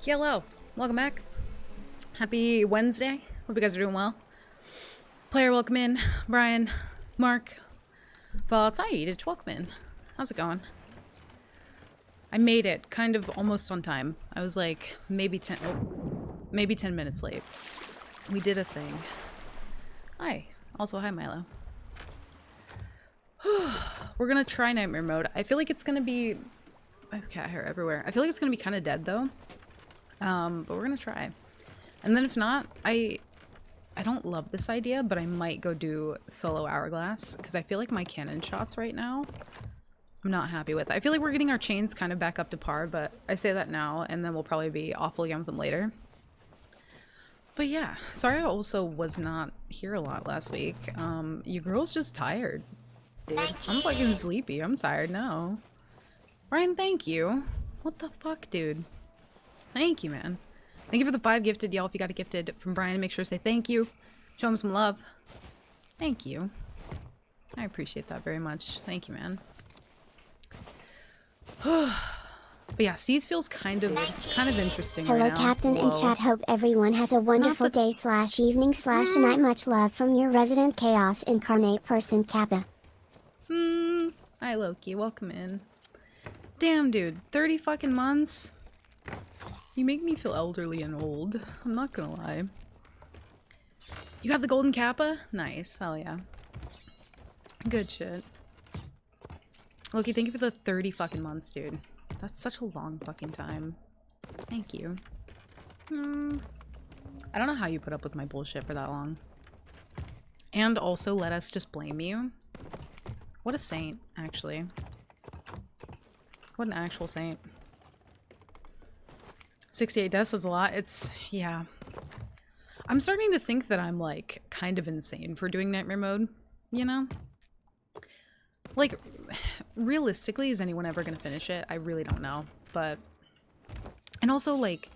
Hello, welcome back. Happy Wednesday. Hope you guys are doing well. Player, welcome in. Brian, Mark, Fallout Saeed, welcome in. How's it going? I made it kind of almost on time. I was like maybe 10 minutes late. We did a thing. Hi. Also, hi Milo. We're gonna try Nightmare Mode. I feel like it's gonna be... I have cat hair everywhere. I feel like it's gonna be kind of dead though. But we're gonna try. And then if not, I don't love this idea, but I might go do solo Hourglass because I feel like my cannon shots right now I'm not happy with. I feel like we're getting our chains kind of back up to par, but I say that now and then we'll probably be awful again with them later. But yeah, sorry I also was not here a lot last week. You girl's just tired. Dude. I'm fucking sleepy. I'm tired now. Ryan, thank you. What the fuck, dude? Thank you, man. Thank you for the 5 gifted. Y'all, if you got a gifted from Brian, make sure to say thank you. Show him some love. Thank you. I appreciate that very much. Thank you, man. But yeah, Seas feels kind of interesting Hello, right now. Captain and chat. Hope everyone has a wonderful day / evening / night. Much love from your resident chaos incarnate person, Kappa. Hi, Loki. Welcome in. Damn, dude. 30 fucking months? You make me feel elderly and old. I'm not gonna lie. You got the golden kappa? Nice. Hell yeah. Good shit. Loki, thank you for the 30 fucking months, dude. That's such a long fucking time. Thank you. I don't know how you put up with my bullshit for that long. And also let us just blame you. What a saint, actually. What an actual saint. 68 deaths is a lot. It's, yeah. I'm starting to think that I'm, like, kind of insane for doing Nightmare Mode, you know? Like, realistically, is anyone ever gonna finish it? I really don't know, but... And also, like,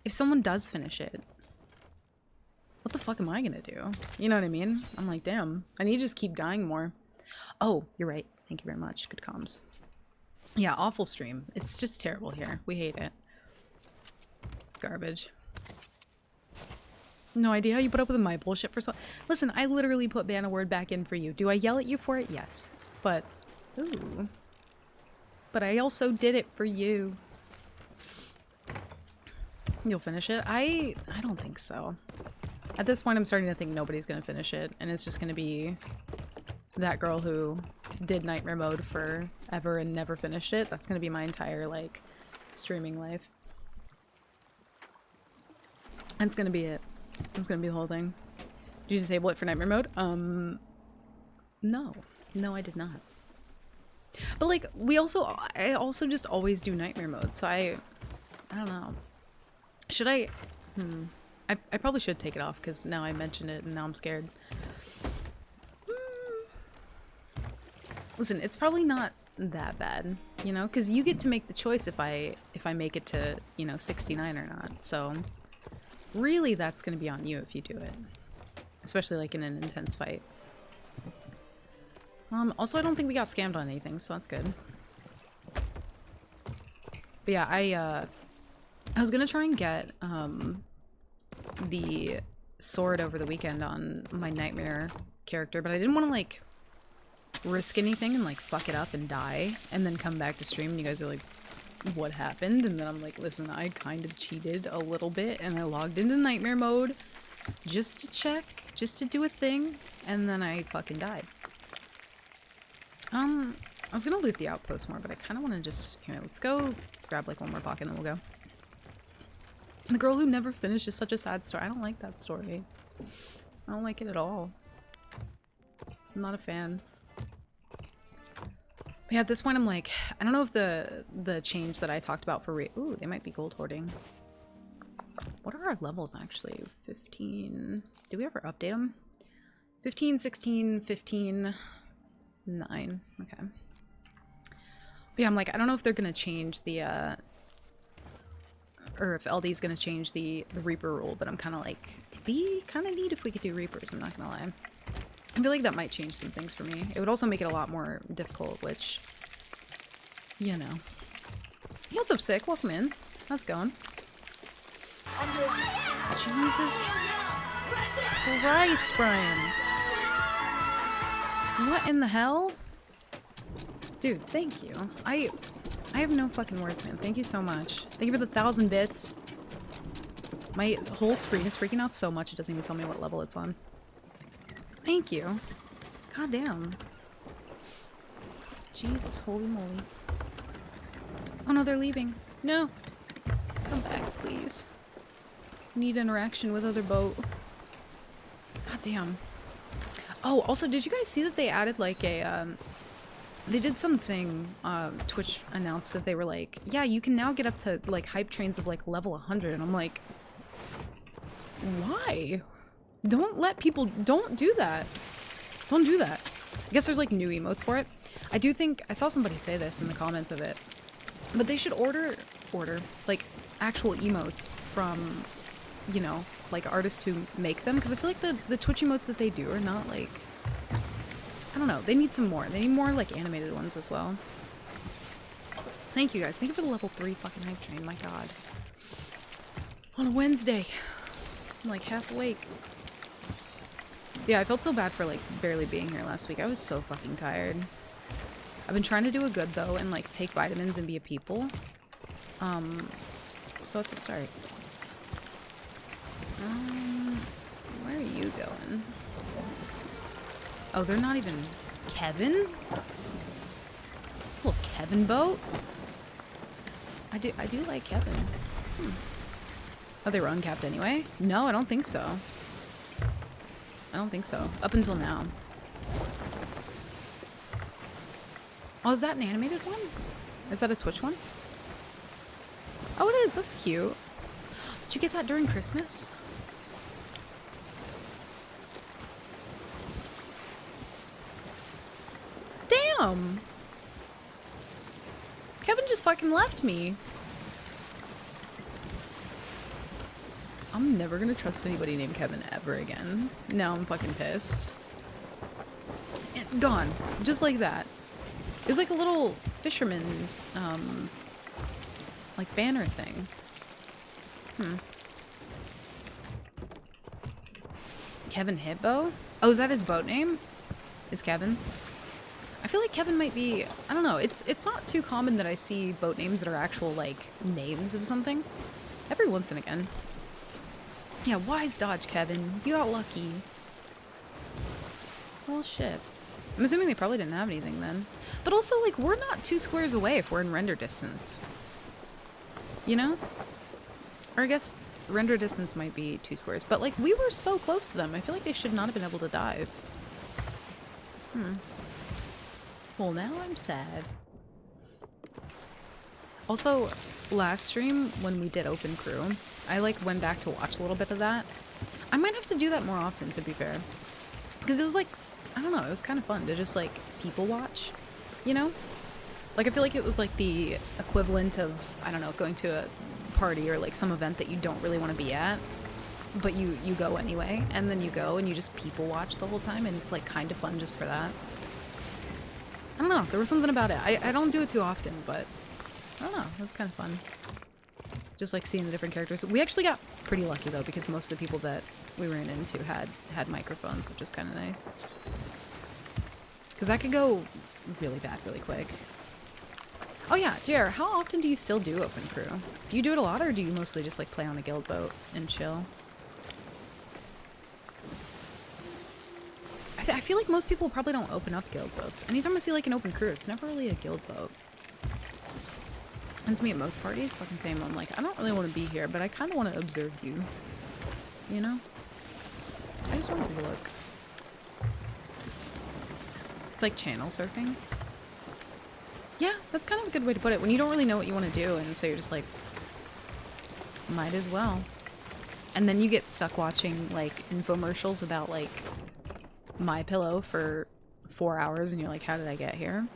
if someone does finish it, what the fuck am I gonna do? You know what I mean? I'm like, damn, I need to just keep dying more. Oh, you're right. Thank you very much. Good comms. Yeah, awful stream. It's just terrible here. We hate it. Garbage. No idea how you put up with my bullshit for so... Listen, I literally put ban a word back in for you. Do I yell at you for it? Yes. But... Ooh. But I also did it for you. You'll finish it? I don't think so. At this point, I'm starting to think nobody's gonna finish it. And it's just gonna be... that girl who did Nightmare Mode forever and never finished it. That's gonna be my entire, like, streaming life. That's gonna be it. That's gonna be the whole thing. Did you disable it for Nightmare Mode? No. No, I did not. But, like, I also just always do Nightmare Mode, so I don't know. Should I? I probably should take it off, because now I mentioned it and now I'm scared. Listen, it's probably not that bad, you know? Because you get to make the choice if I make it to, you know, 69 or not, so... Really, that's going to be on you if you do it. Especially, like, in an intense fight. Also, I don't think we got scammed on anything, so that's good. But yeah, I was going to try and get, the sword over the weekend on my Nightmare character, but I didn't want to, like, risk anything and, like, fuck it up and die, and then come back to stream and you guys are like, what happened? And then I'm like, listen, I kind of cheated a little bit and I logged into Nightmare Mode just to check, just to do a thing, and then I fucking died. I was gonna loot the outpost more, but I kind of want to just, here, let's go grab like one more pocket and then we'll go. The girl who never finished is such a sad story. I don't like that story. I don't like it at all. I'm not a fan. Yeah, at this point I'm like, I don't know if the change that I talked about for ooh, they might be gold hoarding. What are our levels actually? 15. Did we ever update them? 15, 16, 15, 9. Okay. But yeah, I'm like, I don't know if they're gonna change the or if LD is gonna change the Reaper rule, but I'm kind of like, it'd be kind of neat if we could do Reapers, I'm not gonna lie. I feel like that might change some things for me. It would also make it a lot more difficult, which, you know. What's up, Sick? Welcome in. How's it going? Jesus Christ, Brian. What in the hell? Dude, thank you. I have no fucking words, man. Thank you so much. Thank you for the 1,000 bits. My whole screen is freaking out so much it doesn't even tell me what level it's on. Thank you. God damn. Jesus, holy moly. Oh no, they're leaving. No. Come back, please. Need interaction with other boat. God damn. Oh, also, did you guys see that they added like a, they did something, Twitch announced that they were like, yeah, you can now get up to like hype trains of like level 100. And I'm like, why? Don't let people, don't do that. Don't do that. I guess there's like new emotes for it. I do think, I saw somebody say this in the comments of it, but they should order like actual emotes from, you know, like artists who make them, because I feel like the Twitch emotes that they do are not like, I don't know, they need some more. They need more like animated ones as well. Thank you guys. Thank you for the level 3 fucking hype train, my god. On a Wednesday. I'm like half awake. Yeah, I felt so bad for like barely being here last week. I was so fucking tired. I've been trying to do a good though and like take vitamins and be a people. So it's a start. Where are you going? Oh, they're not even Kevin? Little Kevin boat? I do like Kevin. Oh, they were uncapped anyway? No, I don't think so. I don't think so. Up until now. Oh, is that an animated one? Is that a Twitch one? Oh, it is. That's cute. Did you get that during Christmas? Damn! Kevin just fucking left me. I'm never gonna trust anybody named Kevin ever again. Now I'm fucking pissed. And gone. Just like that. It was like a little fisherman, like banner thing. Kevin Hippo? Oh, is that his boat name? Is Kevin? I feel like Kevin might be, I don't know, it's not too common that I see boat names that are actual, like, names of something. Every once and again. Yeah, wise dodge, Kevin. You got lucky. Well, shit. I'm assuming they probably didn't have anything then. But also, like, we're not 2 squares away if we're in render distance. You know? Or I guess render distance might be 2 squares. But, like, we were so close to them. I feel like they should not have been able to dive. Well, now I'm sad. Also, last stream, when we did open crew, I, like, went back to watch a little bit of that. I might have to do that more often, to be fair. Because it was, like, I don't know, it was kind of fun to just, like, people watch, you know? Like, I feel like it was, like, the equivalent of, I don't know, going to a party or, like, some event that you don't really want to be at, but you go anyway, and then you go and you just people watch the whole time, and it's, like, kind of fun just for that. I don't know, there was something about it. I don't do it too often, but I don't know, it was kind of fun. Just, like, seeing the different characters. We actually got pretty lucky, though, because most of the people that we ran into had microphones, which is kind of nice. Because that could go really bad really quick. Oh yeah, JR, how often do you still do open crew? Do you do it a lot, or do you mostly just, like, play on the guild boat and chill? I feel like most people probably don't open up guild boats. Anytime I see, like, an open crew, it's never really a guild boat. And to me at most parties, fucking same. I'm like, I don't really want to be here, but I kind of want to observe you. You know? I just want to look. It's like channel surfing. Yeah, that's kind of a good way to put it. When you don't really know what you want to do, and so you're just like, might as well. And then you get stuck watching, like, infomercials about, like, MyPillow for 4 hours, and you're like, how did I get here?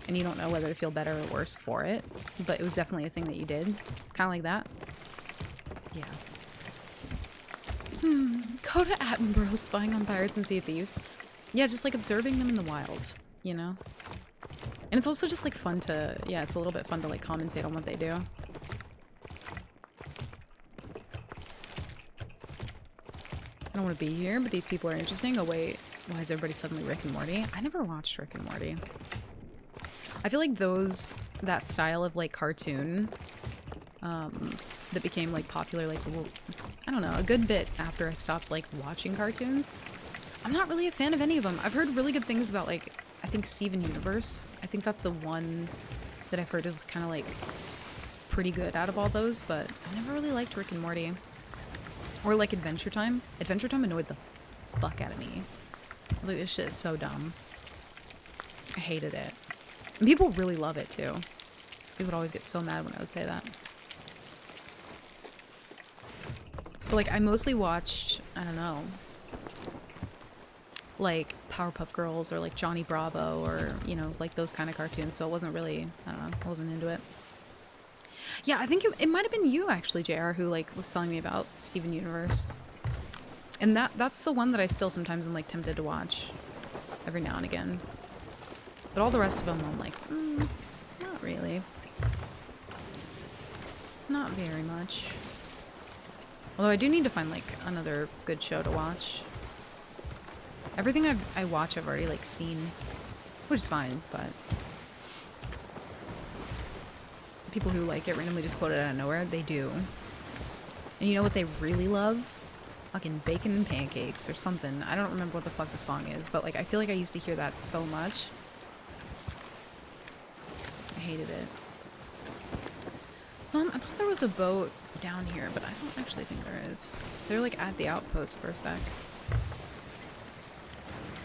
And you don't know whether to feel better or worse for it, but it was definitely a thing that you did. Kind of like that. Yeah. Go to Attenborough spying on pirates and Sea of Thieves. Yeah, just, like, observing them in the wild, you know? And it's also just, like, fun to, yeah, it's a little bit fun to, like, commentate on what they do. I don't want to be here, but these people are interesting. Oh wait, why is everybody suddenly Rick and Morty? I never watched Rick and Morty. I feel like that style of like cartoon that became like popular like, I don't know, a good bit after I stopped like watching cartoons. I'm not really a fan of any of them. I've heard really good things about like, I think Steven Universe. I think that's the one that I've heard is kind of like pretty good out of all those, but I never really liked Rick and Morty. Or like Adventure Time. Adventure Time annoyed the fuck out of me. I was like, this shit is so dumb. I hated it. And people really love it too. People would always get so mad when I would say that. But like, I mostly watched, I don't know, like Powerpuff Girls or like Johnny Bravo or, you know, like those kind of cartoons. So it wasn't really, I don't know, I wasn't into it. Yeah, I think it might have been you actually, JR, who like was telling me about Steven Universe. And that's the one that I still sometimes am like tempted to watch every now and again. But all the rest of them I'm like, not really. Not very much. Although I do need to find like another good show to watch. Everything I watch I've already like seen, which is fine, but people who like get randomly just quoted out of nowhere, they do. And you know what they really love? Fucking bacon and pancakes or something. I don't remember what the fuck the song is, but like I feel like I used to hear that so much. I hated it. I thought there was a boat down here, but I don't actually think there is. They're like at the outpost for a sec.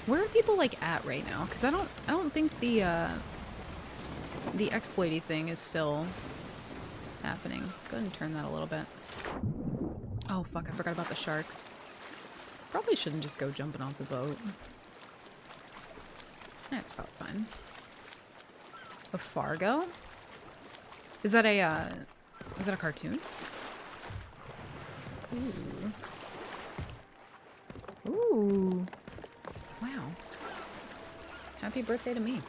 Where are people like at right now? Because I don't think the exploity thing is still happening. Let's go ahead and turn that a little bit. Oh fuck, I forgot about the sharks. Probably shouldn't just go jumping off the boat. That's about fine. A Fargo? Is that a cartoon? Ooh. Ooh. Wow. Happy birthday to me.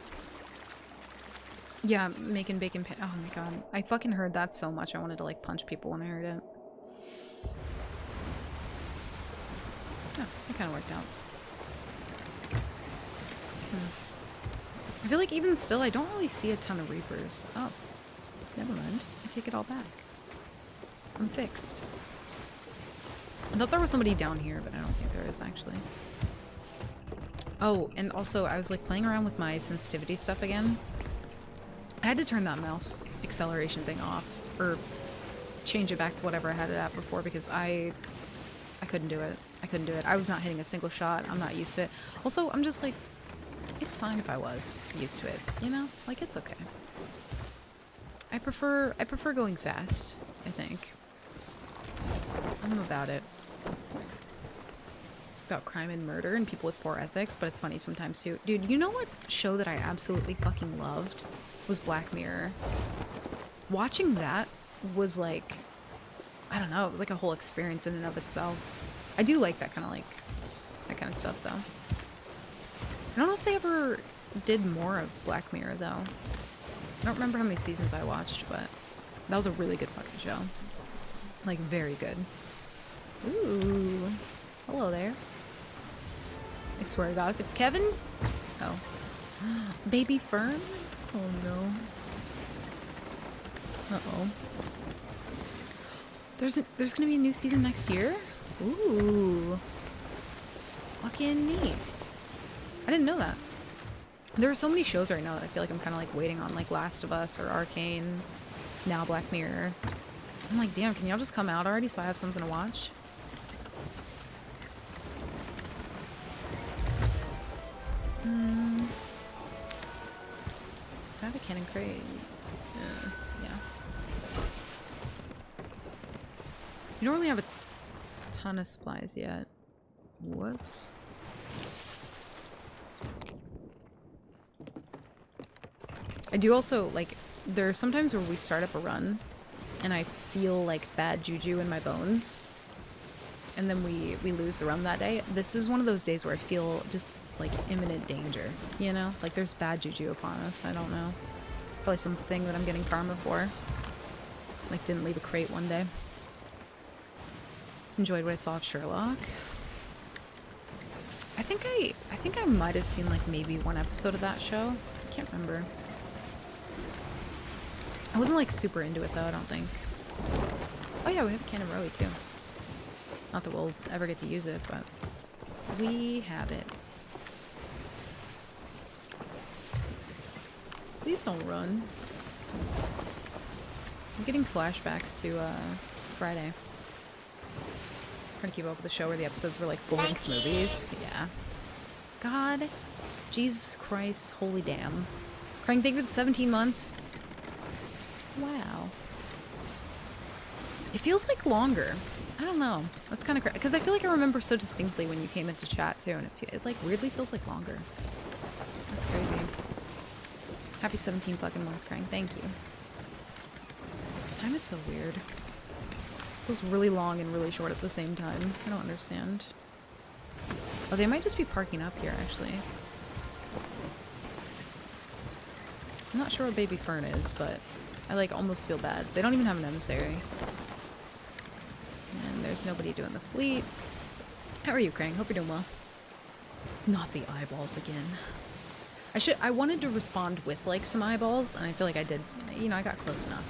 Yeah, making bacon pan- oh my god. I fucking heard that so much I wanted to like punch people when I heard it. Oh, it kinda worked out. I feel like even still I don't really see a ton of Reapers. Oh. Never mind. I take it all back. I'm fixed. I thought there was somebody down here, but I don't think there is actually. Oh, and also I was like playing around with my sensitivity stuff again. I had to turn that mouse acceleration thing off, or change it back to whatever I had it at before, because I couldn't do it. I couldn't do it. I was not hitting a single shot. I'm not used to it. Also, I'm just like, it's fine if I was used to it, you know? Like, it's okay. I prefer going fast, I think. I'm about it. About crime and murder and people with poor ethics, but it's funny sometimes too. Dude, you know what show that I absolutely fucking loved was Black Mirror. Watching that was like, I don't know, it was like a whole experience in and of itself. I do like that kind of stuff though. I don't know if they ever did more of Black Mirror though. I don't remember how many seasons I watched, but that was a really good fucking show. Like, very good. Ooh. Hello there. I swear to God, if it's Kevin? Oh. Baby Fern? Oh no. Uh-oh. There's gonna be a new season next year? Ooh. Fucking neat. I didn't know that. There are so many shows right now that I feel like I'm kind of like waiting on, like Last of Us or Arcane, now Black Mirror. I'm like, damn, can y'all just come out already so I have something to watch? Do I have a cannon crate? Yeah. You don't really have a ton of supplies yet. Whoops. I do also, like, there are sometimes where we start up a run and I feel like bad juju in my bones and then we lose the run that day. This is one of those days where I feel just like imminent danger, you know? Like there's bad juju upon us. I don't know. Probably something that I'm getting karma for. Like didn't leave a crate one day. Enjoyed what I saw of Sherlock. I think I might have seen like maybe one episode of that show. I can't remember. I wasn't like super into it though, I don't think. Oh yeah, we have a can of Rowie too. Not that we'll ever get to use it, but we have it. Please don't run. I'm getting flashbacks to Friday. Trying to keep up with the show where the episodes were like full-length movies. Yeah. God. Jesus Christ. Holy damn. Crying, thank you for the 17 months. Wow. It feels like longer. I don't know. That's kind of crazy. Because I feel like I remember so distinctly when you came into chat too, and it like weirdly feels like longer. That's crazy. Happy 17 fucking months, Crying. Thank you. Time is so weird. It feels really long and really short at the same time. I don't understand. Oh, they might just be parking up here, actually. I'm not sure what Baby Fern is, but I like almost feel bad. They don't even have an emissary. And there's nobody doing the fleet. How are you, Krang? Hope you're doing well. Not the eyeballs again. I wanted to respond with like some eyeballs, and I feel like I did. You know, I got close enough.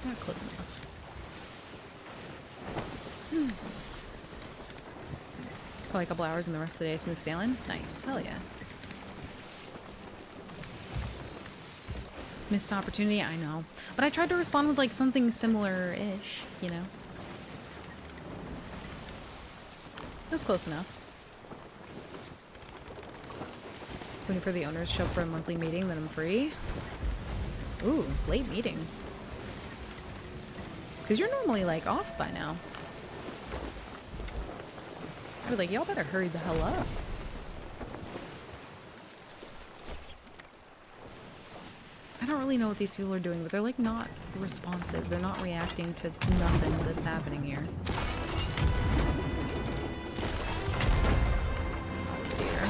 I got close enough. Probably a couple hours and the rest of the day smooth sailing. Nice. Hell yeah. Missed opportunity, I know. But I tried to respond with like something similar-ish, you know? It was close enough. Waiting for the owners to show up for a monthly meeting, then I'm free. Ooh, late meeting. Because you're normally like off by now. I'd be like, y'all better hurry the hell up. I don't really know what these people are doing, but they're like not responsive. They're not reacting to nothing that's happening here. Oh dear.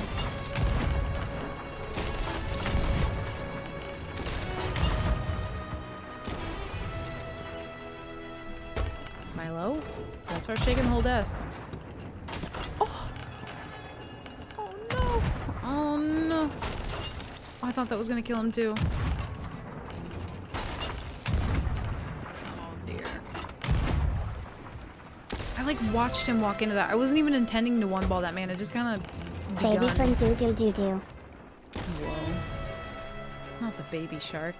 Milo? Don't start shaking the whole desk. Oh! Oh no! Oh no! Oh, I thought that was gonna kill him too. I like watched him walk into that. I wasn't even intending to one ball that man. It just kind of Baby from do do do do. Whoa. Not the baby shark.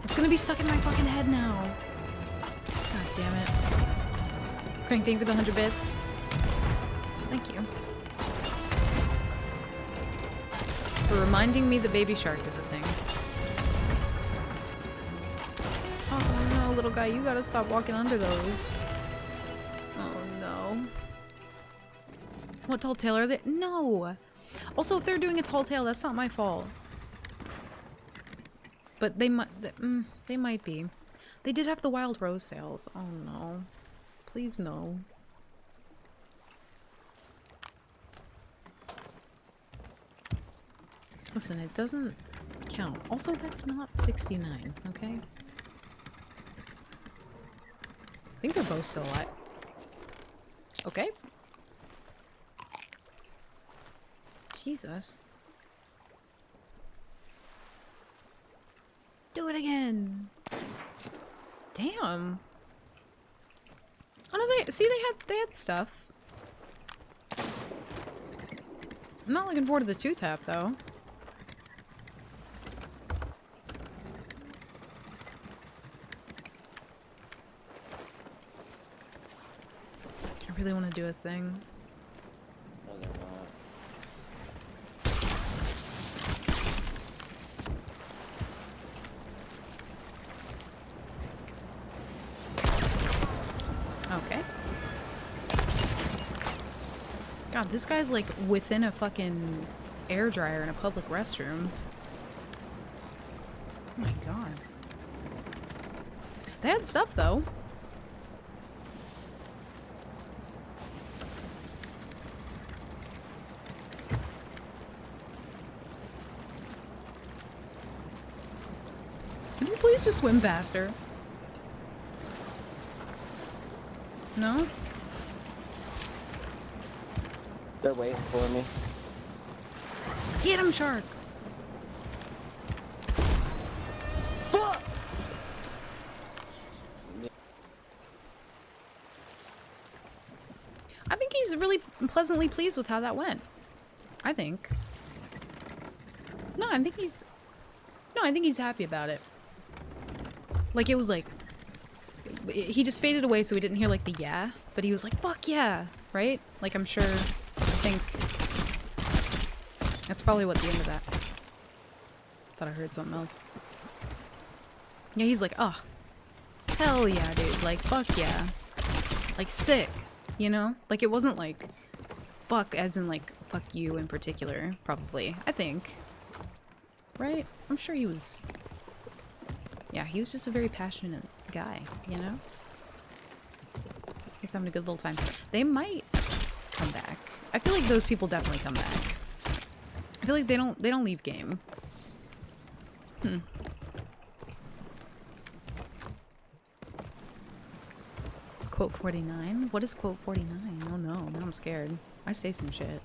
It's gonna be stuck in my fucking head now. God damn it. Crank, thank you for the 100 bits. Thank you. For reminding me the baby shark is a thing. Oh no, little guy, you gotta stop walking under those. Oh no. What tall tale are they? No! Also, if they're doing a tall tale, that's not my fault. But they might be. They did have the wild rose sales. Oh no. Please no. Listen, it doesn't count. Also, that's not 69, okay? I think they're both still alive. Okay. Jesus. Do it again. Damn. Oh no, they had stuff. I'm not looking forward to the 2-tap though. I really want to do a thing. No, they're not. Okay. God, this guy's like within a fucking air dryer in a public restroom. Oh my god. They had stuff though. Can you please just swim faster? No? They're waiting for me. Get him, shark! Fuck! I think he's really pleasantly pleased with how that went. I think. No, I think he's... No, I think he's happy about it. Like, it was like... He just faded away so we didn't hear, like, the yeah. But he was like, fuck yeah! Right? Like, I'm sure... I think... That's probably what the end of that... Thought I heard something else. Yeah, he's like, oh. Hell yeah, dude. Like, fuck yeah. Like, sick. You know? Like, it wasn't like... Fuck as in, like, fuck you in particular. Probably. I think. Right? I'm sure he was... Yeah, he was just a very passionate guy, you know? He's having a good little time. They might come back. I feel like those people definitely come back. I feel like they don't leave game. Quote 49? What is quote 49? Oh no, now I'm scared. I say some shit.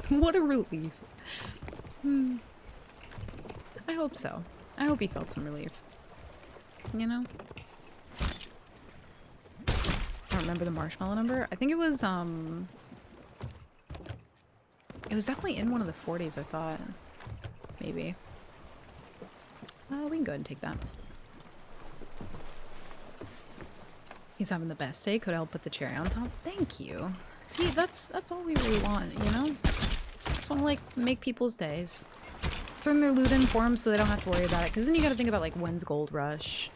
What a relief. I hope so. I hope he felt some relief. You know? I don't remember the marshmallow number. I think it was definitely in one of the 40s, I thought. Maybe. We can go ahead and take that. He's having the best day. Could I help put the cherry on top? Thank you. See, that's all we really want, you know? Just want to, like, make people's days. Turn their loot in for them so they don't have to worry about it. Because then you gotta think about, like, when's Gold Rush?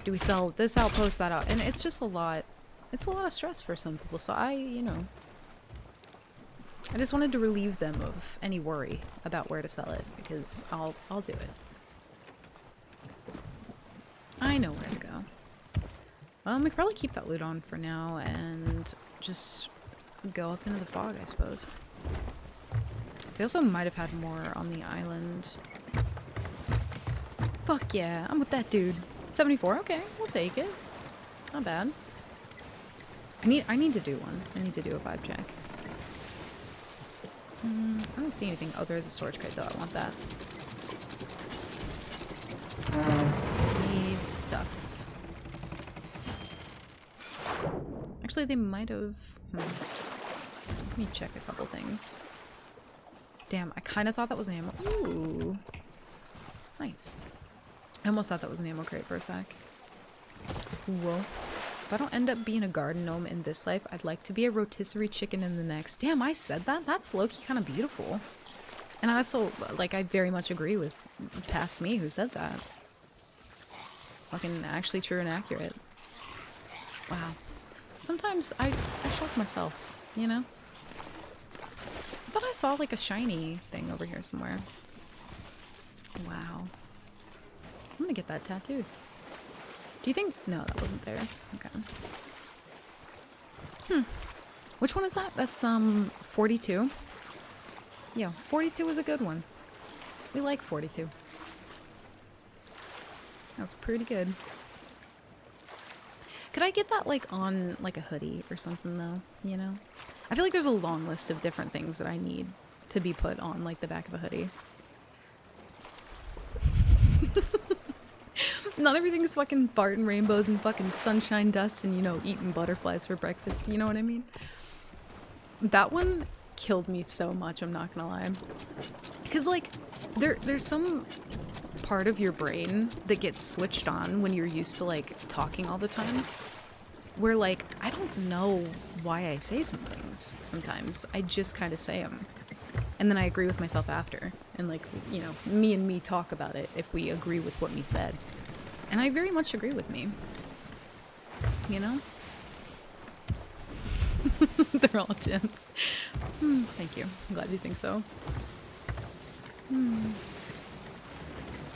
Do we sell this outpost, that out? And it's just a lot. It's a lot of stress for some people. So you know. I just wanted to relieve them of any worry about where to sell it. Because I'll do it. I know where to go. We could probably keep that loot on for now and just go up into the fog, I suppose. They also might have had more on the island. Fuck yeah, I'm with that dude. 74, okay, we'll take it. Not bad. I need to do one. I need to do a vibe check. I don't see anything. Oh, there's a storage crate though, I want that. Need stuff. Actually, they might have... Let me check a couple things. Damn, I kind of thought that was an ammo... Ooh. Nice. I almost thought that was an ammo crate for a sec. Whoa. If I don't end up being a garden gnome in this life, I'd like to be a rotisserie chicken in the next. Damn, I said that? That's low-key kind of beautiful. And I also, like, I very much agree with past me who said that. Fucking actually true and accurate. Wow. Sometimes I shock myself, you know? I thought I saw like a shiny thing over here somewhere. Wow. I'm gonna get that tattooed. Do you think... No, that wasn't theirs. Okay. Which one is that? That's 42. Yeah, 42 was a good one. We like 42. That was pretty good. Could I get that, like, on, like, a hoodie or something, though? You know? I feel like there's a long list of different things that I need to be put on, like, the back of a hoodie. Not everything's fucking Bart and rainbows and fucking sunshine dust and, you know, eating butterflies for breakfast. You know what I mean? That one killed me so much, I'm not gonna lie. Because, like, there's some part of your brain that gets switched on when you're used to, like, talking all the time. Where, like, I don't know why I say some things sometimes. I just kind of say them. And then I agree with myself after. And, like, you know, me and me talk about it if we agree with what me said. And I very much agree with me. You know? They're all gems. Thank you. I'm glad you think so.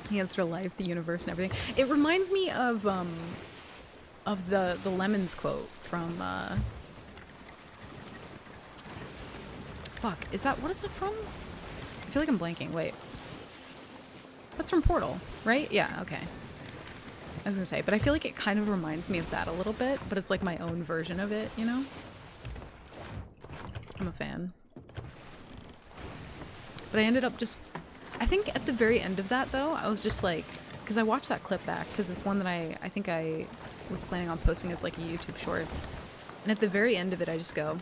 He has for life, the universe, and everything. It reminds me of the Lemons quote from, Fuck, is that... What is that from? I feel like I'm blanking. Wait. That's from Portal, right? Yeah, okay. I was gonna say, but I feel like it kind of reminds me of that a little bit, but it's like my own version of it, you know? I'm a fan. But I ended up just... I think at the very end of that, though, I was just like... Because I watched that clip back, because it's one that I think I was planning on posting as like a YouTube short. And at the very end of it, I just go,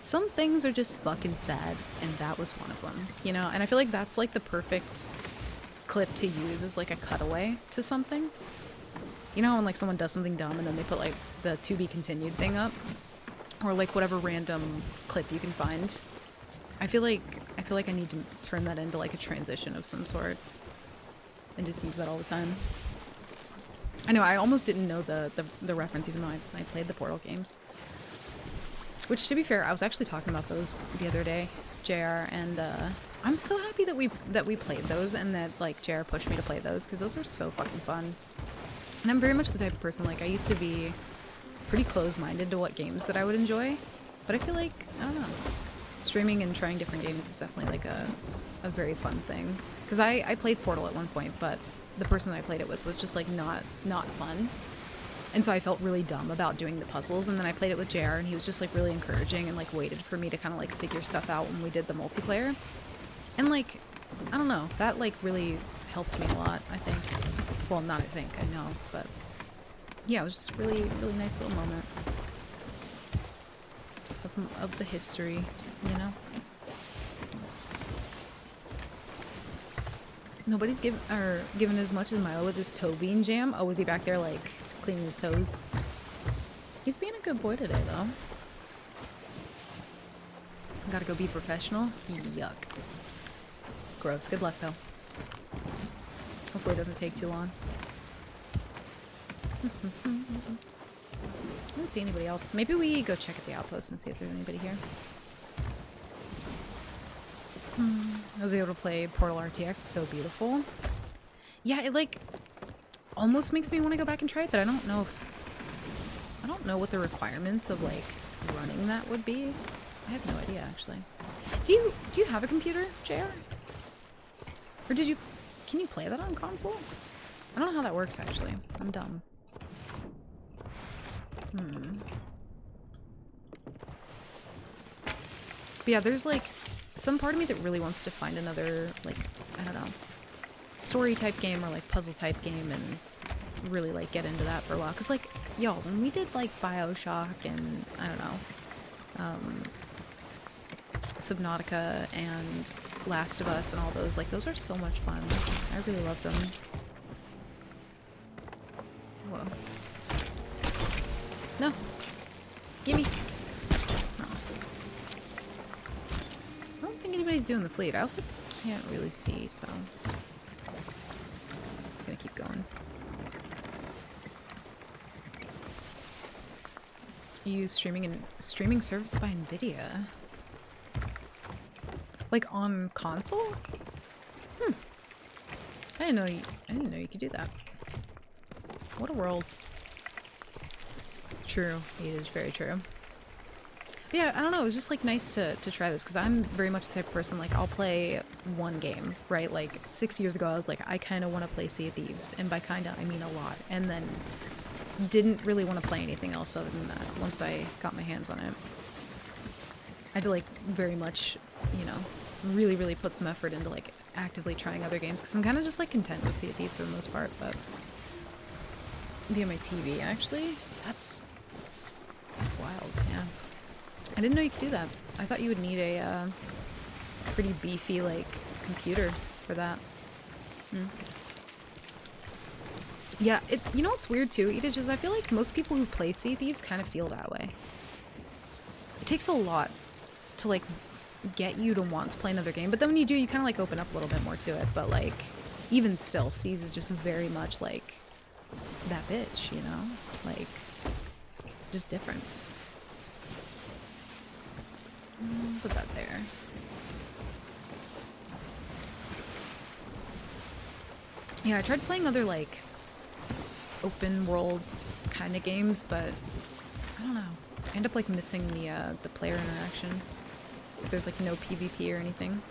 some things are just fucking sad, and that was one of them, you know? And I feel like that's like the perfect clip to use as like a cutaway to something. You know when like someone does something dumb and then they put like the to be continued thing up? Or like whatever random clip you can find. I feel like I need to turn that into like a transition of some sort. And just use that all the time. I know, I almost didn't know the reference even though I played the Portal games. Which, to be fair, I was actually talking about those the other day, JR, and I'm so happy that we played those and that like JR pushed me to play those because those are so fucking fun. And I'm very much the type of person, like I used to be pretty closed-minded to what games that I would enjoy, but I feel like, I don't know, streaming and trying different games is definitely like a very fun thing. Because I played Portal at one point, but the person that I played it with was just like not fun. And so I felt really dumb about doing the puzzles, and then I played it with JR and he was just like really encouraging and like waited for me to kind of like figure stuff out when we did the multiplayer. And like, I don't know, that like really helped me a lot, I think. Well, not I think, I know, but yeah, it was just really, really nice little moment of the history, you know? Nobody's given as much as Milo with his toe bean jam. Oh, was he back there like cleaning his toes? He's being a good boy today, though. Gotta go be professional. Yuck. Gross. Good luck, though. Hopefully it doesn't take too long. I don't see anybody else. Maybe we go check at the outpost and see if there's anybody here. I was able to play Portal RTX. It's so beautiful. Yeah, it like almost makes me want to go back and try it, but I don't know what the requirements of like running that would be. I have no idea actually. Do you have a computer, JR? Or can you play that on console? I don't know how that works actually. I'm dumb. But yeah, there's like some part of me that really wants to find another, like, I don't know, story type game or like puzzle type game and really like get into that for a while. Cause like, y'all, when we did like BioShock and I don't know, Subnautica and Last of Us and all those, like those are so much fun. I really loved them. Whoa. No. Gimme. I don't think anybody's doing the fleet. I also can't really see, so I'm just gonna keep going. You use streaming service by Nvidia. Like on console? I didn't know you could do that. What a world. True. It is very true. But yeah, I don't know, it was just like nice to try this because I'm very much the type of person, like I'll play one game, right? Like 6 years ago I was like, I kind of want to play Sea of Thieves, and by kinda I mean a lot, and then didn't really want to play anything else other than that once I got my hands on it. I had to like very much, you know, really put some effort into like actively trying other games because I'm kind of just like content with Sea of Thieves for the most part, but via my TV actually, that's wild, yeah. I didn't know you could do that. I thought you would need a pretty beefy like computer for that. Yeah, you know what's weird too? It is just I feel like most people who play Sea of Thieves kind of feel that way. It takes a lot to like get you to want to play another game, but then when you do, you kind of like open up a little bit more to it. But like, even still, Seas is just very much like that bitch, you know? Like, just different. Put that there. Yeah, I tried playing other like open world kind of games, but I don't know. I end up like missing the player interaction. If there's like no PvP or anything.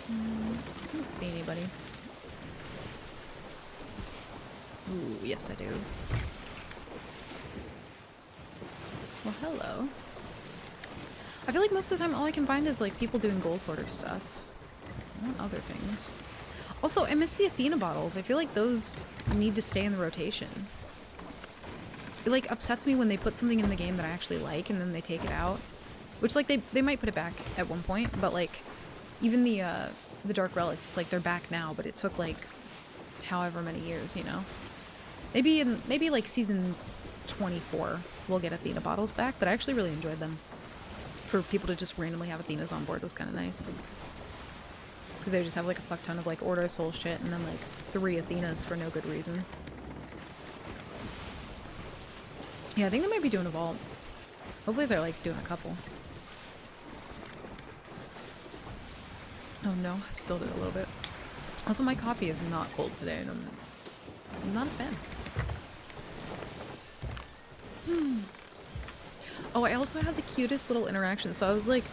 I don't see anybody. Ooh, yes I do. Well, hello. I feel like most of the time all I can find is like people doing gold hoarder stuff. I want other things. Also, I miss the Athena bottles. I feel like those need to stay in the rotation. It like upsets me when they put something in the game that I actually like and then they take it out. Which like they might put it back at one point, but like even the Dark Relics, it's like they're back now, but it took like however many years, you know? Maybe like season 24 we'll get Athena bottles back, but I actually really enjoyed them. For people to just randomly have Athenas on board was kind of nice. Because they would just have like a fuck ton of like Order of Soul shit and then like 3 Athenas for no good reason. Yeah, I think they might be doing a vault. Hopefully they're like doing a couple. Oh no, I spilled it a little bit. Also, my coffee is not cold today and I'm not a fan. Oh, I also had the cutest little interaction. So I was like,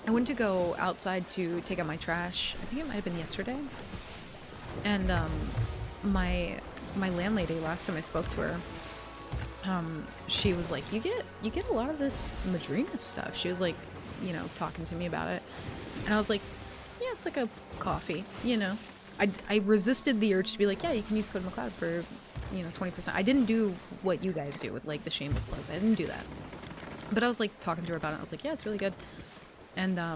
I went to go outside to take out my trash. I think it might have been yesterday. And my landlady, last time I spoke to her, she was like, you get a lot of this Madrina stuff. She was like, you know, talking to me about it. And I was like, yeah, it's like a coffee, you know. I resisted the urge to be like, yeah, you can use code McLeod for, you know, 20%. I didn't do what you guys do with like the shameless plugs. I didn't do that. But I was like talking to her about it. I was like, yeah, it's really good. And I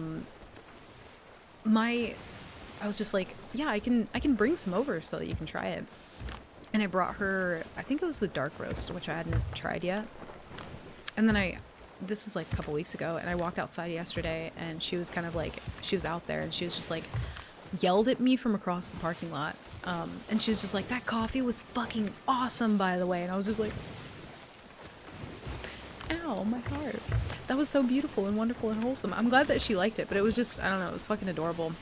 was just like, yeah, I can bring some over so that you can try it. And I brought her, I think it was the dark roast, which I hadn't tried yet. And then this is like a couple weeks ago, and I walked outside yesterday and she was kind of like, she was out there and she was just like, yelled at me from across the parking lot. And she was just like, that coffee was fucking awesome, by the way. And I was just like, ow, my heart. That was so beautiful and wonderful and wholesome. I'm glad that she liked it, but it was just, I don't know, it was fucking adorable.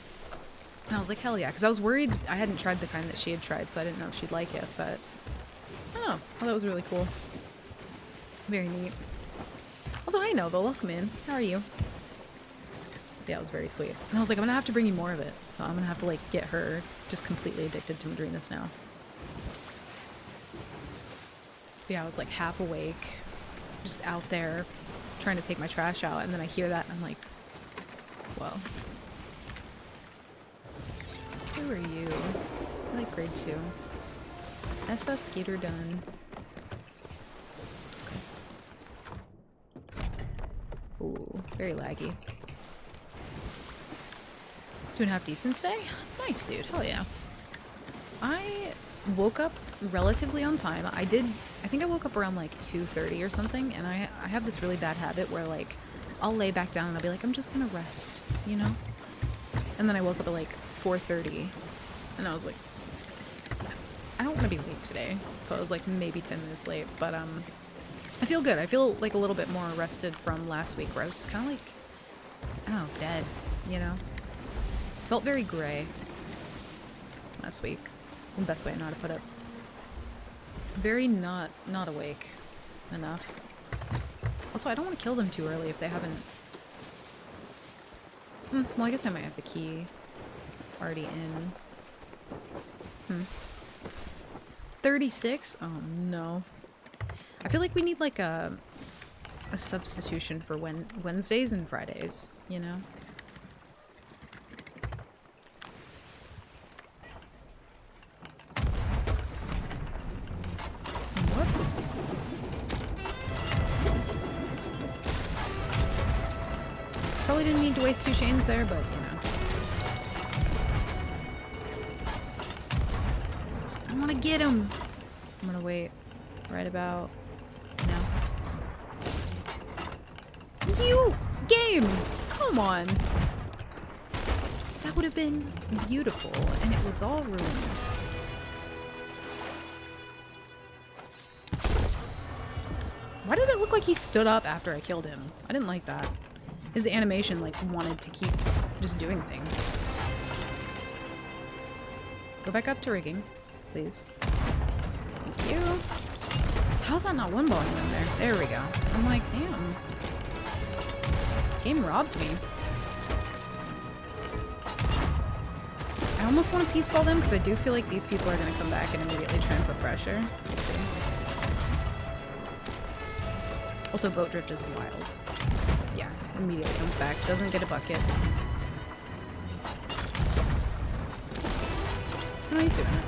And I was like, hell yeah, because I was worried I hadn't tried the kind that she had tried, so I didn't know if she'd like it, but I don't know. Well, that was really cool. Very neat. Also, hi Nova, welcome in. How are you? Yeah, it was very sweet. And I was like, I'm gonna have to bring you more of it, so I'm gonna have to like get her just completely addicted to Madrinas now. But yeah, I was like half awake, just out there trying to take my trash out, and then I hear that and I'm like, whoa. Who are you? I like grade 2. SS Gator done. Okay. Ooh, very laggy. 2.5 decent today? Nice, dude. Hell yeah. I woke up relatively on time. I think I woke up around like 2:30 or something, and I have this really bad habit where like I'll lay back down and I'll be like, I'm just gonna rest, you know? And then I woke up at like 4:30 and I was like, I don't want to be late today. So I was like maybe 10 minutes late, but I feel good. I feel like a little bit more rested from last week where I was just kind of like, I don't know, dead, you know? Felt very gray last week. The best way I know how to put it. Very not awake enough. Also, I don't want to kill them too early if they haven't... well, I guess I might have the key already in. 36? Oh, no. I feel like we need, like, a substitution for Wednesdays and Fridays, you know? Whoops. Probably didn't need to waste 2 chains there, but, you know. I want to get him! I'm gonna wait right about now. You! Game! Come on! That would have been beautiful, and it was all ruined. Why did it look like he stood up after I killed him? I didn't like that. His animation, like, wanted to keep just doing things. Go back up to rigging, please. Thank you. How's that not one-balling him there? There we go. I'm like, damn. Game robbed me. I almost want to peace ball them because I do feel like these people are going to come back and immediately try and put pressure. Let's see. Also, boat drift is wild. Yeah, immediately comes back. Doesn't get a bucket. Oh, he's doing it.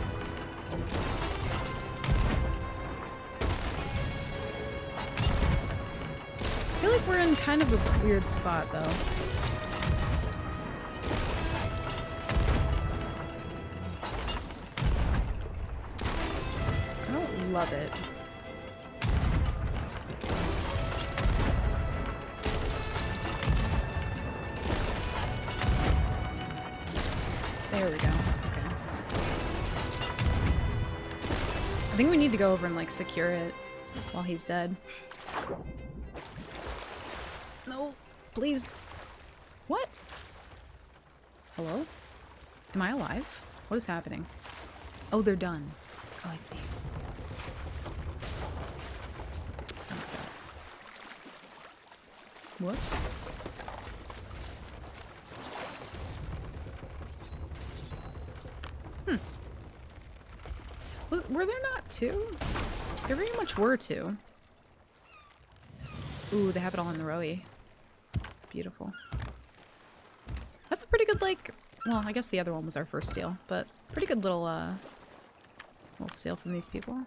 I feel like we're in kind of a weird spot, though. I don't love it. There we go. Okay. I think we need to go over and, like, secure it while he's dead. No, please. What? Hello? Am I alive? What is happening? Oh, they're done. Oh, I see. Oh my god. Whoops. Were there not two? There very much were two. Ooh, they have it all in the rowie. Beautiful. That's a pretty good, like... Well, I guess the other one was our first steal, but pretty good little steal from these people.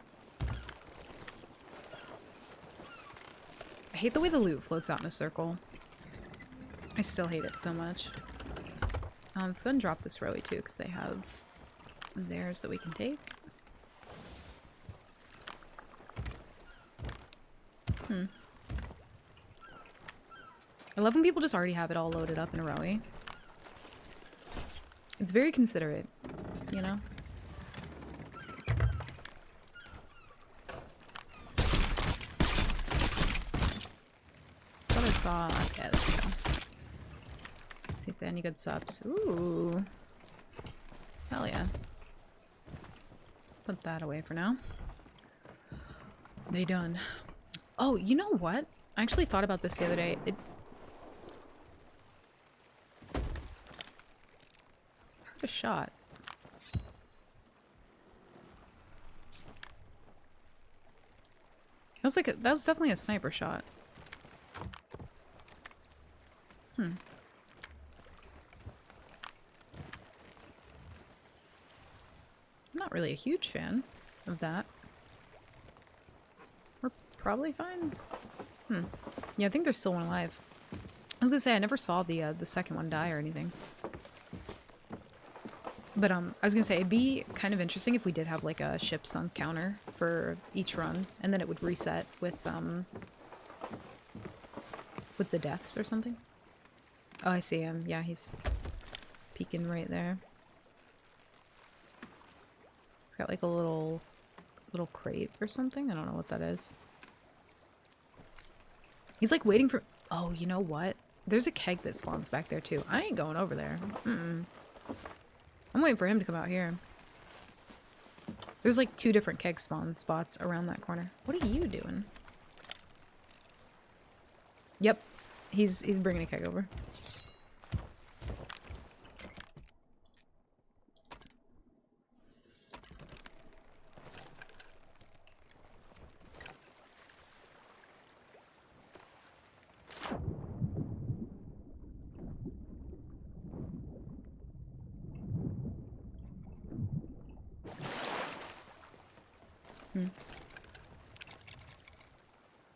I hate the way the loot floats out in a circle. I still hate it so much. Let's go ahead and drop this rowie too, because they have theirs that we can take. I love when people just already have it all loaded up in a rowie. It's very considerate, you know? Thought I saw... Yeah, there we go. See if they have any good subs. Ooh. Hell yeah. Put that away for now. They done. Oh, you know what? I actually thought about this the other day. I heard a shot. That was definitely a sniper shot. I'm not really a huge fan of that. We're probably fine. Yeah, I think there's still one alive. I was gonna say I never saw the second one die or anything. But I was gonna say it'd be kind of interesting if we did have like a ship sunk counter for each run, and then it would reset with the deaths or something. Oh, I see him. Yeah, he's peeking right there. It's got like a little crate or something. I don't know what that is. He's like waiting for... Oh, you know what? There's a keg that spawns back there too. I ain't going over there. I'm waiting for him to come out here. There's like 2 different keg spawn spots around that corner. What are you doing? Yep. He's bringing a keg over.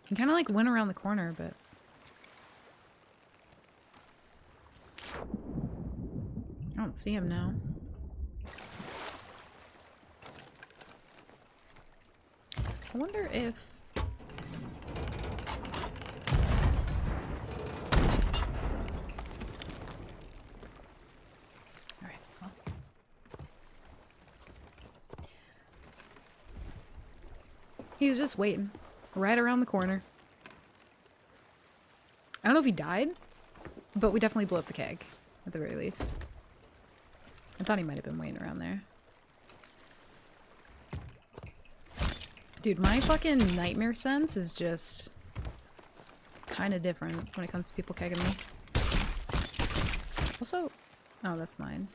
He kind of like went around the corner, but... I don't see him now. I wonder if... Alright, well. He was just waiting. Right around the corner. I don't know if he died, but we definitely blew up the keg, at the very least. I thought he might have been waiting around there. Dude, my fucking nightmare sense is just kind of different when it comes to people kegging me. Also... Oh, that's mine.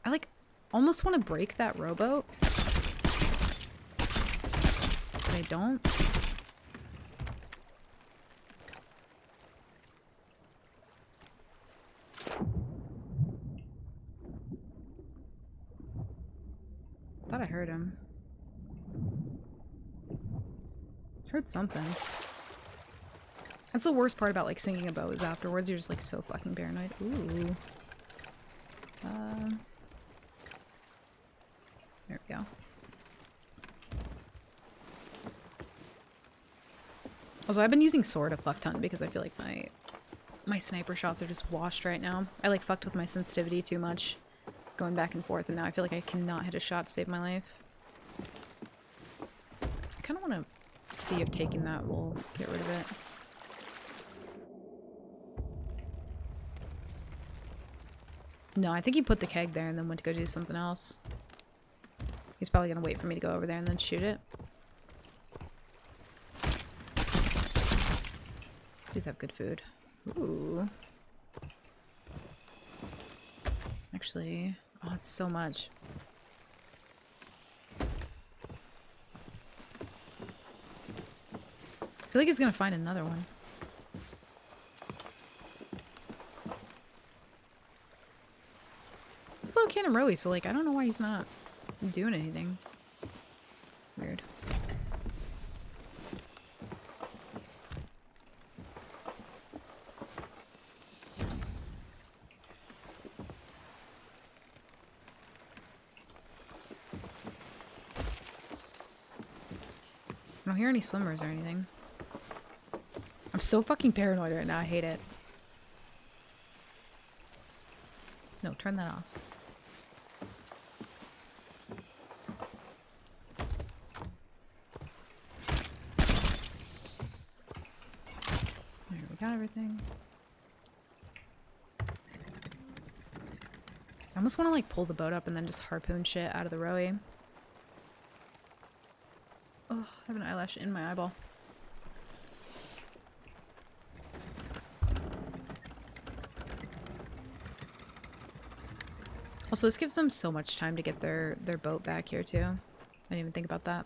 I, like, almost want to break that rowboat. But I don't. Thought I heard him. Heard something. That's the worst part about like singing a bow is afterwards you're just like so fucking paranoid. Ooh. There we go. Also, I've been using sword a fuck ton because I feel like my sniper shots are just washed right now. I like fucked with my sensitivity too much, going back and forth, and now I feel like I cannot hit a shot to save my life. I kind of want to see if taking that will get rid of it. No, I think he put the keg there and then went to go do something else. He's probably gonna wait for me to go over there and then shoot it. Please have good food. Ooh. Actually, oh, it's so much. I feel like he's gonna find another one. It's also Cannon Rowie, so like I don't know why he's not doing anything. Weird. I don't hear any swimmers or anything. I'm so fucking paranoid right now. I hate it. No, turn that off. There, we got everything. I almost want to like pull the boat up and then just harpoon shit out of the Rowie. Oh, I have an eyelash in my eyeball. Also, this gives them so much time to get their boat back here too. I didn't even think about that.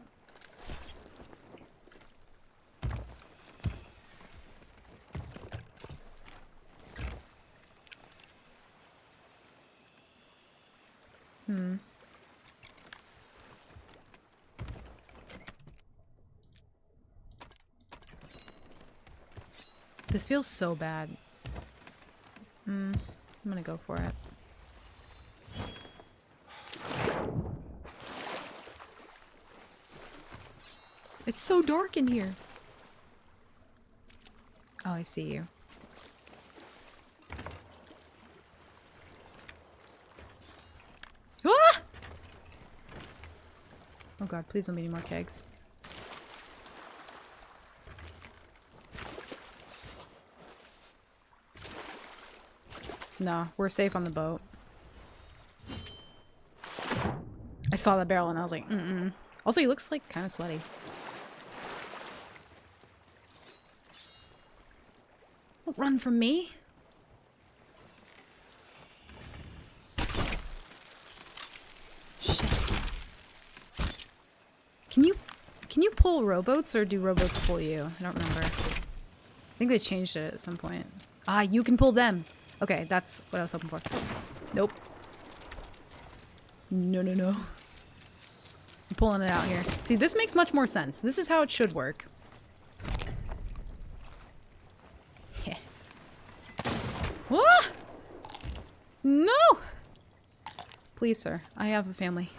This feels so bad. I'm gonna go for it. It's so dark in here. Oh, I see you. Ah! Oh god, please don't be any more kegs. No, we're safe on the boat. I saw that barrel and I was like, mm-mm. Also, he looks like kind of sweaty. Don't run from me. Shit. Can you pull rowboats or do rowboats pull you? I don't remember. I think they changed it at some point. Ah, you can pull them. Okay, that's what I was hoping for. Nope. No, no, no. I'm pulling it out here. See, this makes much more sense. This is how it should work. Yeah. Ah! No! Please, sir. I have a family.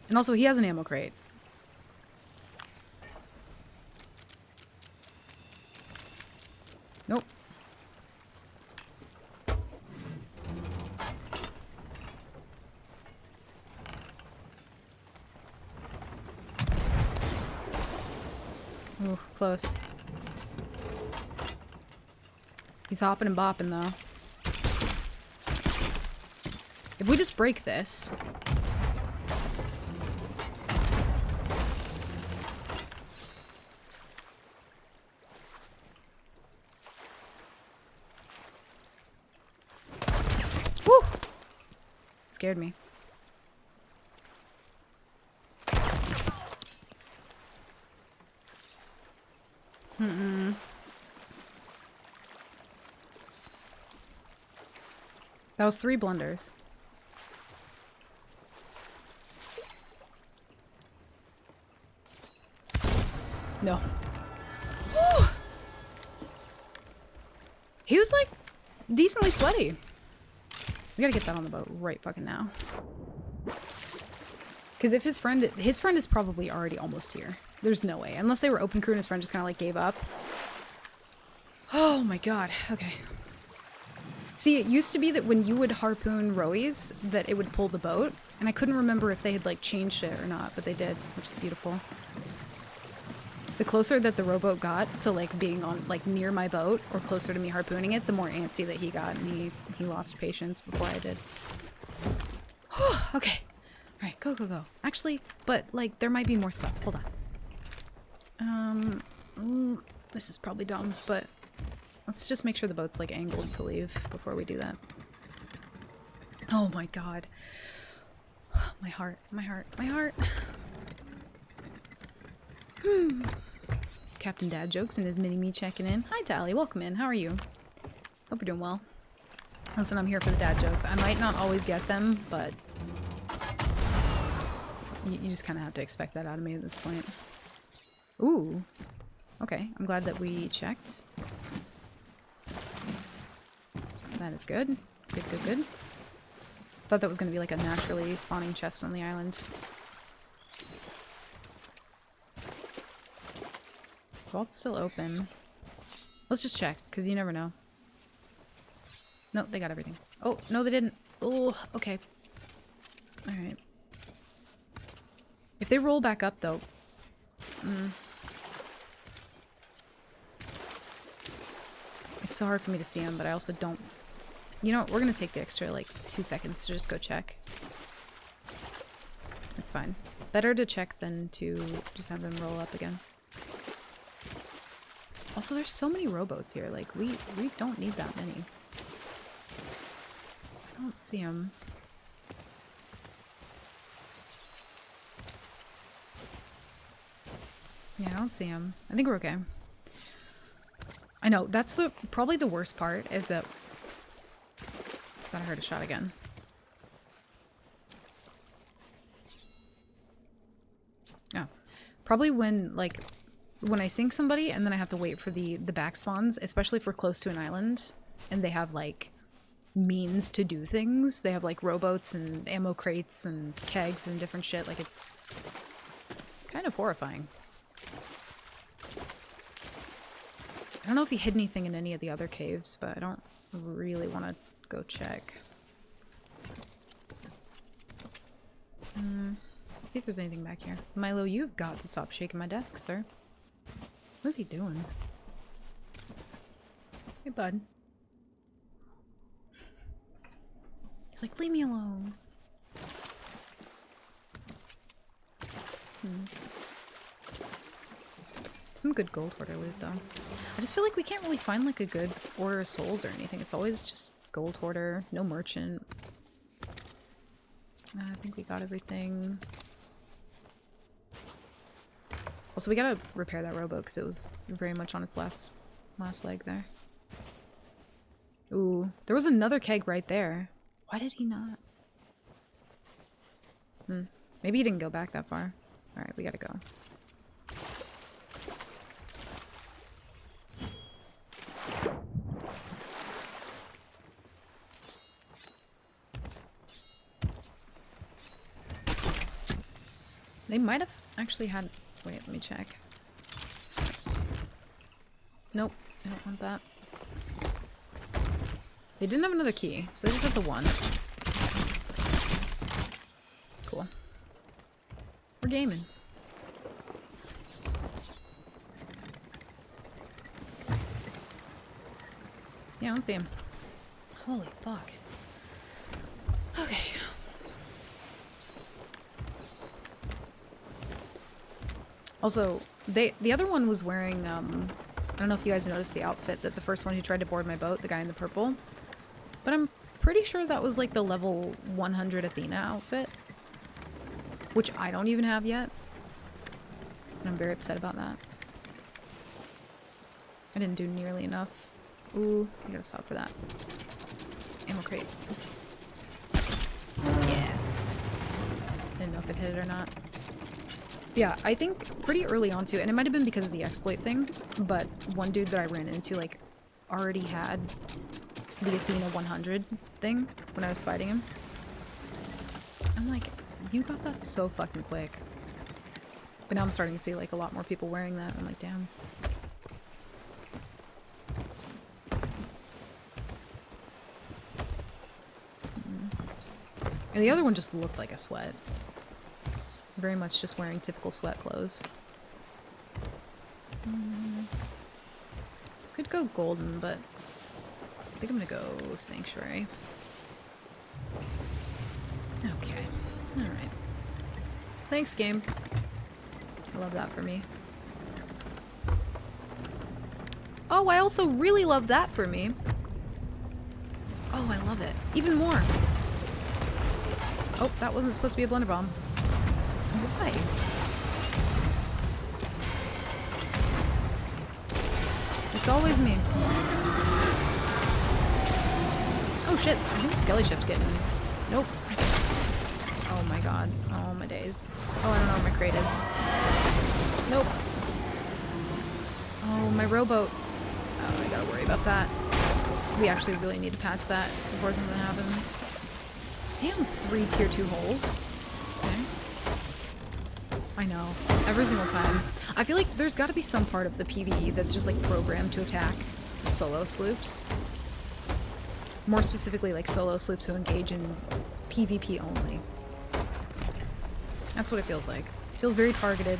And also, he has an ammo crate. Nope. Ooh, close. He's hopping and bopping, though. If we just break this... Woo! Scared me. That was 3 blunders. No. Whew. He was like decently sweaty. We gotta get that on the boat right fucking now. Because if his friend is probably already almost here. There's no way. Unless they were open crew and his friend just kind of like gave up. Oh my god. Okay. See, it used to be that when you would harpoon Rowies, that it would pull the boat. And I couldn't remember if they had like changed it or not, but they did, which is beautiful. The closer that the rowboat got to like being on like near my boat or closer to me harpooning it, the more antsy that he got, and he lost patience before I did. Okay. Alright, go, go, go. Actually, but like there might be more stuff. Hold on. This is probably dumb, but let's just make sure the boat's like angled to leave before we do that. Oh my god. My heart, my heart, my heart. Captain Dad Jokes and his mini-me checking in. Hi Tally, welcome in. How are you? Hope you're doing well. Listen, I'm here for the dad jokes. I might not always get them, but you just kind of have to expect that out of me at this point. Ooh. Okay, I'm glad that we checked. That is good. Good, good, good. Thought that was going to be like a naturally spawning chest on the island. Vault's still open. Let's just check, because you never know. No, they got everything. Oh, no they didn't. Oh, okay. Alright. If they roll back up, though... It's so hard for me to see them, but I also don't... You know what? We're going to take the extra, like, 2 seconds to just go check. It's fine. Better to check than to just have them roll up again. Also, there's so many rowboats here. Like, we don't need that many. I don't see them. Yeah, I don't see them. I think we're okay. I know, that's probably the worst part, is that... I heard a shot again. Oh. Probably when, like... When I sink somebody and then I have to wait for the back spawns, especially if we're close to an island and they have like means to do things. They have like rowboats and ammo crates and kegs and different shit. Like it's kind of horrifying. I don't know if he hid anything in any of the other caves, but I don't really want to go check. Let's see if there's anything back here. Milo, you've got to stop shaking my desk, sir. What is he doing? Hey, bud. He's like, leave me alone. Some good gold hoarder loot, though. I just feel like we can't really find, like, a good order of souls or anything. It's always just gold hoarder, no merchant. I think we got everything. Also, we gotta repair that rowboat because it was very much on its last leg there. Ooh, there was another keg right there. Why did he not? Maybe he didn't go back that far. Alright, we gotta go. They might have actually had... Wait, let me check. Nope, I don't want that. They didn't have another key, so they just have the one. Cool. We're gaming. Yeah, I don't see him. Holy fuck. Okay. Also, the other one was wearing, I don't know if you guys noticed the outfit that the first one who tried to board my boat, the guy in the purple. But I'm pretty sure that was like the level 100 Athena outfit. Which I don't even have yet. And I'm very upset about that. I didn't do nearly enough. Ooh, I gotta stop for that. Ammo crate. Yeah. Didn't know if it hit it or not. Yeah, I think pretty early on too, and it might have been because of the exploit thing, but one dude that I ran into, like, already had the Athena 100 thing when I was fighting him. I'm like, you got that so fucking quick. But now I'm starting to see, like, a lot more people wearing that. I'm like, damn. And the other one just looked like a sweat. Very much just wearing typical sweat clothes. Could go golden, but I think I'm gonna go sanctuary. Okay. Alright. Thanks, game. I love that for me. Oh, I also really love that for me. Oh, I love it. Even more. Oh, that wasn't supposed to be a blender bomb. Why? It's always me. Oh shit, I think the skelly ship's getting... Nope. Oh my god. Oh my days. Oh, I don't know where my crate is. Nope. Oh, my rowboat. Oh, I gotta worry about that. We actually really need to patch that before something happens. Damn, 3 tier 2 holes. Okay. I know. Every single time. I feel like there's gotta be some part of the PvE that's just like programmed to attack solo sloops. More specifically, like solo sloops who engage in PvP only. That's what it feels like. It feels very targeted.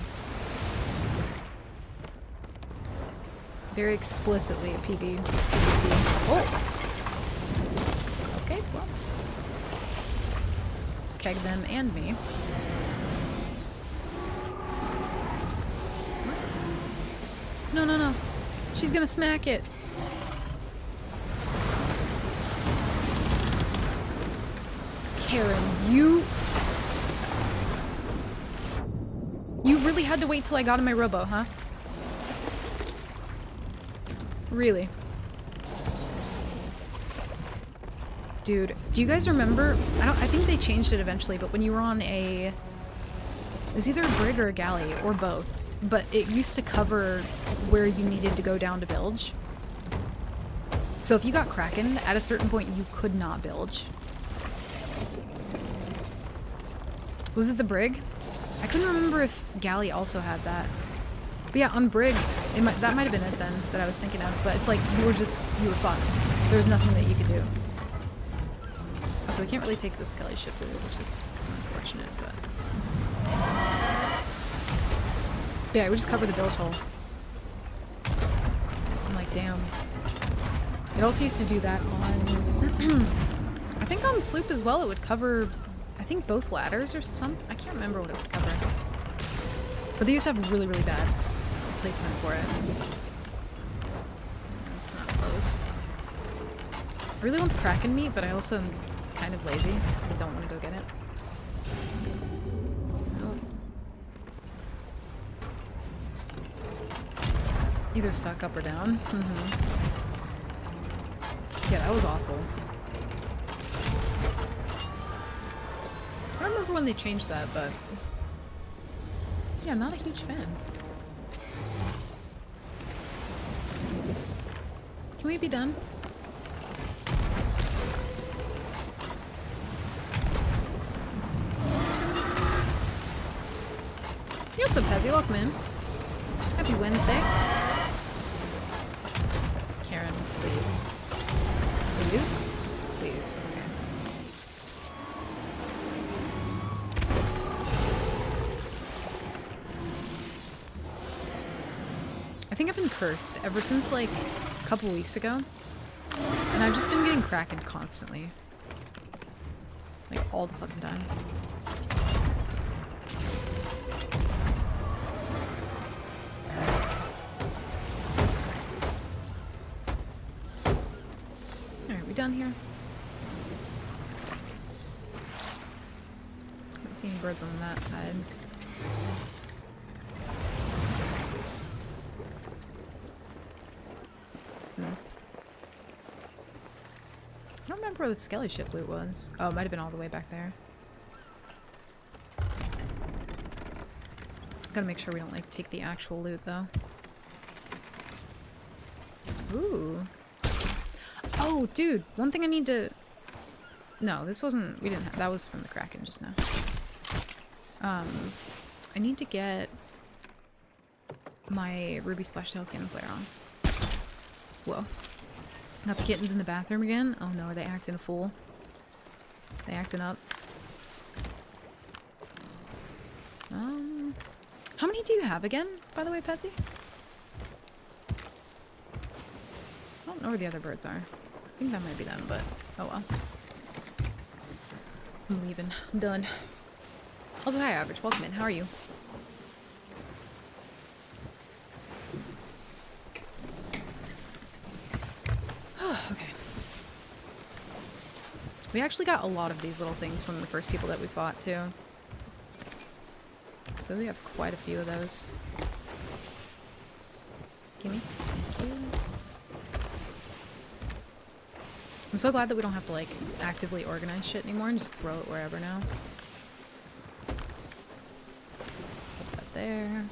Very explicitly a PvP. Oh! Okay, well. Just keg them and me. What? No, no, no. She's gonna smack it. Karen, you really had to wait till I got in my robo, huh? Really? Dude, do you guys remember? I think they changed it eventually, but when you were on a... It was either a brig or a galley, or both. But it used to cover where you needed to go down to bilge. So if you got Kraken, at a certain point you could not bilge. Was it the brig? I couldn't remember if galley also had that. But yeah, on brig, that might have been it then that I was thinking of. But it's like you were fucked. There was nothing that you could do. Oh, so we can't really take the skelly ship route, which is unfortunate. But yeah, we just cover the bilge hole. I'm like, damn. It also used to do that on... I think on sloop as well. It would cover. I think both ladders or some... I can't remember what it would cover. But they used to have really, really bad placement for it. It's not close. I really want the Kraken meat, but I also am kind of lazy. I don't want to go get it. Nope. Either suck up or down. Yeah, that was awful. I don't remember when they changed that, but yeah, not a huge fan. Can we be done? Yo, what's up, Pezzy? Welcome in. Happy Wednesday. Karen, please. Please? Please, okay. I think I've been cursed ever since like a couple weeks ago, and I've just been getting Kraken constantly, like all the fucking time. Alright, we done here? Haven't seen any birds on that side. I don't remember where the skelly ship loot was. Oh, it might have been all the way back there. Gotta make sure we don't, like, take the actual loot, though. Ooh. Oh, dude, one thing I need to... No, this wasn't... We didn't have... That was from the Kraken just now. I need to get my Ruby Splashtail Cannon Flare on. Whoa. Got the kittens in the bathroom again? Oh no, are they acting a fool? They acting up? How many do you have again, by the way, Pezzy? I don't know where the other birds are. I think that might be them, but oh well. I'm leaving. I'm done. Also, hi, Average. Welcome in. How are you? Okay. We actually got a lot of these little things from the first people that we fought, too. So we have quite a few of those. Gimme. Thank you. I'm so glad that we don't have to, like, actively organize shit anymore and just throw it wherever now. Put that there.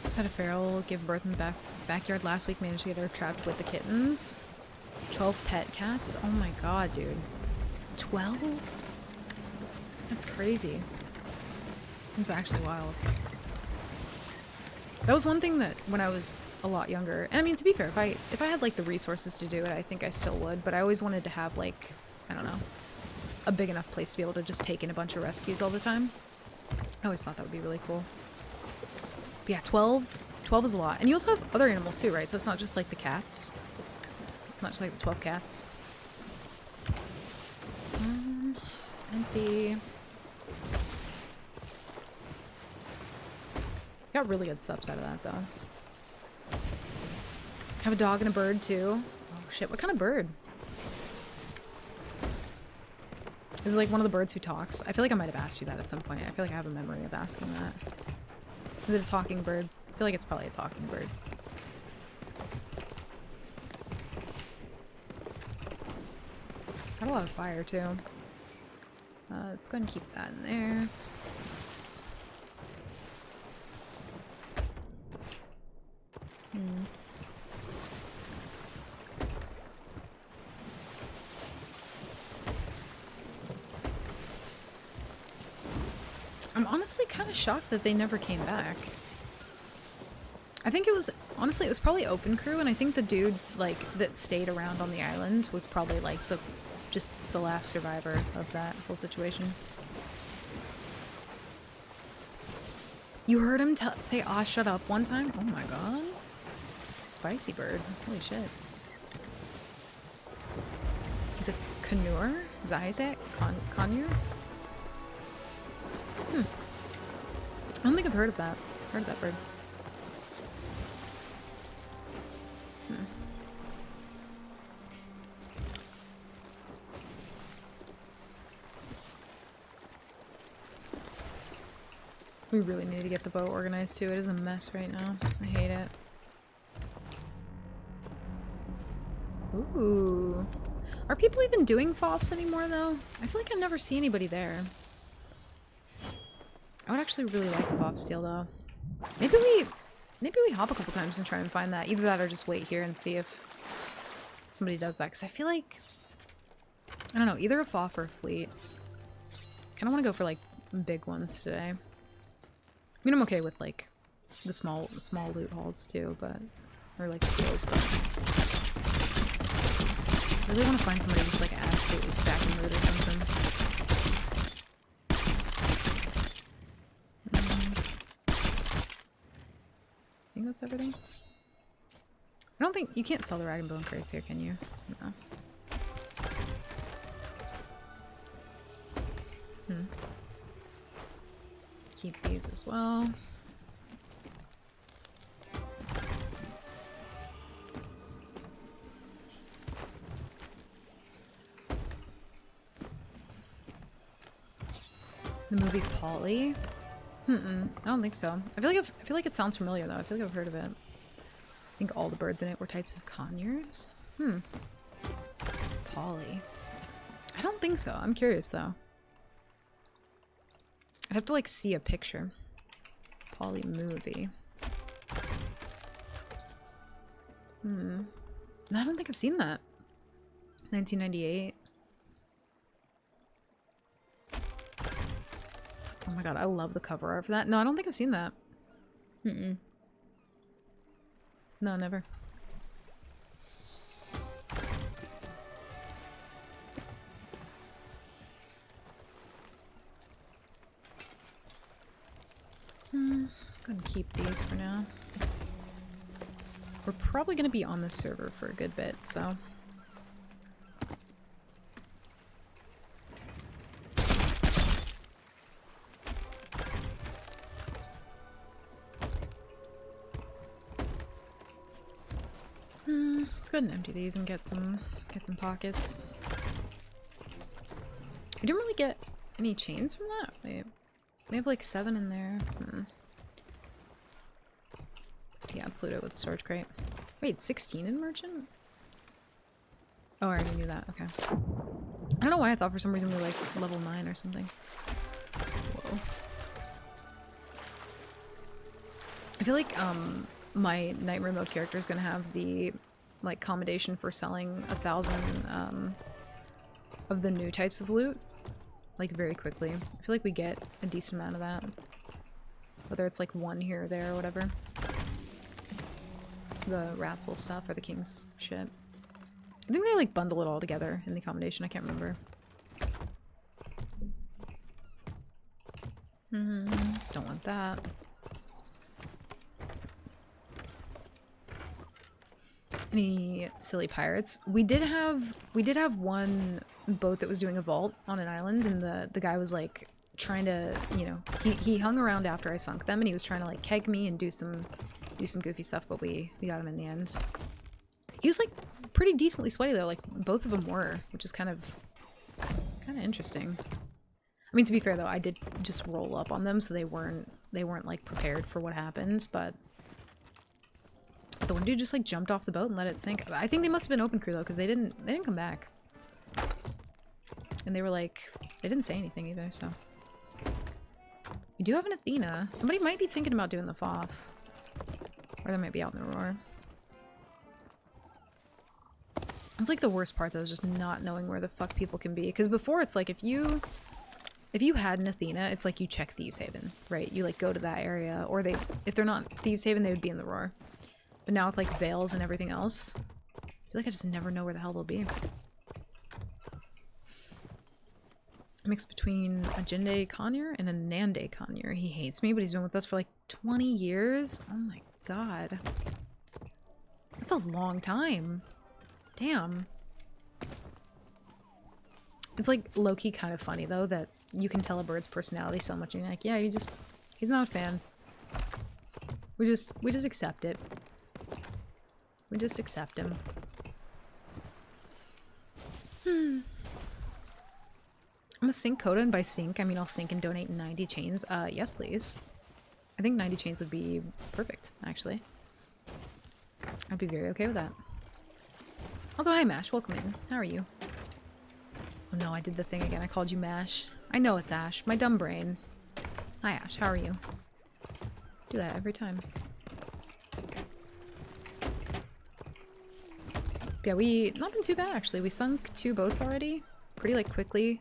Just had a feral give birth in the backyard last week, managed to get her trapped with the kittens. 12 pet cats? Oh my god, dude. 12? That's crazy. It's actually wild. That was one thing that when I was a lot younger, and I mean, to be fair, if I had like the resources to do it, I think I still would, but I always wanted to have like, I don't know, a big enough place to be able to just take in a bunch of rescues all the time. I always thought that would be really cool. But yeah, 12 is a lot. And you also have other animals too, right? So it's not just like the cats. Not just like the 12 cats. Empty. Got really good subs out of that though. Have a dog and a bird too. Oh shit, what kind of bird? Is it like one of the birds who talks? I feel like I might have asked you that at some point. I feel like I have a memory of asking that. Is it a talking bird? I feel like it's probably a talking bird. Got a lot of fire too. Let's go ahead and keep that in there. I'm honestly kind of shocked that they never came back. I think it was, honestly, it was probably Open Crew, and I think the dude, like, that stayed around on the island was probably, like, just the last survivor of that whole situation. You heard him say, "Aw, shut up," one time? Oh my god. Spicy bird. Holy shit. Is it Conure? Is that how you say it? Conure? I don't think I've heard of that. Heard of that bird. We really need to get the boat organized too. It is a mess right now. I hate it. Ooh. Are people even doing FOFs anymore though? I feel like I never see anybody there. I would actually really like a FOF steal though. Maybe we hop a couple times and try and find that. Either that or just wait here and see if somebody does that. Because I feel like, I don't know, either a FOF or a fleet. Kind of want to go for like big ones today. I mean, I'm okay with like the small loot hauls too, but, or like steals, but I really want to find somebody just like absolutely stacking loot or something. I think that's everything. I don't think you can't sell the rag and bone crates here, can you? No. Keep these as well. The movie Polly? I don't think so. I feel like it sounds familiar though. I feel like I've heard of it. think all the birds in it were types of conures. Polly. I don't think so. I'm curious though. I'd have to like see a picture. Polly movie. No, I don't think I've seen that. 1998. Oh my god, I love the cover art for that. No, I don't think I've seen that. No, never. I'm gonna keep these for now. We're probably gonna be on this server for a good bit, so. Let's go ahead and empty these and get some pockets. We didn't really get any chains from that. Wait, we have like 7 in there. Yeah, let's loot it with the storage crate. Wait, 16 in merchant? Oh, I already knew that. Okay. I don't know why I thought for some reason we were like level 9 or something. Whoa. I feel like my nightmare mode character is gonna have the like commendation for selling 1,000 of the new types of loot like very quickly. I feel like we get a decent amount of that, whether it's like 1 here or there or whatever. The wrathful stuff or the king's shit. I think they like bundle it all together in the commendation. I can't remember. Don't want that. Any silly pirates? We did have one boat that was doing a vault on an island, and the guy was like trying to, you know, he hung around after I sunk them, and he was trying to like keg me and do some goofy stuff, but we got him in the end. He was like pretty decently sweaty though, like both of them were, which is kind of interesting. I mean, to be fair though, I did just roll up on them, so they weren't like prepared for what happened, but the one dude just like jumped off the boat and let it sink. I think they must have been open crew though, because they didn't come back. And they were like, they didn't say anything either, so. We do have an Athena. Somebody might be thinking about doing the FOF. Or they might be out in the roar. It's like the worst part though, is just not knowing where the fuck people can be. Because before it's like if you had an Athena, it's like you check Thieves Haven, right? You like go to that area, or if they're not Thieves Haven, they would be in the roar. But now with like veils and everything else, I feel like I just never know where the hell they'll be. Mix between a Jinde Conure and a Nande Conure. He hates me, but he's been with us for like 20 years. Oh my god. That's a long time. Damn. It's like low-key kind of funny though that you can tell a bird's personality so much and you're like, yeah, he's not a fan. We just accept it. We just accept him. I'm gonna sync Coda, and by sync I mean I'll sync and donate 90 chains. Yes please. I think 90 chains would be perfect, actually. I'd be very okay with that. Also, hi Mash, welcome in. How are you? Oh no, I did the thing again. I called you Mash. I know it's Ash. My dumb brain. Hi Ash, how are you? Do that every time. Yeah, not been too bad actually. We sunk 2 boats already. Pretty like quickly.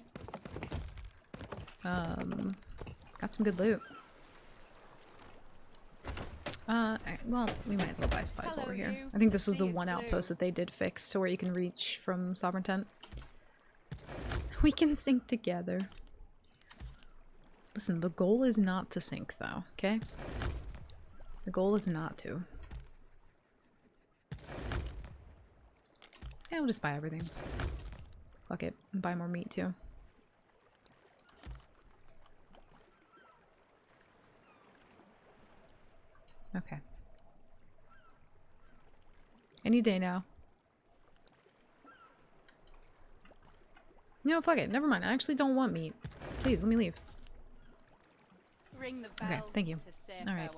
Got some good loot. Well, we might as well buy supplies while we're here. I think this was the one outpost that they did fix to where you can reach from Sovereign Tent. We can sync together. Listen, the goal is not to sync though, okay? The goal is not to. Yeah, we'll just buy everything. Fuck it. And buy more meat too. Okay. Any day now. No, fuck it. Never mind. I actually don't want meat. Please, let me leave. Ring the bell. Okay, thank you. Alright.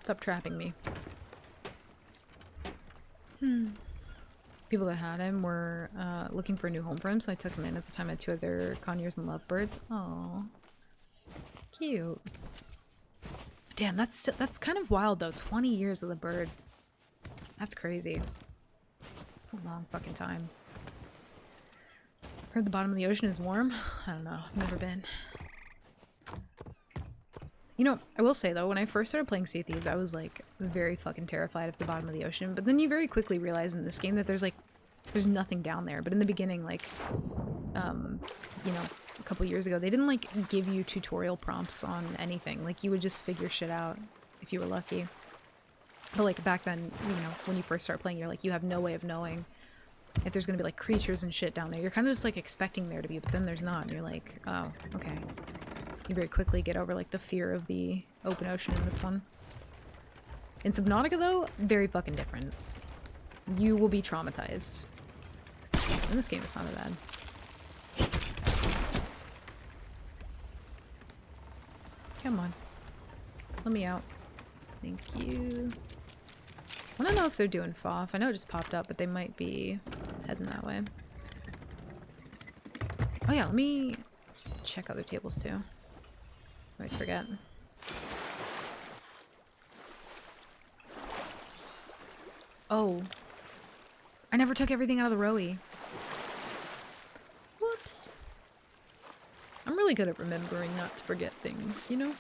Stop trapping me. People that had him were looking for a new home for him, so I took him in. At the time I had 2 other conures and lovebirds. Aww. Cute. Damn, that's kind of wild though. 20 years of the bird. That's crazy. It's a long fucking time. Heard the bottom of the ocean is warm? I don't know. I've never been. You know, I will say though, when I first started playing Sea of Thieves, I was like very fucking terrified of the bottom of the ocean. But then you very quickly realize in this game that there's nothing down there. But in the beginning, like, you know, a couple years ago, they didn't like give you tutorial prompts on anything. Like you would just figure shit out if you were lucky. But like back then, you know, when you first start playing, you're like, you have no way of knowing if there's gonna be like creatures and shit down there. You're kind of just like expecting there to be, but then there's not. And you're like, oh, okay. You very quickly get over like the fear of the open ocean in this one. In Subnautica though, very fucking different. You will be traumatized. In this game it's not that bad. Come on. Let me out. Thank you. I don't know if they're doing FOF. I know it just popped up, but they might be heading that way. Oh yeah, let me check other tables too. I always forget. Oh. I never took everything out of the rowie. Whoops. I'm really good at remembering not to forget things, you know?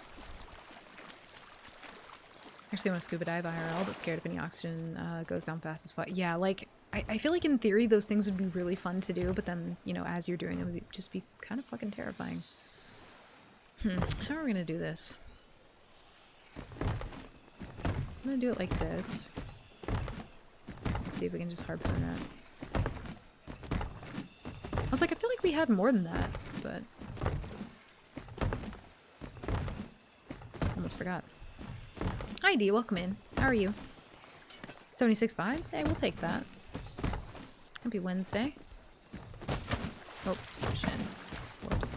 Actually want to scuba dive IRL, but scared if any oxygen goes down fast as fuck. Yeah, like, I feel like in theory those things would be really fun to do, but then, you know, as you're doing them, it would just be kind of fucking terrifying. How are we gonna do this? I'm gonna do it like this. Let's see if we can just harpoon it. I was like, I feel like we had more than that, but... almost forgot. Hi D, welcome in. How are you? 76 vibes? Hey, we'll take that. Happy Wednesday. Oh, shit. Whoops.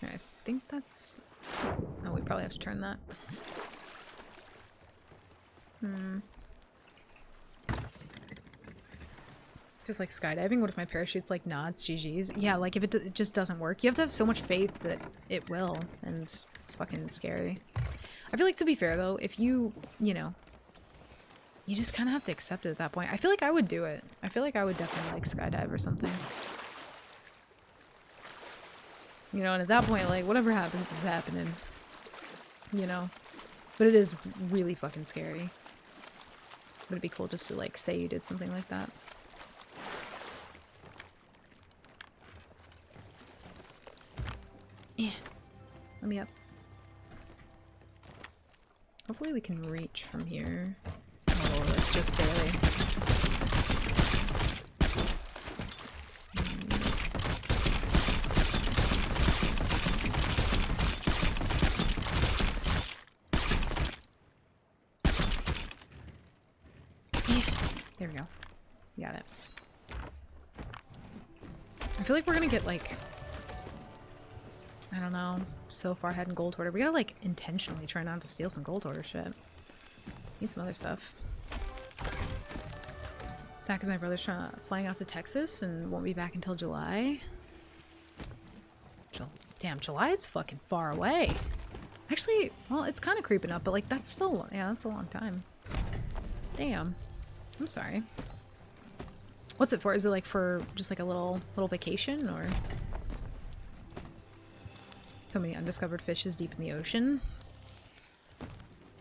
I think that's... oh, we probably have to turn that. Just like skydiving, what if my parachute's like, nah, it's GG's? Yeah, like if it just doesn't work, you have to have so much faith that it will, and it's fucking scary. I feel like, to be fair though, if you know, you just kind of have to accept it at that point. I feel like I would do it. I feel like I would definitely like skydive or something. You know, and at that point, like, whatever happens is happening. You know? But it is really fucking scary. But it'd be cool just to, like, say you did something like that. Yeah. Let me up. Hopefully we can reach from here. Oh, that's just barely. There we go. Got it. I feel like we're gonna get, like, I don't know, so far ahead in Gold Hoarder. We gotta, like, intentionally try not to steal some Gold Hoarder shit. Need some other stuff. Zach is my brother's flying off to Texas and won't be back until July. Damn, July is fucking far away. Actually, well, it's kind of creeping up, but, like, that's still, yeah, that's a long time. Damn. I'm sorry. What's it for? Is it like for just like a little vacation, or? So many undiscovered fishes deep in the ocean.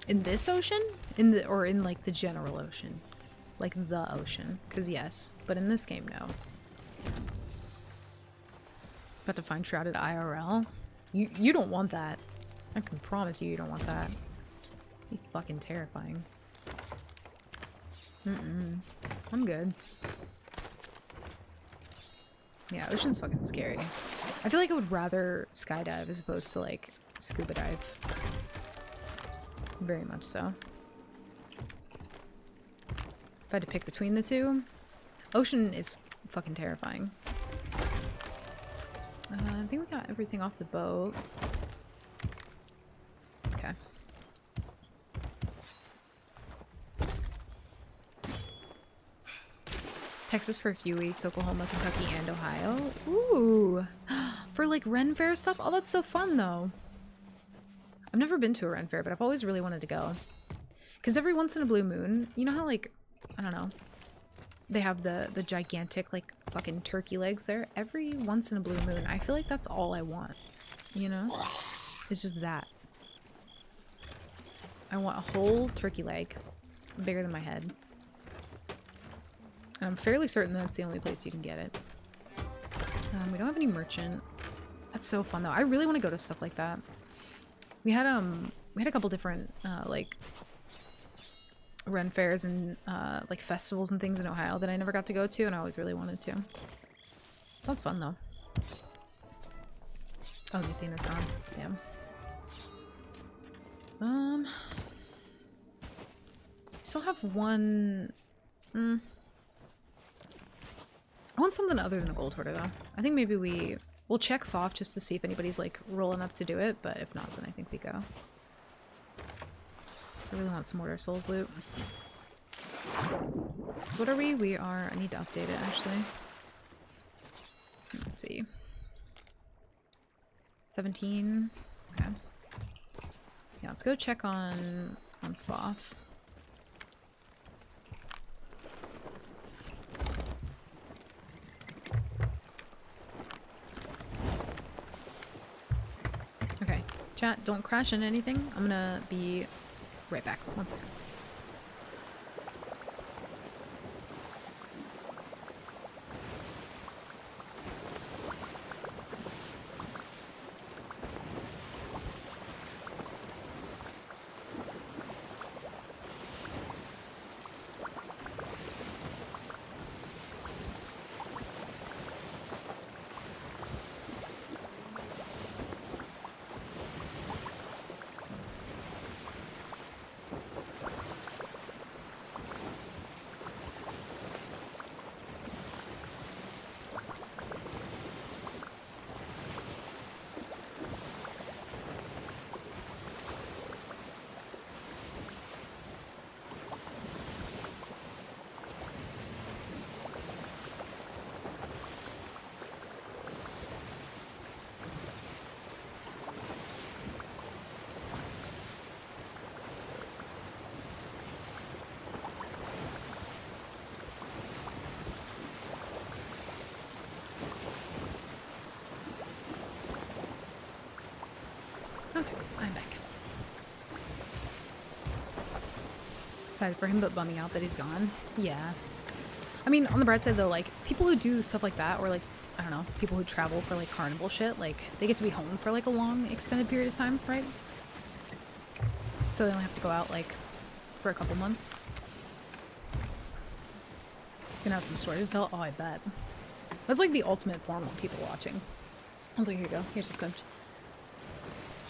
In this ocean? Or in like the general ocean? Like the ocean. Because yes, but in this game, no. About to find shrouded IRL? You don't want that. I can promise you don't want that. It'd be fucking terrifying. I'm good. Yeah, ocean's fucking scary. I feel like I would rather skydive as opposed to, like, scuba dive. Very much so. If I had to pick between the two, ocean is fucking terrifying. I think we got everything off the boat. Okay. Texas for a few weeks, Oklahoma, Kentucky, and Ohio. Ooh. For like Ren Fair stuff? Oh, that's so fun though. I've never been to a Ren Fair, but I've always really wanted to go. Because every once in a blue moon, you know how like, I don't know, they have the gigantic like fucking turkey legs there? Every once in a blue moon, I feel like that's all I want. You know? It's just that. I want a whole turkey leg, bigger than my head. And I'm fairly certain that's the only place you can get it. We don't have any merchant. That's so fun though. I really want to go to stuff like that. We had a couple different like Ren fairs and like festivals and things in Ohio that I never got to go to, and I always really wanted to. Sounds fun though. Oh, the Athena's gone. Yeah. Still have one. I want something other than a gold hoarder though. I think maybe we'll check FOF just to see if anybody's like rolling up to do it, but if not, then I think we go. So I really want some Mortar Souls loot. So what are we? We are, I need to update it actually. Let's see. 17. Okay. Yeah, let's go check on FOF. Okay, chat, don't crash into anything. I'm gonna be right back. One second. Okay, I'm back. Excited for him, but bumming out that he's gone. Yeah. I mean, on the bright side though, like, people who do stuff like that, or like, I don't know, people who travel for like carnival shit, like, they get to be home for like a long, extended period of time, right? So they only have to go out like for a couple months. Gonna have some stories to tell? Oh, I bet. That's like the ultimate form of people watching. I was like, here you go. Here's just cooked.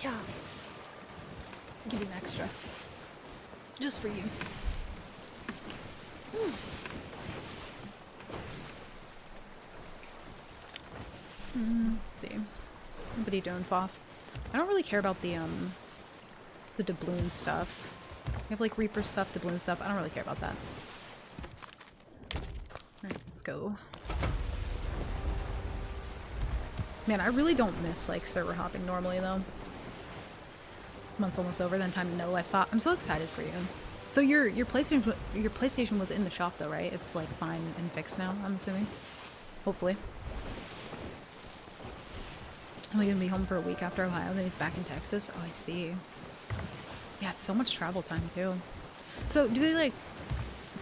Yeah. I'll give you an extra. Just for you. Let's see. What are you doing, FOF? I don't really care about the doubloon stuff. You have like Reaper stuff, doubloon stuff. I don't really care about that. Alright, let's go. Man, I really don't miss like server hopping normally though. Month's almost over, then time to know life's hot. I'm so excited for you. So your PlayStation was in the shop though, right? It's like fine and fixed now, I'm assuming. Hopefully. Only gonna be home for a week after Ohio, then he's back in Texas. Oh, I see. Yeah, it's so much travel time too. So do they like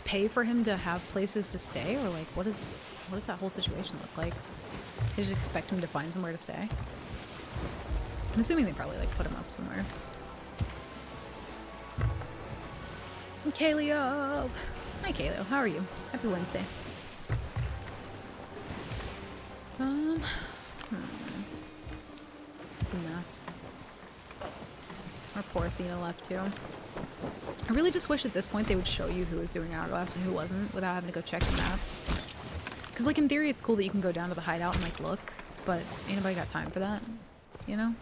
pay for him to have places to stay, or like what does that whole situation look like? They just expect him to find somewhere to stay? I'm assuming they probably like put him up somewhere. Kaleo! Hi Kaleo, how are you? Happy Wednesday. Nah. Our poor Athena left too. I really just wish at this point they would show you who was doing Hourglass and who wasn't without having to go check the map. Because like in theory it's cool that you can go down to the hideout and like look, but ain't nobody got time for that, you know?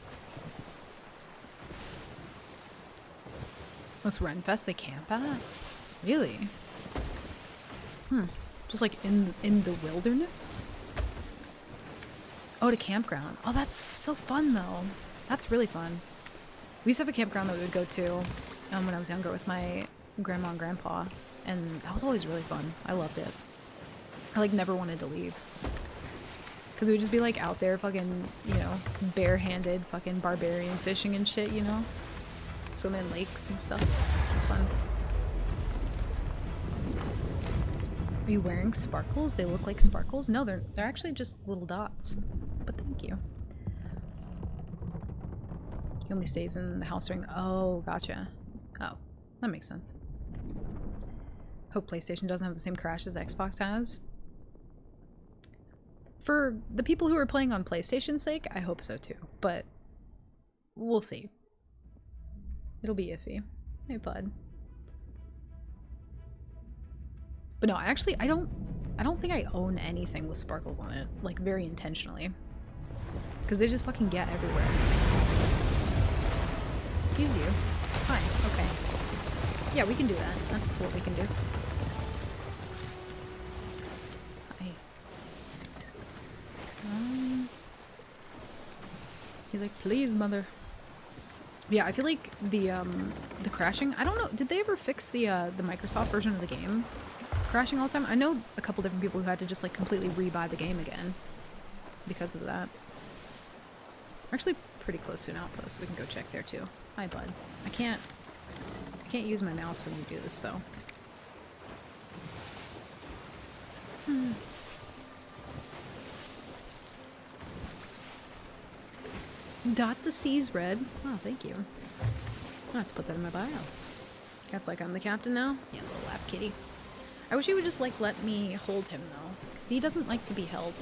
This Renfest they camp at? Really? Just like in the wilderness? Oh, to campground. Oh, that's so fun though. That's really fun. We used to have a campground that we would go to when I was younger with my grandma and grandpa, and that was always really fun. I loved it. I like never wanted to leave. Because we would just be like out there fucking, you know, barehanded fucking barbarian fishing and shit, you know? Swim in lakes and stuff. It was fun. Are you wearing sparkles? They look like sparkles? No, they're actually just little dots. But thank you. He only stays in the house during... Oh, gotcha. Oh, that makes sense. Hope PlayStation doesn't have the same crash as Xbox has. For the people who are playing on PlayStation's sake, I hope so too. But we'll see. It'll be iffy. Hey, bud. But no, actually, I don't think I own anything with sparkles on it, like very intentionally, because they just fucking get everywhere. Excuse you. Fine. Okay. Yeah, we can do that. That's what we can do. Hi. He's like, please, mother. Yeah, I feel like the crashing. I don't know. Did they ever fix the Microsoft version of the game? Crashing all the time? I know a couple different people who had to just like completely rebuy the game again because of that. We're actually pretty close to an outpost, so we can go check there too. Hi, bud. I can't use my mouse when you do this though. Dot the seas red. Oh, thank you. I'll have to put that in my bio. That's like I'm the captain now? Yeah, little lap kitty. I wish he would just like let me hold him though, because he doesn't like to be held.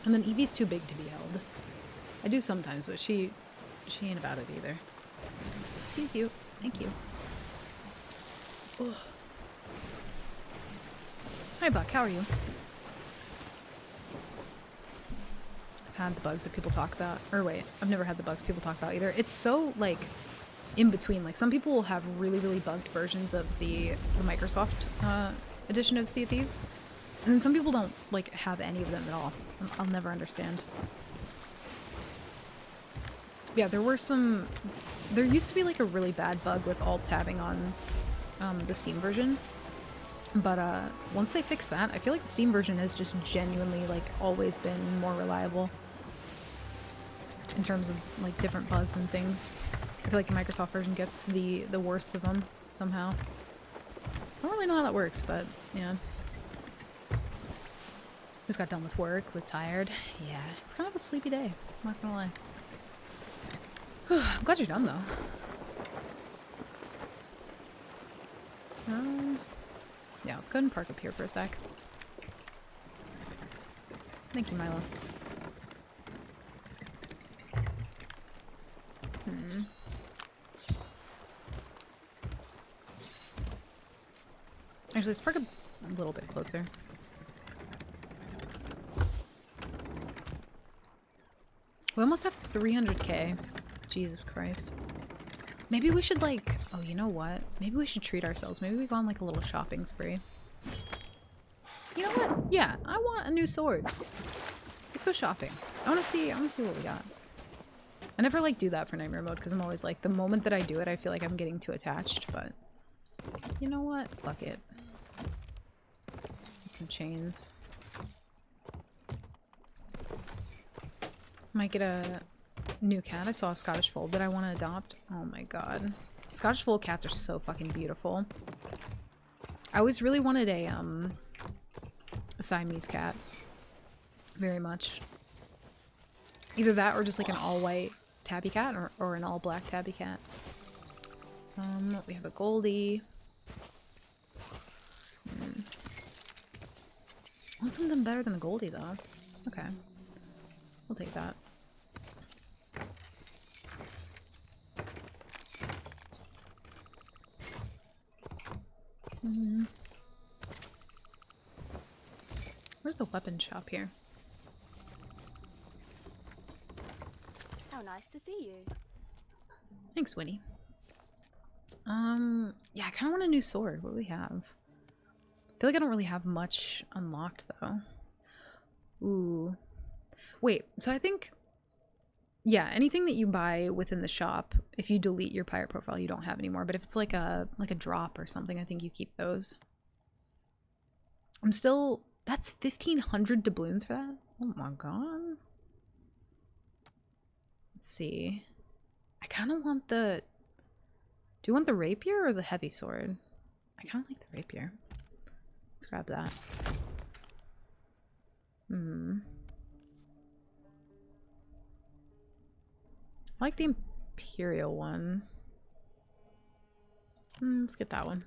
And then Evie's too big to be held. I do sometimes, but she ain't about it either. Excuse you. Thank you. Ugh. Hi Buck, how are you? I've had the bugs that people talk about. Or wait, I've never had the bugs people talk about either. It's so like in between. Like some people will have really, really bugged versions of the Microsoft edition of Sea of Thieves. And then some people don't like have any of them at all. I'll never understand. Yeah, there used to be like a really bad bug with alt tabbing on the Steam version. But once they fixed that, I feel like the Steam version has just genuinely like always been more reliable in terms of like different bugs and things. I feel like the Microsoft version gets the worst of them somehow. I don't really know how that works, but yeah. Just got done with work, look tired. Yeah, it's kind of a sleepy day, I'm not gonna lie. I'm glad you're done though. Yeah, let's go ahead and park up here for a sec. Thank you, Milo. Actually, let's park a little bit closer. We almost have 300k. Jesus Christ. Maybe we should like... Oh, you know what? Maybe we should treat ourselves. Maybe we go on like a little shopping spree. You know what? Yeah, I want a new sword. Let's go shopping. I want to see what we got. I never like do that for Nightmare Mode because I'm always like, the moment that I do it, I feel like I'm getting too attached, but you know what? Fuck it. Some chains. Might get a new cat. I saw a Scottish Fold that I want to adopt. Oh my god. Scottish Fold cats are so fucking beautiful. I always really wanted a Siamese cat. Very much. Either that or just like an all-white tabby cat or an all-black tabby cat. We have a Goldie. I want something better than a Goldie though. Okay. We'll take that. Where's the weapon shop here? How nice to see you. Thanks, Winnie. Yeah, I kind of want a new sword. What do we have? feel like I don't really have much unlocked though. Ooh. Wait, so I think, yeah, anything that you buy within the shop, if you delete your pirate profile, you don't have anymore. But if it's like a drop or something, I think you keep those. I'm still, that's 1,500 doubloons for that? Oh my god. Let's see. I kind of want the, do you want the rapier or the heavy sword? I kind of like the rapier. Let's grab that. I like the Imperial one. Let's get that one.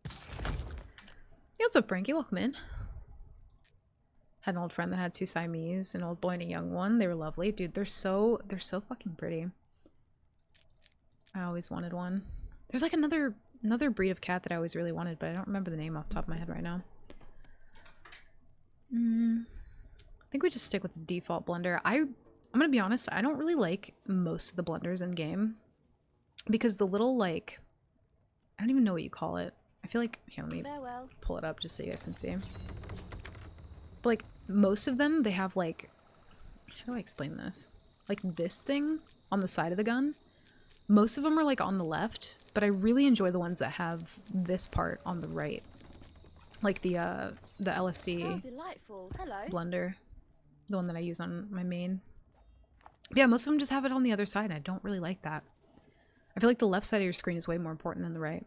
Hey, what's up, Frankie? Welcome in. Had an old friend that had 2 Siamese, an old boy and a young one. They were lovely. Dude, they're so fucking pretty. I always wanted one. There's like another breed of cat that I always really wanted, but I don't remember the name off the top of my head right now. I think we just stick with the default blender. I'm gonna be honest, I don't really like most of the blenders in game because the little, like, I don't even know what you call it. I feel like, here, let me Farewell. pull it up just so you guys can see. But like most of them, they have like, how do I explain this? Like this thing on the side of the gun. Most of them are like on the left, but I really enjoy the ones that have this part on the right. Like the Oh, LSD delightful. Hello. blender, the one that I use on my main. Yeah, most of them just have it on the other side, and I don't really like that. I feel like the left side of your screen is way more important than the right.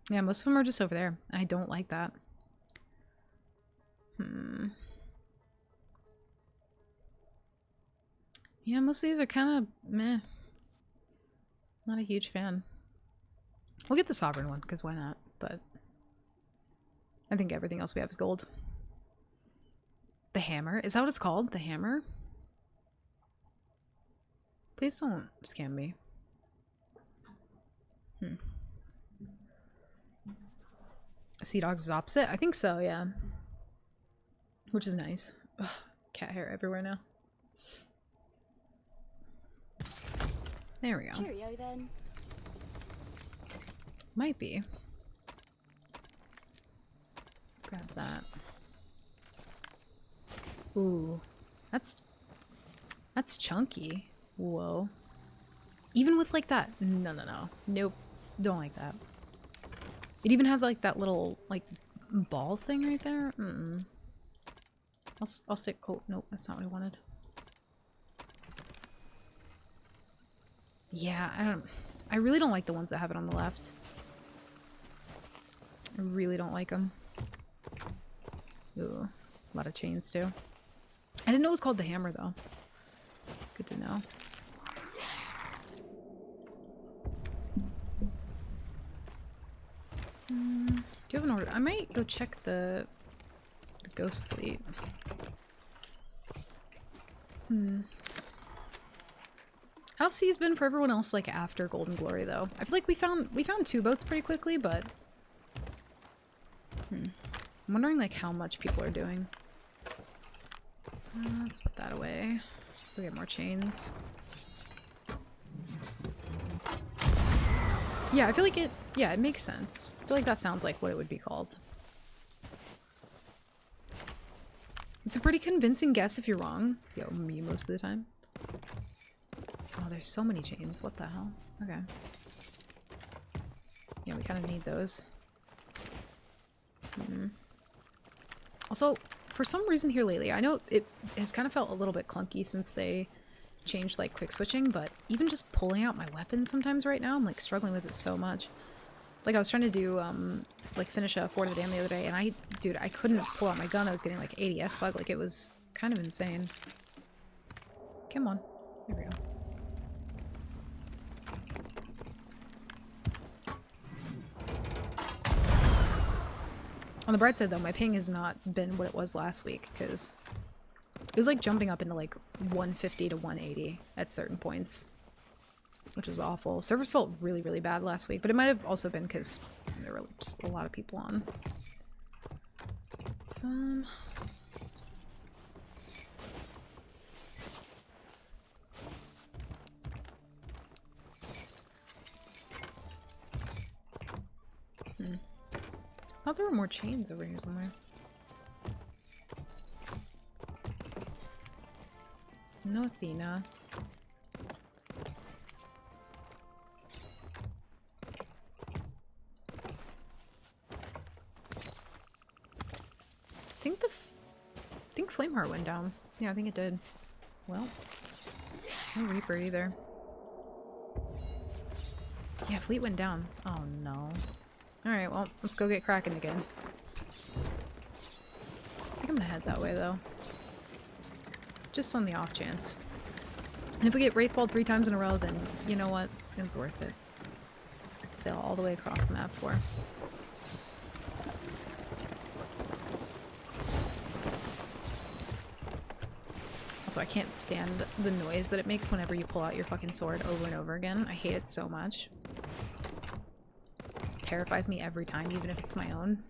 Yeah, most of them are just over there. I don't like that. Yeah, most of these are kind of meh. Not a huge fan. We'll get the Sovereign one, because why not? But I think everything else we have is gold. The hammer? Is that what it's called? The hammer? Please don't scam me. Sea Dogs is opposite? I think so, yeah. Which is nice. Ugh, cat hair everywhere now. There we go. Cheerio then. Might be. Grab that. Ooh. That's chunky. Whoa. Even with like that. No. Nope. Don't like that. It even has like that little like ball thing right there. I'll stick. Oh no, that's not what I wanted. Yeah, I really don't like the ones that have it on the left. I really don't like them. Ooh, a lot of chains too. I didn't know it was called the hammer though. Good to know. Do you have an order? I might go check the ghost fleet. How's seas been for everyone else like after Golden Glory though? I feel like we found 2 boats pretty quickly, but I'm wondering like how much people are doing. Let's put that away. We get more chains. Yeah, I feel like it makes sense. I feel like that sounds like what it would be called. It's a pretty convincing guess if you're wrong. Yo, me most of the time. Oh, there's so many chains. What the hell? Okay. Yeah, we kind of need those. Also, for some reason here lately, I know it has kind of felt a little bit clunky since they changed like quick switching, but even just pulling out my weapon sometimes right now, I'm like struggling with it so much. Like I was trying to do like finish a Fort of the Damned the other day, and I couldn't pull out my gun. I was getting like 80 S-Bug. Like it was kind of insane. Come on. There we go. On the bright side though, my ping has not been what it was last week, because it was like jumping up into like 150 to 180 at certain points, which was awful. Servers felt really, really bad last week, but it might have also been because there were just a lot of people on. thought there were more chains over here somewhere. No Athena. I think Flameheart went down. Yeah, I think it did. Well, no Reaper either. Yeah, Fleet went down. Oh no. Alright, well, let's go get Kraken again. I think I'm gonna head that way though. Just on the off chance. And if we get Wraithball 3 times in a row, then you know what? It was worth it. Sail all the way across the map for. Also, I can't stand the noise that it makes whenever you pull out your fucking sword over and over again. I hate it so much. It terrifies me every time, even if it's my own.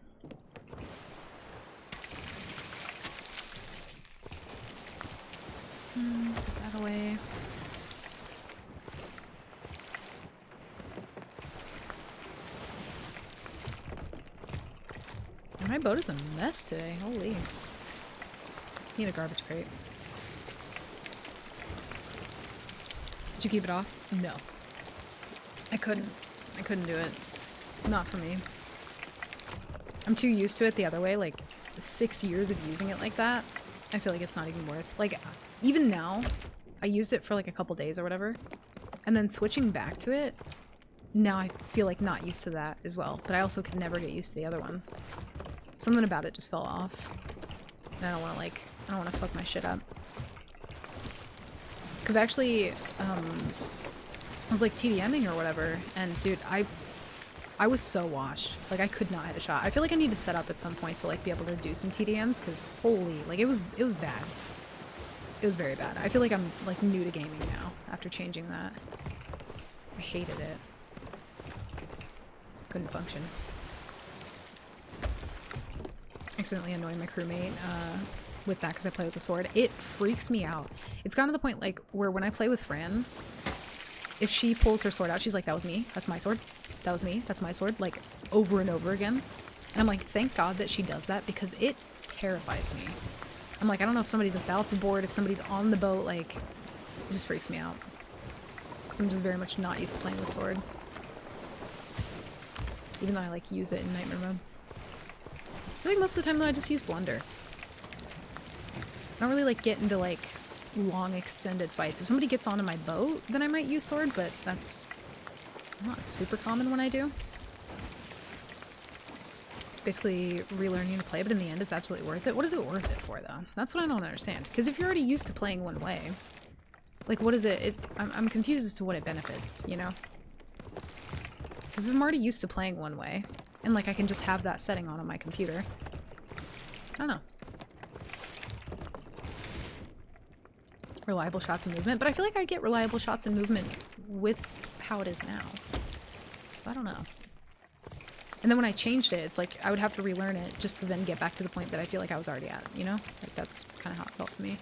Put that away. And my boat is a mess today. Holy. Need a garbage crate. Did you keep it off? No. I couldn't. I couldn't do it. Not for me. I'm too used to it the other way, like 6 years of using it like that. I feel like it's not even worth, like, even now, I used it for like a couple days or whatever, and then switching back to it, now I feel like not used to that as well, but I also could never get used to the other one. Something about it just fell off. And I don't want to, like, I don't want to fuck my shit up. Because actually, I was like TDMing or whatever, and dude, I was so washed. Like, I could not hit a shot. I feel like I need to set up at some point to like be able to do some TDMs, because holy, like it was bad. It was very bad. I feel like I'm like new to gaming now after changing that. I hated it. Couldn't function. Accidentally annoying my crewmate with that because I play with the sword. It freaks me out. It's gotten to the point like where when I play with Fran, if she pulls her sword out, she's like, that was me, that's my sword, that was me, that's my sword, like over and over again. And I'm like, thank God that she does that, because it terrifies me. I'm like, I don't know if somebody's about to board, if somebody's on the boat, like, it just freaks me out. Because I'm just very much not used to playing with sword. Even though I like use it in Nightmare mode. I feel like most of the time though I just use Blunder. I don't really like get into like long extended fights. If somebody gets onto my boat, then I might use sword, but that's not super common when I do. Basically relearning to play, but in the end it's absolutely worth it. What is it worth it for though? That's what I don't understand. Because if you're already used to playing one way, like what is it? I'm confused as to what it benefits, you know? Because if I'm already used to playing one way, and like I can just have that setting on my computer, I don't know. Reliable shots and movement, but I feel like I get reliable shots and movement with how it is now. So I don't know. And then when I changed it, it's like I would have to relearn it just to then get back to the point that I feel like I was already at, you know? Like that's kind of how it felt to me.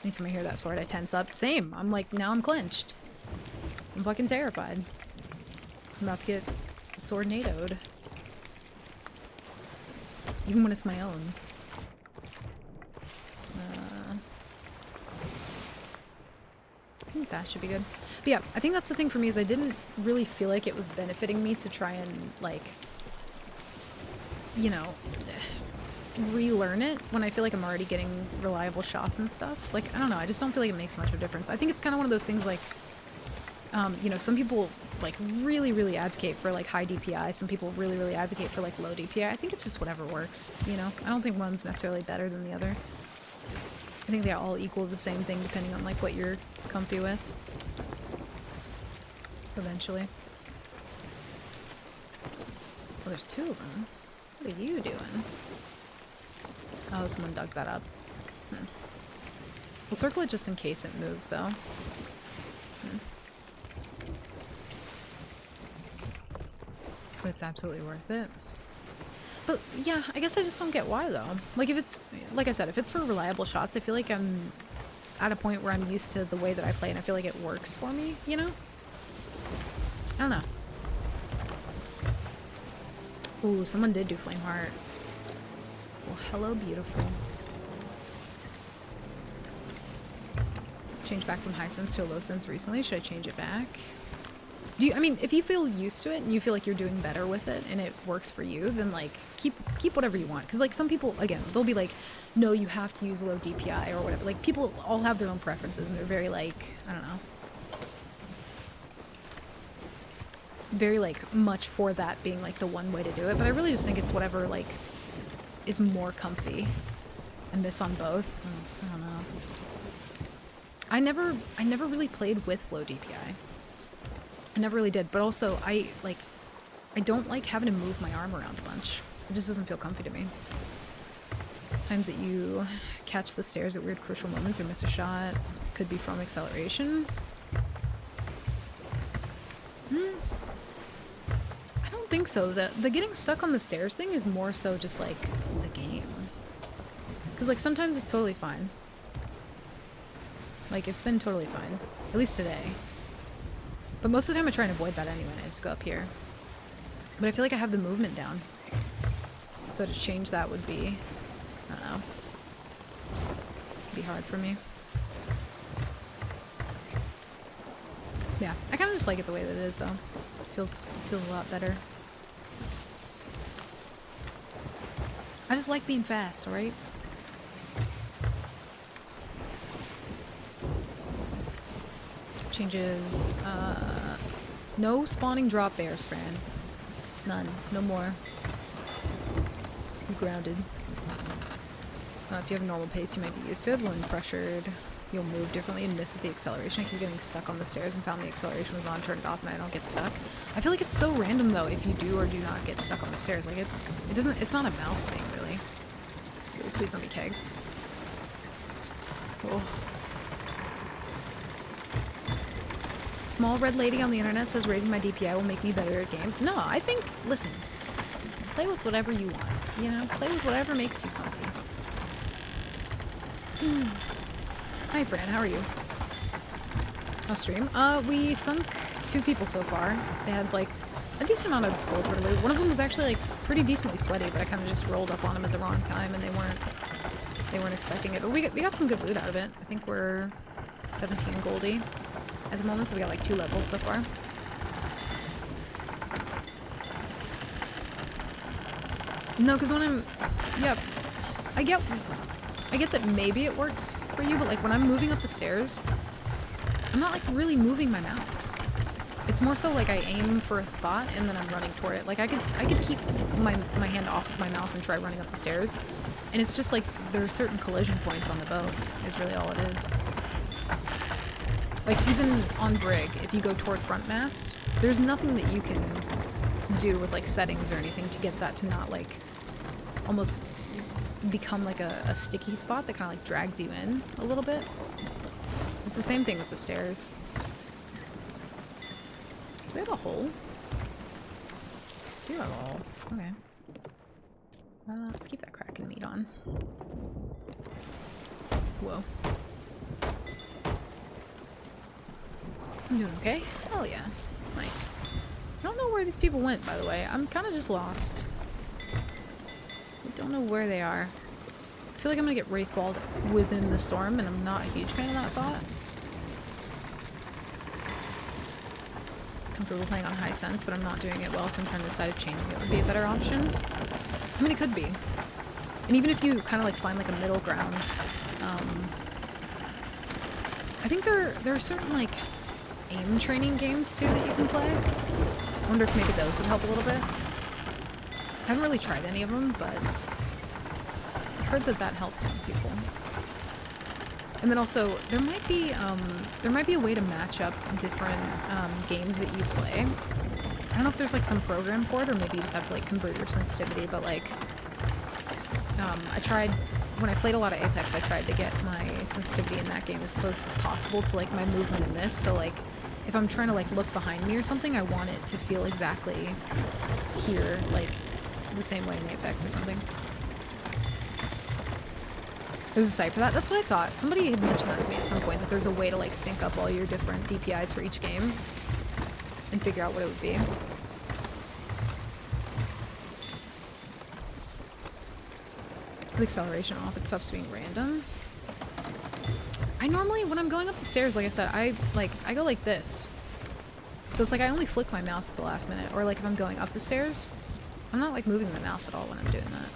Anytime I hear that sword, I tense up. Same. I'm like, now I'm clenched. I'm fucking terrified. I'm about to get sword NATO'd. Even when it's my own. I think that should be good. But yeah, I think that's the thing for me is I didn't really feel like it was benefiting me to try and like, you know, relearn it when I feel like I'm already getting reliable shots and stuff. Like, I don't know, I just don't feel like it makes much of a difference. I think it's kind of one of those things like, you know, some people like really advocate for like high DPI. Some people really advocate for like low DPI. I think it's just whatever works, you know? I don't think one's necessarily better than the other. I think they all equal the same thing depending on like what you're comfy with. Eventually. Oh, there's two of them. What are you doing? Oh, someone dug that up. We'll circle it just in case it moves though. But it's absolutely worth it. But yeah, I guess I just don't get why though. Like if it's, like I said, if it's for reliable shots, I feel like I'm at a point where I'm used to the way that I play and I feel like it works for me, you know? I don't know. Ooh, someone did do Flame Heart. Well, hello, beautiful. Change back from high sense to a low sense recently. Should I change it back? Do you, I mean, if you feel used to it and you feel like you're doing better with it and it works for you, then like keep whatever you want. Because like some people, again, they'll be like, no, you have to use low DPI or whatever. Like people all have their own preferences and they're very like, I don't know, very like much for that being like the one way to do it. But I really just think it's whatever like is more comfy. And this on both. I don't know. I never really played with low DPI. I never really did, but also I don't like having to move my arm around a bunch. It just doesn't feel comfy to me. Times that you catch the stairs at weird crucial moments or miss a shot could be from acceleration. I don't think so. The getting stuck on the stairs thing is more so just like the game. Because like sometimes it's totally fine. Like it's been totally fine. At least today. But most of the time I try and avoid that anyway. I just go up here. But I feel like I have the movement down. So to change that would be, I don't know, be hard for me. Yeah, I kind of just like it the way that it is though. Feels a lot better. I just like being fast, alright? Changes, no spawning drop bears, Fran. None. No more. You're grounded. If you have a normal pace, you might be used to it. When pressured, you'll move differently and miss with the acceleration. I keep getting stuck on the stairs and found the acceleration was on, turned it off, and I don't get stuck. I feel like it's so random, though, if you do or do not get stuck on the stairs. Like, it doesn't, it's not a mouse thing, really. Ooh, please don't be kegs. Oh. Small red lady on the internet says raising my DPI will make me better at game. No, I think, listen, play with whatever you want, you know? Play with whatever makes you comfy. Hi, Fran, how are you? I'll stream. We sunk 2 people so far. They had, like, a decent amount of gold for loot. One of them was actually, like, pretty decently sweaty, but I kind of just rolled up on him at the wrong time, and they weren't expecting it. But we got some good loot out of it. I think we're 17 goldie at the moment, so we got like 2 levels so far. No, because when I'm, yeah, I get that maybe it works for you, but like when I'm moving up the stairs, I'm not like really moving my mouse. It's more so like I aim for a spot and then I'm running toward it. Like I could keep my hand off of my mouse and try running up the stairs, and it's just like there are certain collision points on the boat is really all it is. Like, even on Brig, if you go toward front mast, there's nothing that you can do with, like, settings or anything to get that to not, like, almost become, like, a sticky spot that kind of, like, drags you in a little bit. It's the same thing with the stairs. Do we have a hole? Do you have a hole? Okay. Let's keep that Kraken meat on. Whoa. I'm doing okay. Hell yeah. Nice. I don't know where these people went, by the way. I'm kind of just lost. I don't know where they are. I feel like I'm gonna get wraithballed within the storm, and I'm not a huge fan of that thought. Comfortable playing on high sense, but I'm not doing it well, so I'm trying to decide if chaining it would be a better option. I mean, it could be. And even if you kind of like find like a middle ground, I think there are certain like aim training games too that you can play. I wonder if maybe those would help a little bit. I haven't really tried any of them, but I've heard that helps some people. And then also, there might be a way to match up different games that you play. I don't know if there's like some program for it, or maybe you just have to like convert your sensitivity, but like, I tried, when I played a lot of Apex, I tried to get my sensitivity in that game as close as possible to like my movement in this, so like, if I'm trying to like look behind me or something, I want it to feel exactly here, like the same way in Apex or something. There's a site for that? That's what I thought. Somebody had mentioned that to me at some point, that there's a way to like sync up all your different DPIs for each game and figure out what it would be. with acceleration off, it stops being random. I normally, when I'm going up the stairs, like I said, I go like this. So it's like I only flick my mouse at the last minute, or like if I'm going up the stairs, I'm not like moving my mouse at all when I'm doing that.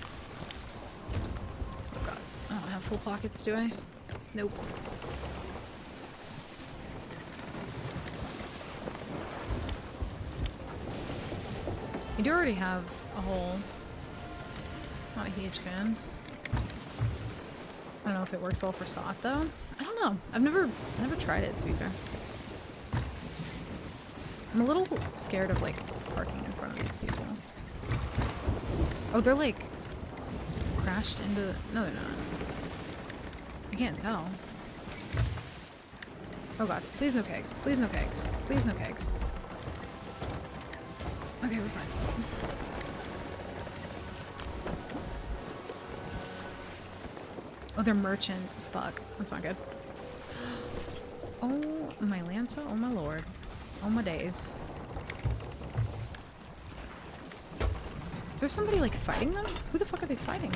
Oh god, I don't have full pockets, do I? Nope. You do already have a hole. Not a huge fan. I don't know if it works well for SOT though. I don't know. I've never tried it, to be fair. I'm a little scared of like parking in front of these people. Oh, they're like crashed into. No, they're not. I can't tell. Oh god, please no kegs. Please no kegs. Please no kegs. Okay, we're fine. Oh, they're merchant. Fuck. That's not good. Oh, my Lanta. Oh, my lord. Oh, my days. Is there somebody, like, fighting them? Who the fuck are they fighting?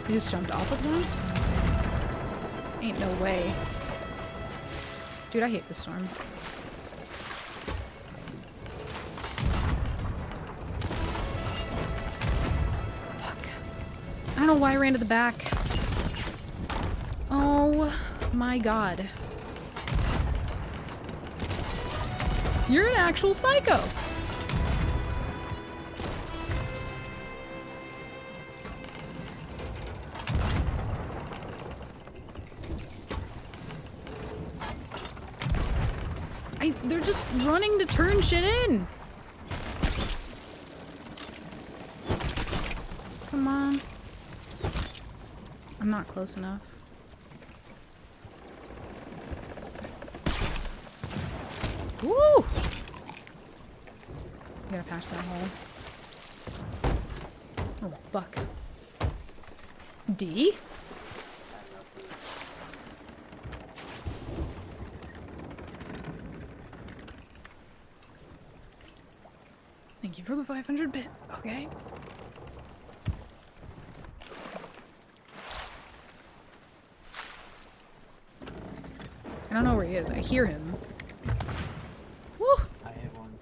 You just jumped off of one? Ain't no way. Dude, I hate this storm. Fuck. I don't know why I ran to the back. Oh my god. You're an actual psycho! They're just running to turn shit in. Come on. I'm not close enough. Woo! Gotta patch that hole. Oh, fuck. D? Thank you for the 500 bits, okay? I don't know where he is. I hear him. Woo! I hit one.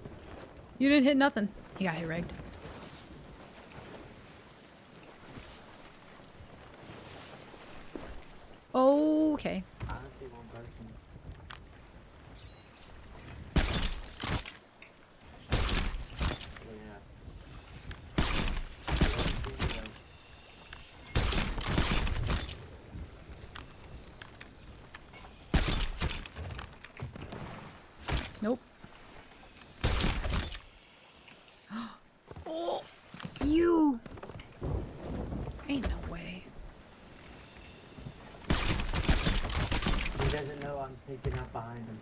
You didn't hit nothing. He got hit rigged. Okay. I don't see one person. Nope. Oh, you! Ain't no way. He doesn't know I'm sneaking up behind him.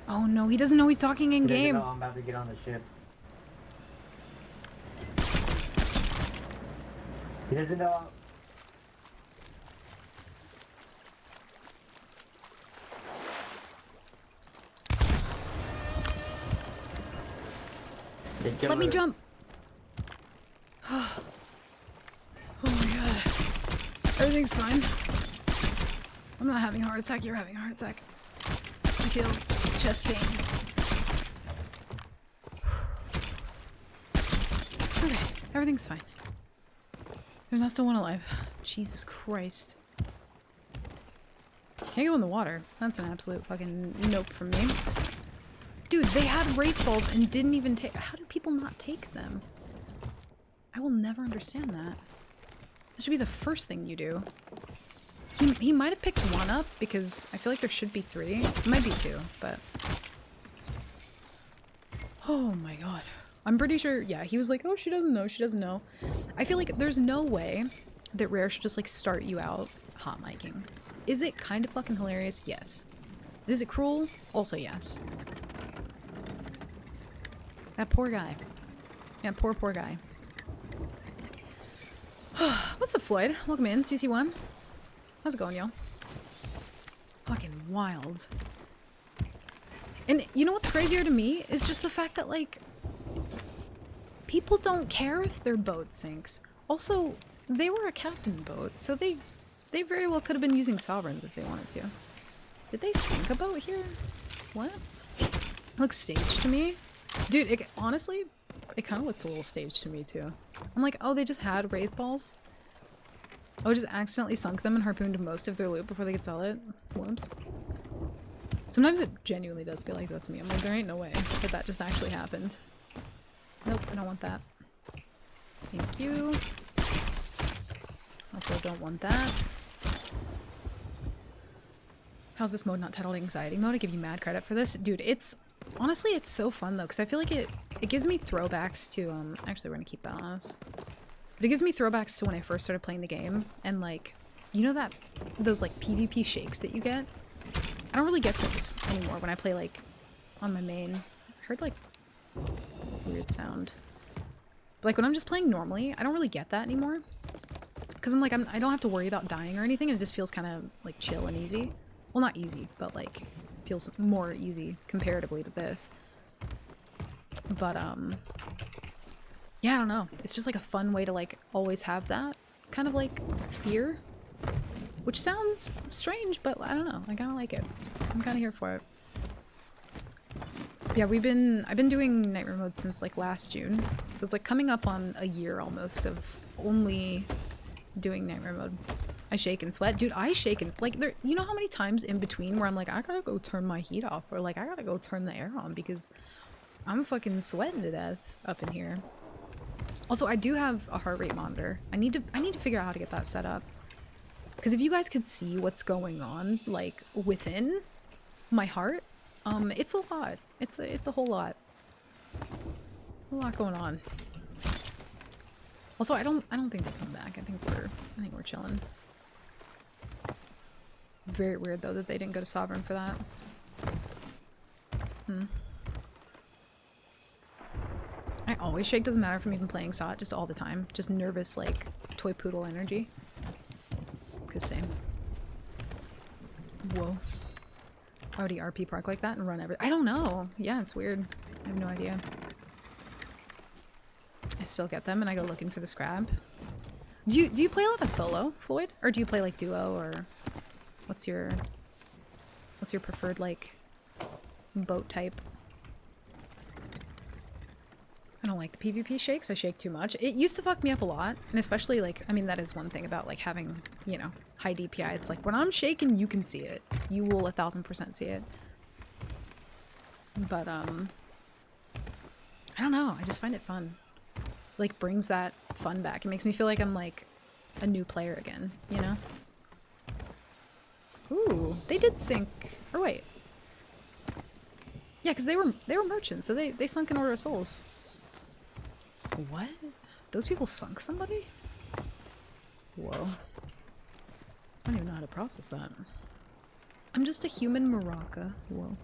Oh no, he doesn't know he's talking in He game. doesn't know I'm about to get on the ship. He doesn't know I'm... Let me jump. Oh my god. Everything's fine. I'm not having a heart attack, you're having a heart attack. I feel chest pains. Okay, everything's fine. There's not still one alive. Jesus Christ. Can't go in the water. That's an absolute fucking nope from me. Dude, they had Wraith Balls and didn't even take- How do people not take them? I will never understand that. That should be the first thing you do. He might have picked one up because I feel like there should be 3. It might be 2, but... Oh my god. I'm pretty sure, yeah, he was like, oh, she doesn't know, she doesn't know. I feel like there's no way that Rare should just like start you out hot micing. Is it kind of fucking hilarious? Yes. Is it cruel? Also yes. That poor guy. Yeah, poor guy. What's up, Floyd? Welcome in, CC1. How's it going, y'all? Fucking wild. And you know what's crazier to me is just the fact that, like, people don't care if their boat sinks. Also, they were a captain boat, so they very well could have been using sovereigns if they wanted to. Did they sink a boat here? What? It looks staged to me. Dude, honestly, it kind of looked a little staged to me too. I'm like, oh, they just had wraith balls? Oh, just accidentally sunk them and harpooned most of their loot before they could sell it? Whoops. Sometimes it genuinely does feel like that to me. I'm like, there ain't no way that that just actually happened. Nope, I don't want that. Thank you. Also don't want that. How's this mode not titled anxiety mode? I give you mad credit for this. Dude, it's... Honestly, it's so fun though, because I feel like it gives me throwbacks to, actually we're gonna keep that on us. But it gives me throwbacks to when I first started playing the game, and like, you know that, those like PvP shakes that you get? I don't really get those anymore when I play like, on my main. I heard like, weird sound. But like when I'm just playing normally, I don't really get that anymore. Because I'm like, I don't have to worry about dying or anything, and it just feels kind of like chill and easy. Well, not easy, but like, feels more easy comparatively to this. But yeah, I don't know. It's just like a fun way to like always have that kind of like fear, which sounds strange, but I don't know. I kind of like it. I'm kind of here for it. Yeah, I've been doing Nightmare mode since like last June, so it's like coming up on a year almost of only doing Nightmare mode. I shake and sweat. Dude, I shake and like there, you know how many times in between where I'm like, I gotta go turn my heat off, or like I gotta go turn the air on because I'm fucking sweating to death up in here. Also, I do have a heart rate monitor. I need to figure out how to get that set up. Because if you guys could see what's going on like within my heart, it's a lot. It's a whole lot. A lot going on. Also, I don't think they'll come back. I think we're chilling. Very weird though that they didn't go to Sovereign for that. I always shake, doesn't matter if I'm even playing SOT, just all the time. Just nervous, like, toy poodle energy. 'Cause same. Whoa. Why would he RP park like that and run I don't know. Yeah, it's weird. I have no idea. I still get them and I go looking for the scrap. Do you play a lot of solo, Floyd? Or do you play like duo, or what's your preferred like boat type? I don't like the PvP shakes. I shake too much. It used to fuck me up a lot, and especially like, I mean, that is one thing about like having, you know, high DPI. It's like when I'm shaking, you can see it. You will 1000% see it. But I don't know. I just find it fun. Like brings that fun back. It makes me feel like I'm like a new player again, you know? Ooh, they did sink. Or wait. Yeah, because they were merchants, so they sunk in Order of Souls. What? Those people sunk somebody? Whoa. I don't even know how to process that. I'm just a human maraca. Whoa.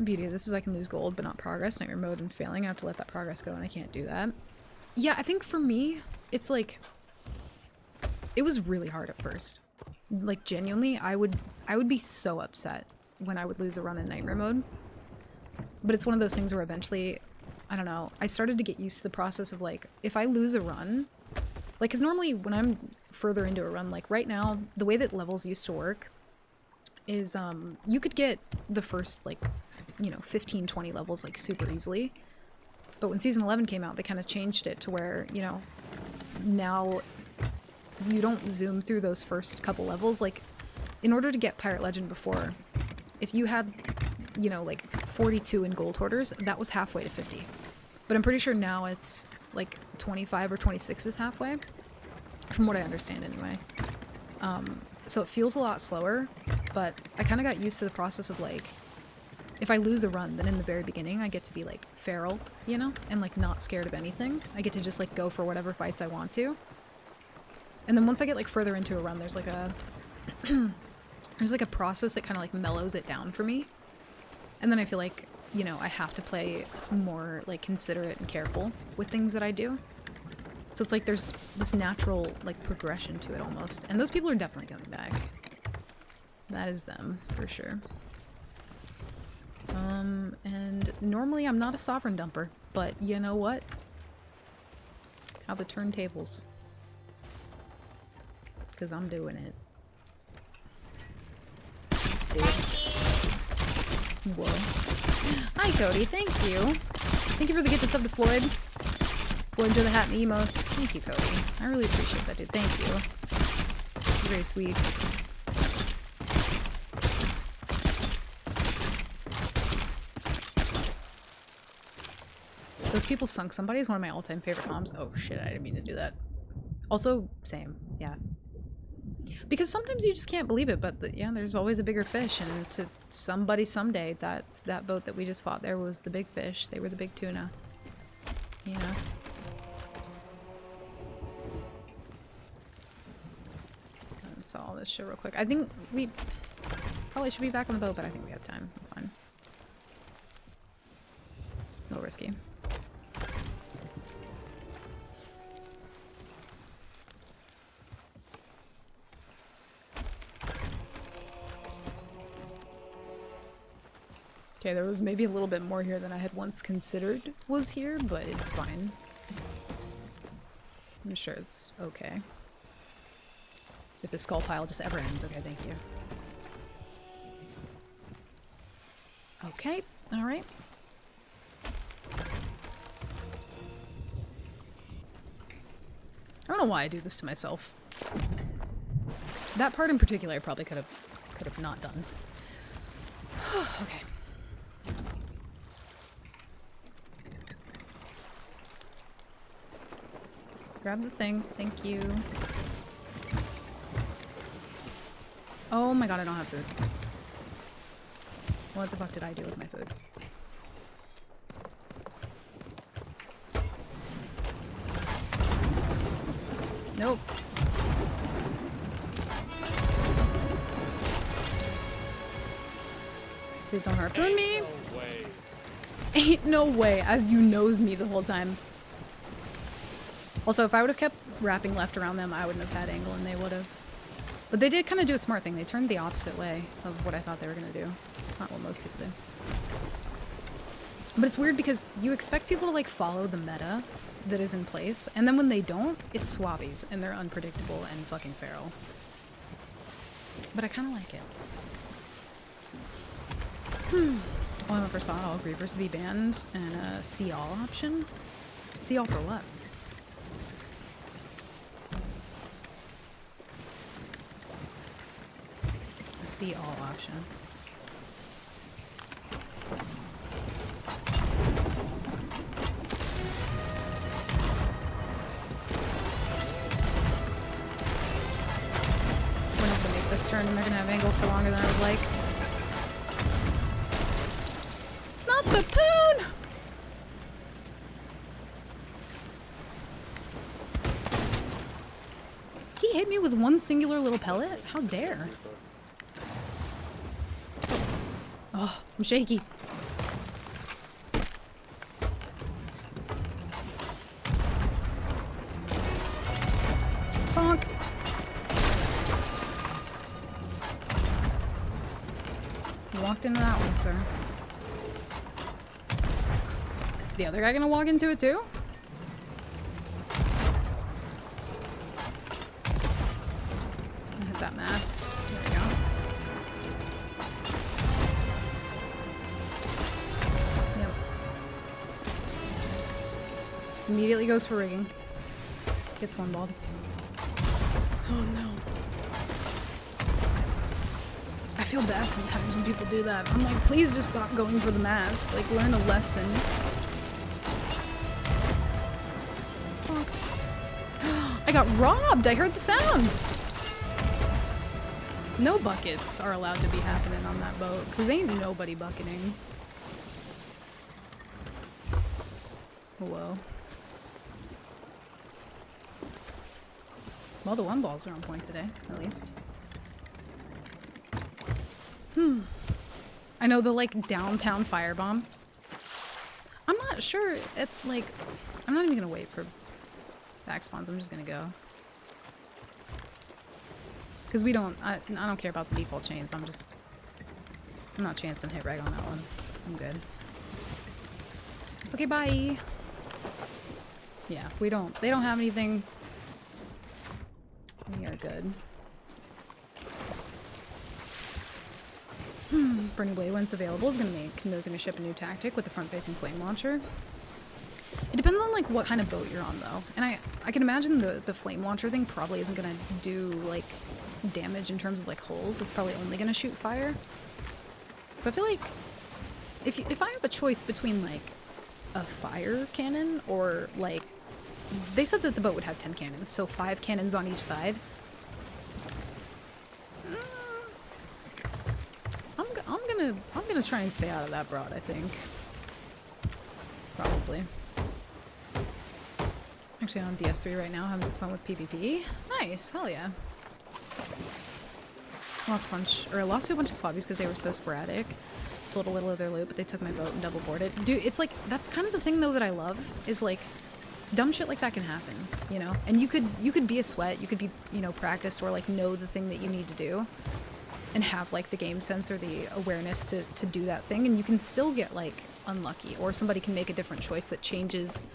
Beauty of this is I can lose gold but not progress. Nightmare mode and failing. I have to let that progress go and I can't do that. Yeah, I think for me, it's like... It was really hard at first. Like, genuinely, I would be so upset when I would lose a run in Nightmare mode. But it's one of those things where eventually... I don't know, I started to get used to the process of like, if I lose a run, like, cause normally when I'm further into a run, like right now, the way that levels used to work is, you could get the first like, you know, 15, 20 levels like super easily. But when Season 11 came out, they kind of changed it to where, you know, now you don't zoom through those first couple levels. Like, in order to get Pirate Legend before, if you had, you know, like 42 in Gold Hoarders, that was halfway to 50. But I'm pretty sure now it's like 25 or 26 is halfway, from what I understand anyway. So it feels a lot slower, but I kind of got used to the process of like, if I lose a run, then in the very beginning I get to be like feral, you know, and like not scared of anything. I get to just like go for whatever fights I want to. And then once I get like further into a run, there's like a there's like a process that kind of like mellows it down for me. And then I feel like, you know, I have to play more like considerate and careful with things that I do. So it's like there's this natural like progression to it almost. And those people are definitely coming back. That is them, for sure. And normally I'm not a sovereign dumper, but you know what? How the turntables. Because I'm doing it. Whoa. Hi, Cody. Thank you. Thank you for the gift of sub to Floyd. Floyd to the hat and the emotes. Thank you, Cody. I really appreciate that, dude. Thank you. Very sweet. Those people sunk somebody is one of my all-time favorite moms. Oh shit, I didn't mean to do that. Also, same. Yeah. Because sometimes you just can't believe it, but yeah, there's always a bigger fish, and to somebody someday, that boat that we just fought there was the big fish. They were the big tuna. Yeah. Let's saw all this shit real quick. I think we probably should be back on the boat, but I think we have time. Fine. A little risky. Okay, there was maybe a little bit more here than I had once considered was here, but it's fine. I'm sure it's okay. If the skull pile just ever ends. Okay, thank you. Okay, alright. I don't know why I do this to myself. That part in particular I probably could have not done. Okay. Grab the thing. Thank you. Oh my god, I don't have food. What the fuck did I do with my food? Nope. Please don't harpoon me. No way. Ain't no way, as you knows me the whole time. Also, if I would have kept wrapping left around them, I wouldn't have had angle and they would have. But they did kind of do a smart thing. They turned the opposite way of what I thought they were going to do. It's not what most people do. But it's weird because you expect people to like follow the meta that is in place, and then when they don't, it's swabbies and they're unpredictable and fucking feral. But I kind of like it. Well, I never saw all Grievers to be banned and a see all option. See all for what? A see all option. We're not gonna make this turn and they're gonna have angle for longer than I would like. Not the poon! He hit me with one singular little pellet? How dare? Oh, I'm shaky. Bonk. You walked into that one, sir. The other guy gonna walk into it too? Hit that mast. There we go. Yep. Immediately goes for rigging. Gets one balled. Oh no. I feel bad sometimes when people do that. I'm like, please just stop going for the mask. Like, learn a lesson. I got robbed! I heard the sound! No buckets are allowed to be happening on that boat, because ain't nobody bucketing. Whoa. Well, the one balls are on point today, at least. I know the, like, downtown firebomb. I'm not sure, I'm not even gonna wait for back spawns, I'm just gonna go. Because I don't care about the default chains, I'm not chancing hit reg on that one. I'm good. Okay, bye! Yeah, they don't have anything. We are good. Burning Blade, when it's available, is going to make nosing a ship a new tactic with the front-facing flame launcher. It depends on like what kind of boat you're on though. And I can imagine the flame launcher thing probably isn't going to do like damage in terms of like holes. It's probably only going to shoot fire. So I feel like if I have a choice between like a fire cannon or like, they said that the boat would have 10 cannons, so 5 cannons on each side. I'm gonna try and stay out of that broad, I think. Probably. Actually, I'm on DS3 right now, having some fun with PvP. Nice, hell yeah. Lost to a bunch of swabbies because they were so sporadic. Sold a little of their loot, but they took my boat and double boarded. Dude, it's like, that's kind of the thing though that I love, is like, dumb shit like that can happen, you know? And you could be a sweat, you could be, you know, practiced or like know the thing that you need to do and have like the game sense or the awareness to do that thing, and you can still get like unlucky, or somebody can make a different choice that changes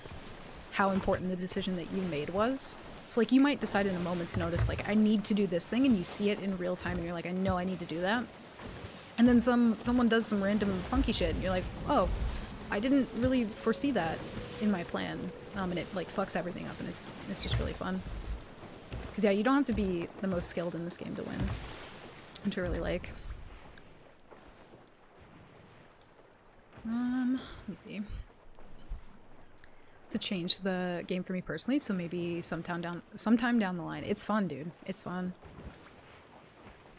how important the decision that you made was. So like you might decide in a moment's notice like I need to do this thing, and you see it in real time and you're like, I know I need to do that. And then someone does some random funky shit and you're like, oh, I didn't really foresee that in my plan. And it like fucks everything up, and it's just really fun. Because yeah, you don't have to be the most skilled in this game to win. And to really like. Let me see. It's a change to the game for me personally, so maybe sometime down the line. It's fun, dude. It's fun.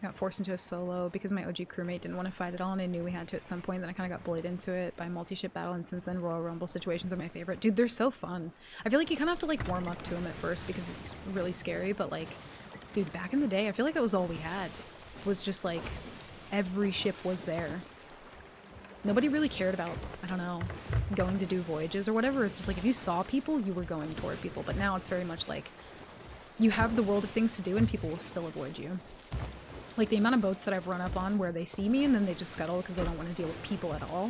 Got forced into a solo because my OG crewmate didn't want to fight at all, and I knew we had to at some point. Then I kind of got bullied into it by multi-ship battle, and since then Royal Rumble situations are my favorite. Dude, they're so fun. I feel like you kind of have to like warm up to them at first because it's really scary, but like, dude, back in the day, I feel like that was all we had. Was just like, every ship was there. Nobody really cared about, I don't know, going to do voyages or whatever. It's just like, if you saw people, you were going toward people. But now it's very much like, you have the world of things to do and people will still avoid you. Like the amount of boats that I've run up on where they see me and then they just scuttle because they don't want to deal with people at all.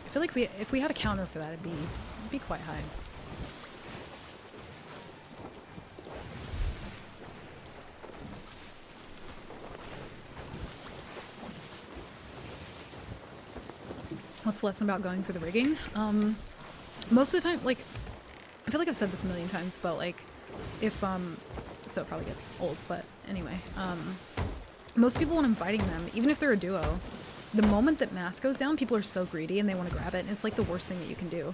I feel like if we had a counter for that, it'd be quite high. What's the lesson about going for the rigging? Most of the time, like, I feel like I've said this a million times, but like, if, so it probably gets old, but anyway, most people when inviting them, even if they're a duo, the moment that mask goes down, people are so greedy and they want to grab it, and it's like the worst thing that you can do.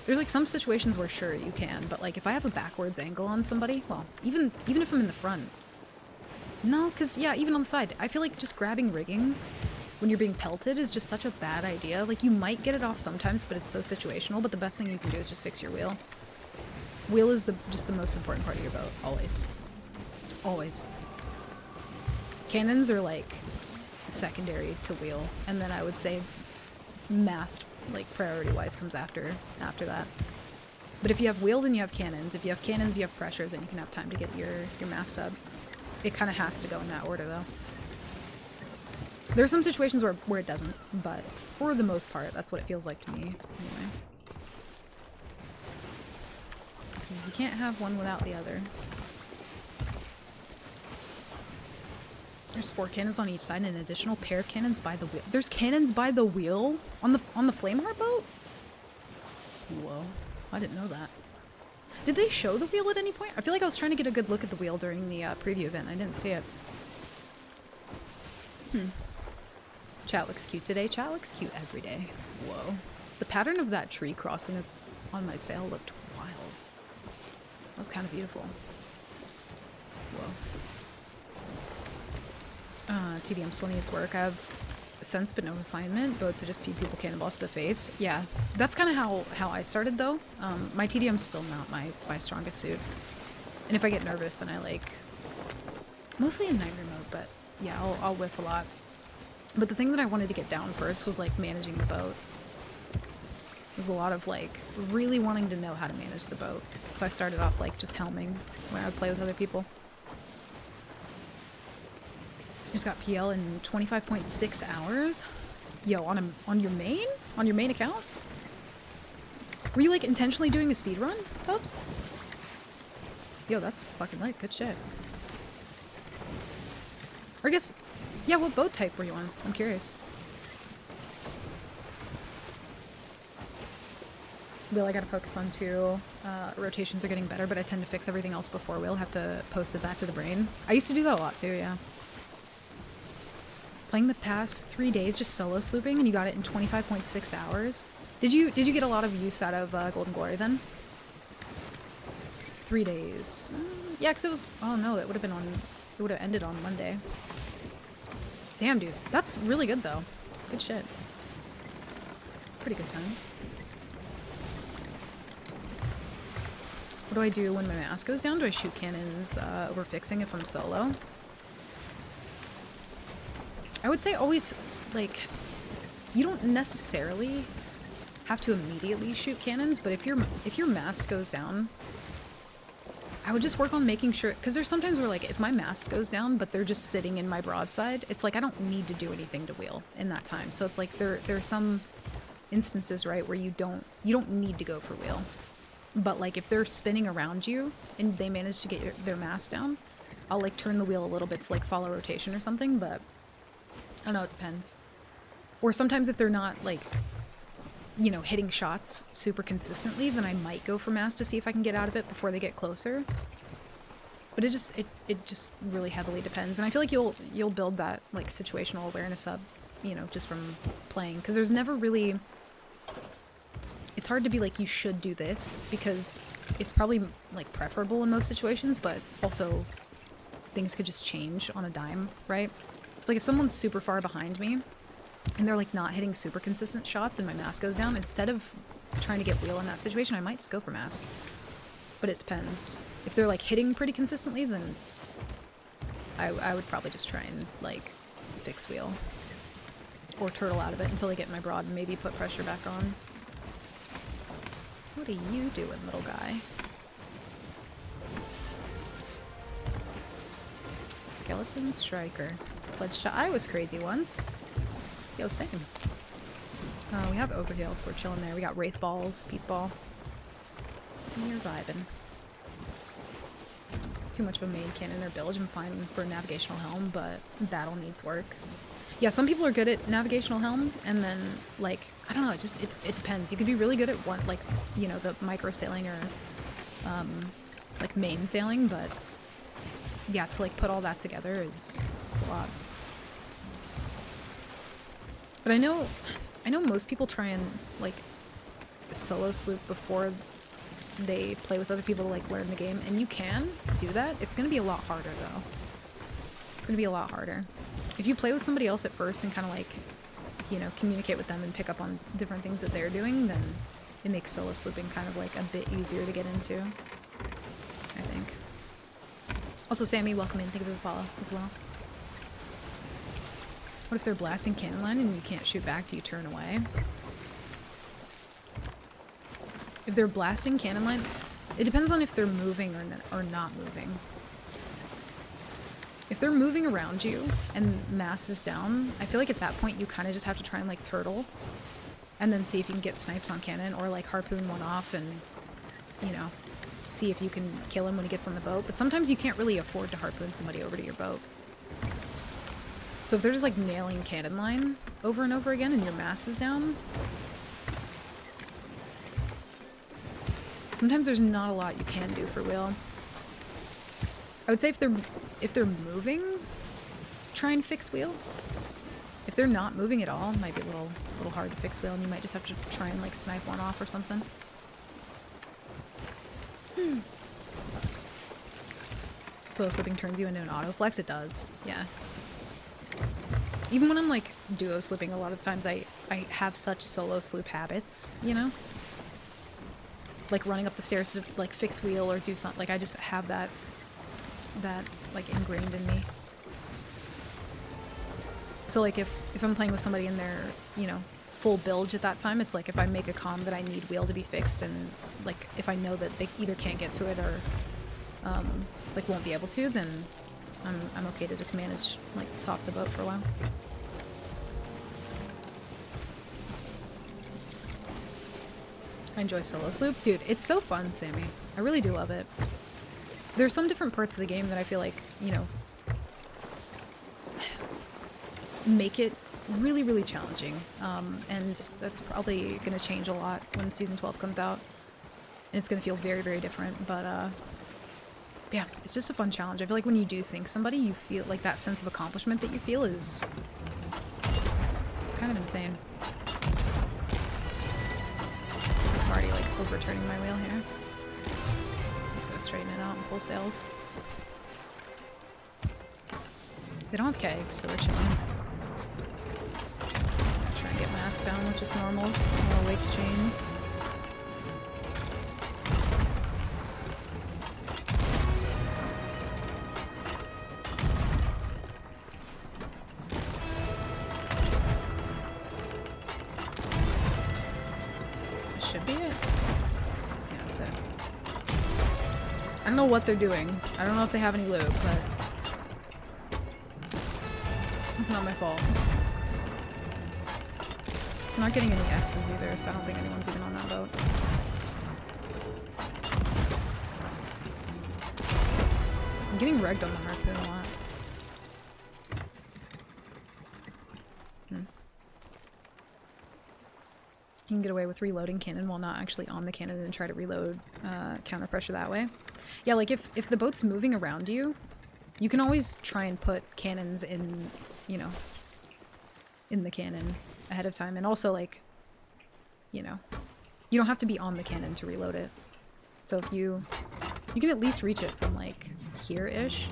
There's like some situations where sure, you can, but like if I have a backwards angle on somebody, well, even if I'm in the front, no, because yeah, even on the side, I feel like just grabbing rigging when you're being pelted is just such a bad idea. Like, you might get it off sometimes, but it's so situational, but the best thing you can do is just fix your wheel. Wheel is just the most important part of your boat, always. Always. Cannons are, like, secondary to wheel, and then I would say mast, like, priority-wise comes after that. But if you have wheel, then you have cannons. If you have cannons, you have pressure, then you can have time to get your mast up. It kind of has to go in that order, though. There are some situations where it doesn't, but for the most part, that's what it feels like to me, anyway. Because you can't have one without the other. There's 4 cannons on each side and an additional pair of cannons by the wheel. There's cannons by the wheel on the Flameheart boat? Whoa, I didn't know that. Did they show the wheel at any point? I feel like I was trying to get a good look at the wheel during the preview event. I didn't see it. Chat looks cute today. Chat looks cute every day. Whoa. The pattern of that tree crossing on my sail looked wild. That was kind of beautiful. Whoa. TDM still needs work. I have sense but no refinement. Boats are just feed people cannonballs to the face. Yeah, that's kind of how I started though. My TDM's still not my strongest suit. And if I get nervous, then I like... Mostly in night remote, but yeah, I'll whiff a lot. But the thing that I wanted to get down first was like managing the boat. was a lot of like really wanting to know how to manage the boat. So I started off like just helming when I would play with other people. Just got PL in 25.6 hours. Yo, on your main? On your main account? Were you like intentionally doing a speed run, Tubbs? Yo, that's fucking lit. Good shit. Or I guess, yeah, what boat type were you on? I'm curious. Wheel I gotta focus on too. Rotations are getting better, but I tend to fix everything else before wheel. Have to post it back to the brain. I used to do that a lot too, yeah. Playing the past 3 days just solo slooping and you got it in 25.6 hours. Did you get a lot of use out of Golden Glory then? 3 days. Yeah, because it was, oh no, it would have ended on Monday. Damn, dude. That's really good though. Good shit. Pretty good time. What do I do when my mask goes down? Do I shoot cannons over fixing if I'm solo? I would say always, like, you don't necessarily have to immediately shoot cannons, but if your mast goes down, I would just work on making sure, because there's sometimes where like if my mast goes down but they're just sitting in my broadside, it's like I don't need to do anything to wheel in that time. So it's like there are some instances, right, where you don't need to go for wheel. But like if they're spinning around you and they manage to get their mast down, I'll like turn the wheel a little bit to like follow rotation or something, but I don't know, it depends. Or sometimes if they're not like, you know, hitting shots super consistently, then I might go for mast to see if I can get out of it before they get closer. But it just really heavily depends. And I feel like you'll build that like situational awareness up, you know, just from playing, because there's never really, it's hard to be like you should do this because it's probably like preferable in most situations, but also things could just change on a dime, right? It's like if someone's super far behind me and they're like not hitting super consistent shots and my mask goes down, instead of trying to get wheel in that situation, I might just go for mast. But it depends. If they're like hitting pretty consistently, then I would probably just try and like fix wheel or turtle out of it until I get my broad and maybe put pressure back on. What are you doing, little guy? Skeleton Striker. Pledge to I was crazy once. Yo, same. We have Overheal, so we're chilling there. We got Wraith Balls, Peace Ball. You're vibing. Too much of a main cannon or bilge. I'm fine for Navigational Helm, but battle needs work. Yeah, some people are good at Navigational Helm, and then, like, I don't know, it depends. You could be really good at one, like, you know, the micro sailing or, like, main sailing, but yeah, to, like, put all that together it's a lot. But I know most people try and, like, solo sloop before they play with other people to, like, learn the game, and you can do that. It's gonna be a lot harder, though. It's gonna be a lot harder. If you play with somebody else at first and kind of, like, you know, communicate with them and pick up on different things that they're doing, then it makes solo slooping kind of, like, a bit easier to get into, I think. Also, Sammy, welcome in. Thank you for the follow as well. What if they're blasting cannon line and you can't shoot back? Do you turn away? If they're blasting cannon line, it depends on if they're moving or not moving. If they're moving around you and mass is down, I feel like at that point you kind of just have to try and like turtle and then see if you can get snipes on cannon or like harpoon one off and, you know, see if you can kill him when he gets on the boat. But sometimes you can't really afford to harpoon somebody over to your boat. So if they're just like nailing cannon line over and over again and your mass is down, sometimes there's not a lot you can do for wheel. I would say if they're moving, try and fix wheel. If they're not moving at all, it might be a little hard to fix wheel, and you might just have to try and like snipe one off or something. Solo slipping turns you into an auto flex. It does, yeah. Even when I'm like duo slipping, a lot of the times I have such solo sloop habits, you know? Like running up the stairs to like fix wheel or do something. Like I just have that like ingrained in me. So like if I'm playing with somebody and they're, you know, full bilge at that time. It's like if I make a comm that I need wheel to be fixed, and like if I know that they either can't get to it or like won't be able to, then I'm okay to just manage like top the boat for a while. I enjoy solo sloop. Dude, it's so fun, Sammy. I really do love it. There's some different parts of the game that I feel like, you know, make it really, really challenging. And that's probably going to change a lot when Season 12 comes out. And it's going to feel very, very different. But, yeah, it's just a fun challenge. I feel like when you do sink somebody, you feel like that sense of accomplishment that you feel is... it's kind of insane. I'm already, like, overturning my wheel here. I'm just gonna straighten it out and pull sails. They don't have kegs, so they're chilling. Try and get mass down with just normals. No waste chains. Should be it. Yeah, that's it. I don't know what they're doing. I don't know if they have any lube, but it's not my fault. I'm not getting any X's either, so I don't think anyone's even on that boat. I'm getting regged on the harpoon a lot. You can get away with reloading cannon while not actually on the cannon and try to reload counter pressure that way. Yeah, like if the boat's moving around you, you can always try and put cannons in, you know, in the cannon ahead of time. And also, like, you know, you don't have to be on the cannon to reload it. So if you can at least reach it from like here-ish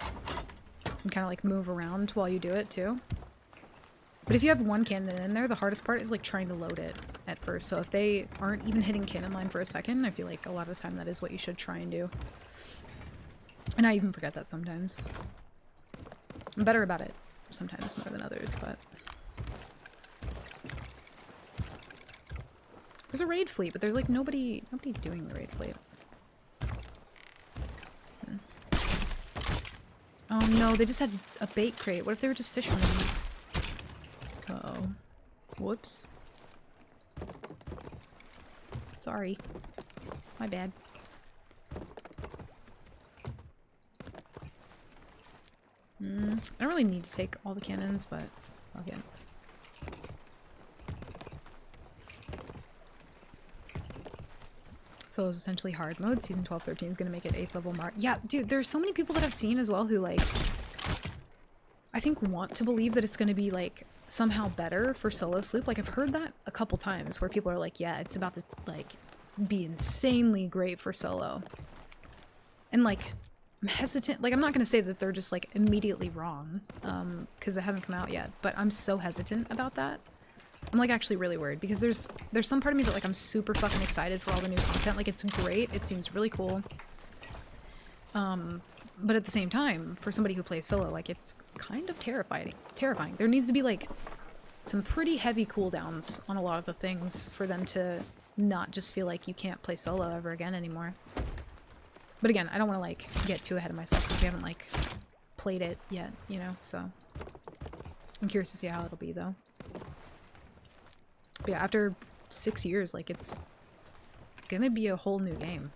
and kind of like move around while you do it too. But if you have one cannon in there, the hardest part is like trying to load it at first. So if they aren't even hitting cannon line for a second, I feel like a lot of the time that is what you should try and do. And I even forget that sometimes. I'm better about it sometimes more than others, but... There's a raid fleet, but there's like nobody doing the raid fleet. Oh no, they just had a bait crate. What if they were just fishermen? Uh-oh. Whoops. Sorry. My bad. I don't really need to take all the cannons, but okay. So it's essentially hard mode. Season 12-13 is going to make it 8th level mark. Yeah, dude, there's so many people that I've seen as well who, like, I think want to believe that it's going to be, like, somehow better for solo sloop. Like, I've heard that a couple times where people are like, yeah, it's about to, like, be insanely great for solo. And, like, I'm hesitant. Like, I'm not going to say that they're just, like, immediately wrong, because it hasn't come out yet, but I'm so hesitant about that. I'm, like, actually really worried, because there's some part of me that, like, I'm super fucking excited for all the new content. Like, it's great. It seems really cool. But at the same time, for somebody who plays solo, like, it's kind of terrifying. There needs to be, like, some pretty heavy cooldowns on a lot of the things for them to not just feel like you can't play solo ever again anymore. But again, I don't want to, like, get too ahead of myself because we haven't, like, played it yet, you know, so... I'm curious to see how it'll be, though. But yeah, after 6 years, like, it's gonna be a whole new game.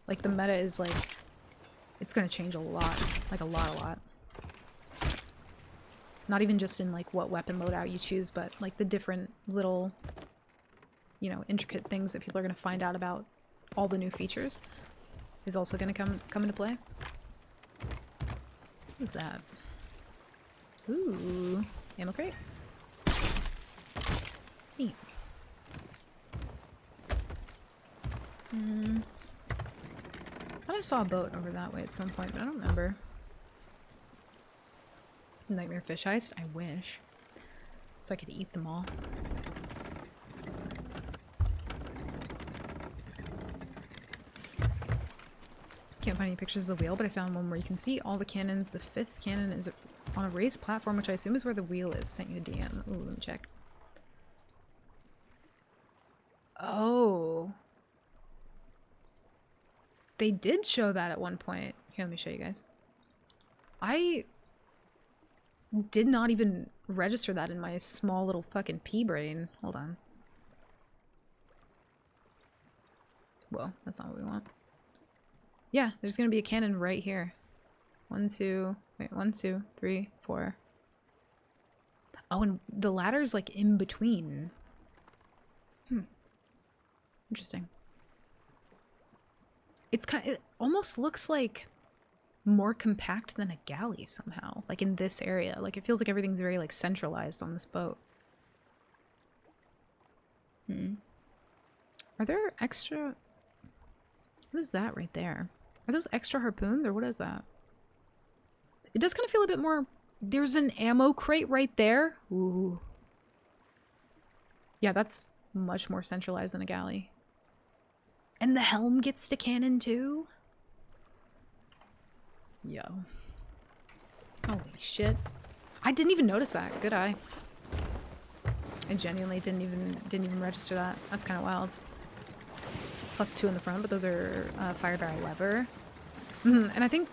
Like, the meta is, like... It's gonna change a lot. Like, a lot. Not even just in, like, what weapon loadout you choose, but, like, the different little, you know, intricate things that people are gonna find out about all the new features is also gonna come into play. What is that? Ooh, ammo crate. Neat. I thought I saw a boat over that way at some point, but I don't remember. Nightmare fish heist? I wish. So I could eat them all. Can't find any pictures of the wheel, but I found one where you can see all the cannons. The 5th cannon is on a raised platform, which I assume is where the wheel is. Sent you a DM. Ooh, let me check. Oh. They did show that at one point. Here, let me show you guys. I did not even register that in my small little fucking pea brain. Hold on. Whoa, that's not what we want. Yeah, there's gonna be a cannon right here. 1, 2, wait, 1, 2, 3, 4. Oh, and the ladder's like in between. Interesting. It almost looks like more compact than a galley somehow. Like in this area. Like it feels like everything's very like centralized on this boat. Are there extra... What is that right there? Are those extra harpoons or what is that? It does kind of feel a bit more... There's an ammo crate right there. Ooh. Yeah, that's much more centralized than a galley. And the helm gets to cannon too? Yo. Holy shit. I didn't even notice that. Good eye. I genuinely didn't even register that. That's kind of wild. +2 in the front, but those are fired by a lever. And I think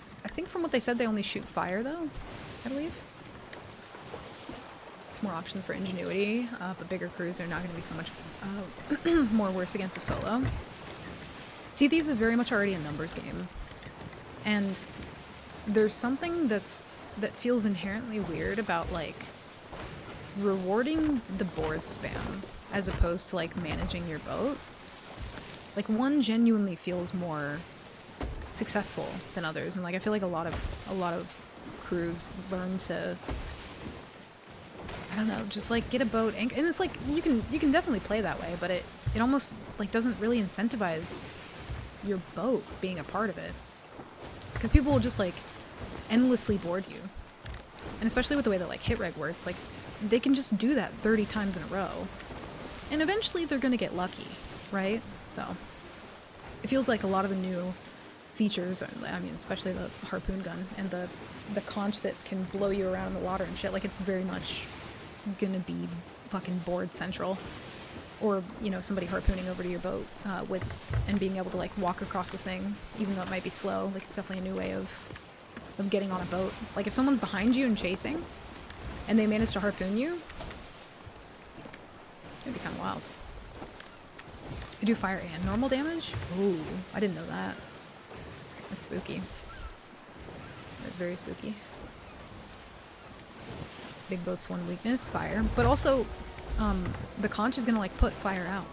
from what they said, they only shoot fire though, I believe. It's more options for ingenuity, but bigger crews are not going to be so much more worse against a solo. Sea Thieves is very much already a numbers game, and there's something that feels inherently weird about like rewarding the board spam as opposed to like managing your boat. Like one genuinely feels more successful than others, and like I feel like a lot of crews learn to, I don't know, just like get a boat and it's like you can definitely play that way, but it almost like doesn't really incentivize your boat being a part of it, because people will just like endlessly board you, and especially with the way that like hit reg works, like they can just do that 30 times in a row, and eventually they're gonna get lucky, right? So it feels like a lot of the new features, I mean, especially the harpoon gun and the conch that can blow you around in the water and shit, like it's very much gonna be fucking board central. Or, you know, somebody harpooning over to your boat and being able to like walk across this thing, even though it might be slow. Like it's definitely a new way of getting on a boat. Like if someone's behind you and chasing and they manage to harpoon you, it'd be kind of wild. They do fire and normal damage? Ooh, I didn't know that. That's spooky. That's very spooky. Big boat's one weakness, fire. But also, the conch is gonna like put fire out.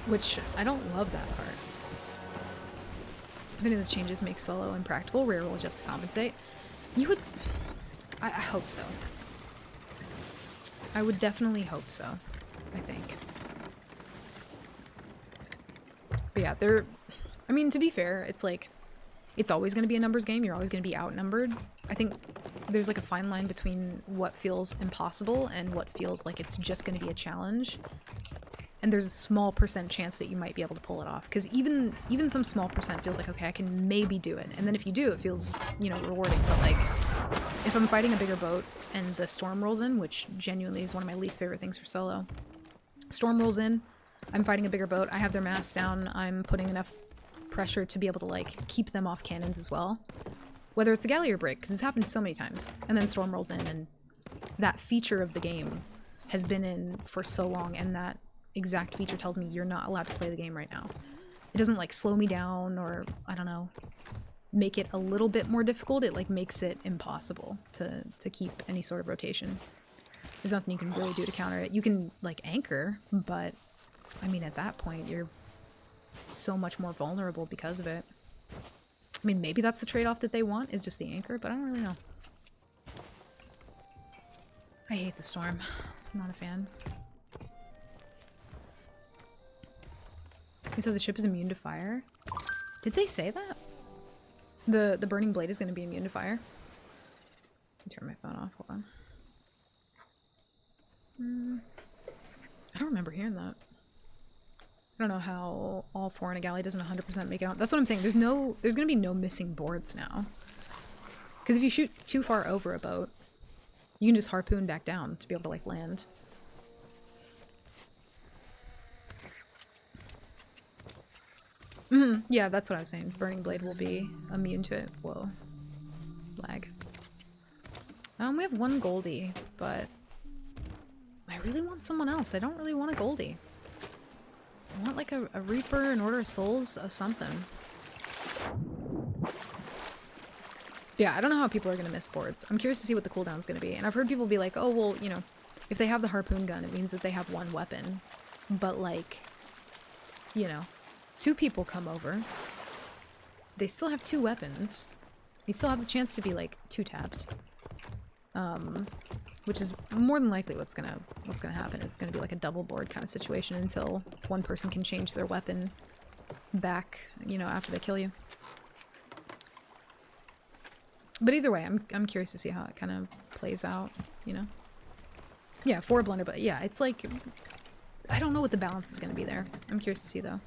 Which, I don't love that part. If any of the changes make solo impractical, rare will adjust to compensate. You would... I hope so. I would definitely hope so, I think. But yeah, they're... I mean, to be fair, it's like... It's always going to be a numbers game. You're always going to be outnumbered. I think there's like a fine line between what feels impossible and what feels like it's just going to be a challenge. And there's a small % chance that you might be able to pull it off. Because even some small % feels like, okay, I can maybe do it. And then if you do, it feels, you know, rewarding. But like, if I'm fighting a bigger boat and the storm rolls in, which genuinely is one of my least favorite things for solo. Storm rolls in, I'm fighting a bigger boat, I have their masts down, I'm putting enough pressure to be able to like keep them off cannons as well, whether it's a galley or brig, because it's happened so many times. And then storm rolls in, and that feature of the game has been in for so long, and that exact feature tells me you're not allowed to play the game right now. It doesn't like slow me down or, I don't know, make it a little bit more difficult. It like makes it impossible to keep any sort of rotation. There's nothing you can really do to counter it. You can like anchor, but I mean at that point you're so much more vulnerable because of it. I mean, maybe that's the trade-off that they want, is just the anchor, but I don't really know. I hate the storm. I'm not a fan. They said the ship is immune to fire. Did they say that? The burning blade is going to be immune to fire. Let me turn my phone off. Hold on. I don't remember hearing that. I don't know how all 4 in a galley doesn't 100% make it out. That's what I'm saying. There's going to be no missing boards now. Because if you shoot too far over a boat, you can just harpoon back down to be able to like land. Yeah, that's what I was saying. Burning Blade will be immune to it. Whoa. Lag. We have one Goldie, but I really want someone else. I don't really want a Goldie. I want like a Reaper, an Order of Souls, a something. Yeah, I don't know how people are going to miss boards. I'm curious to see what the cooldown's going to be. And I've heard people be like, oh, well, you know, if they have the harpoon gun, it means that they have one weapon. But like, you know, 2 people come over. They still have 2 weapons. You still have the chance to be like 2-tapped. Which is more than likely what's gonna happen. It's gonna be like a double board kind of situation until one person can change their weapon back, you know, after they kill you. But either way, I'm curious to see how it kind of plays out, you know? Yeah, 4 blunder, but yeah, it's like, I don't know what the balance is gonna be there. I'm curious to see though.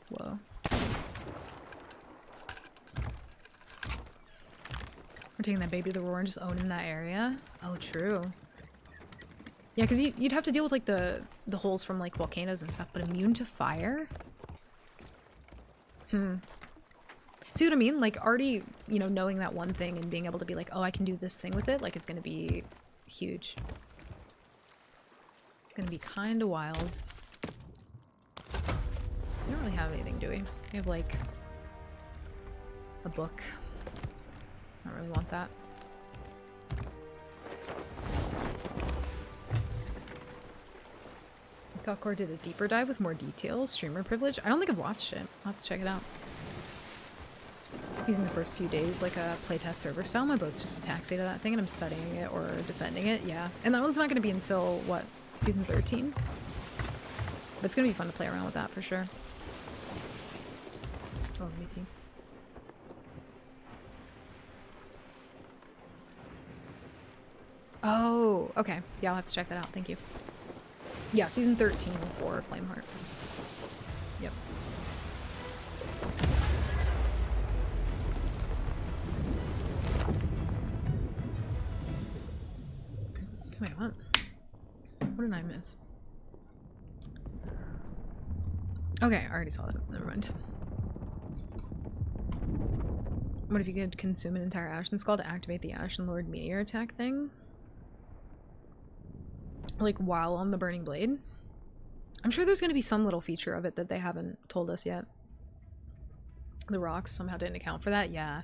Whoa. We're taking that baby to the roar and just owning that area. Oh, true. Yeah, because you'd have to deal with like the holes from like volcanoes and stuff, but immune to fire? See what I mean? Like already, you know, knowing that one thing and being able to be like, oh, I can do this thing with it, like is gonna be huge. It's gonna be kind of wild. We don't really have anything, do we? We have like a book. I don't really want that. Falcor did a deeper dive with more details. Streamer privilege. I don't think I've watched it. I'll have to check it out. Using the first few days like a playtest server style. My boat's just a taxi to that thing and I'm studying it or defending it. Yeah. And that one's not going to be until, what, season 13? But it's going to be fun to play around with that for sure. Oh, let me see. Oh, okay. Yeah, I'll have to check that out. Thank you. Yeah, season 13 for Flameheart. Yep. Wait, what? What did I miss? Okay, I already saw that. Never mind. What if you could consume an entire Ashen Skull to activate the Ashen Lord meteor attack thing? Like while on the Burning Blade? I'm sure there's going to be some little feature of it that they haven't told us yet. The rocks somehow didn't account for that? Yeah.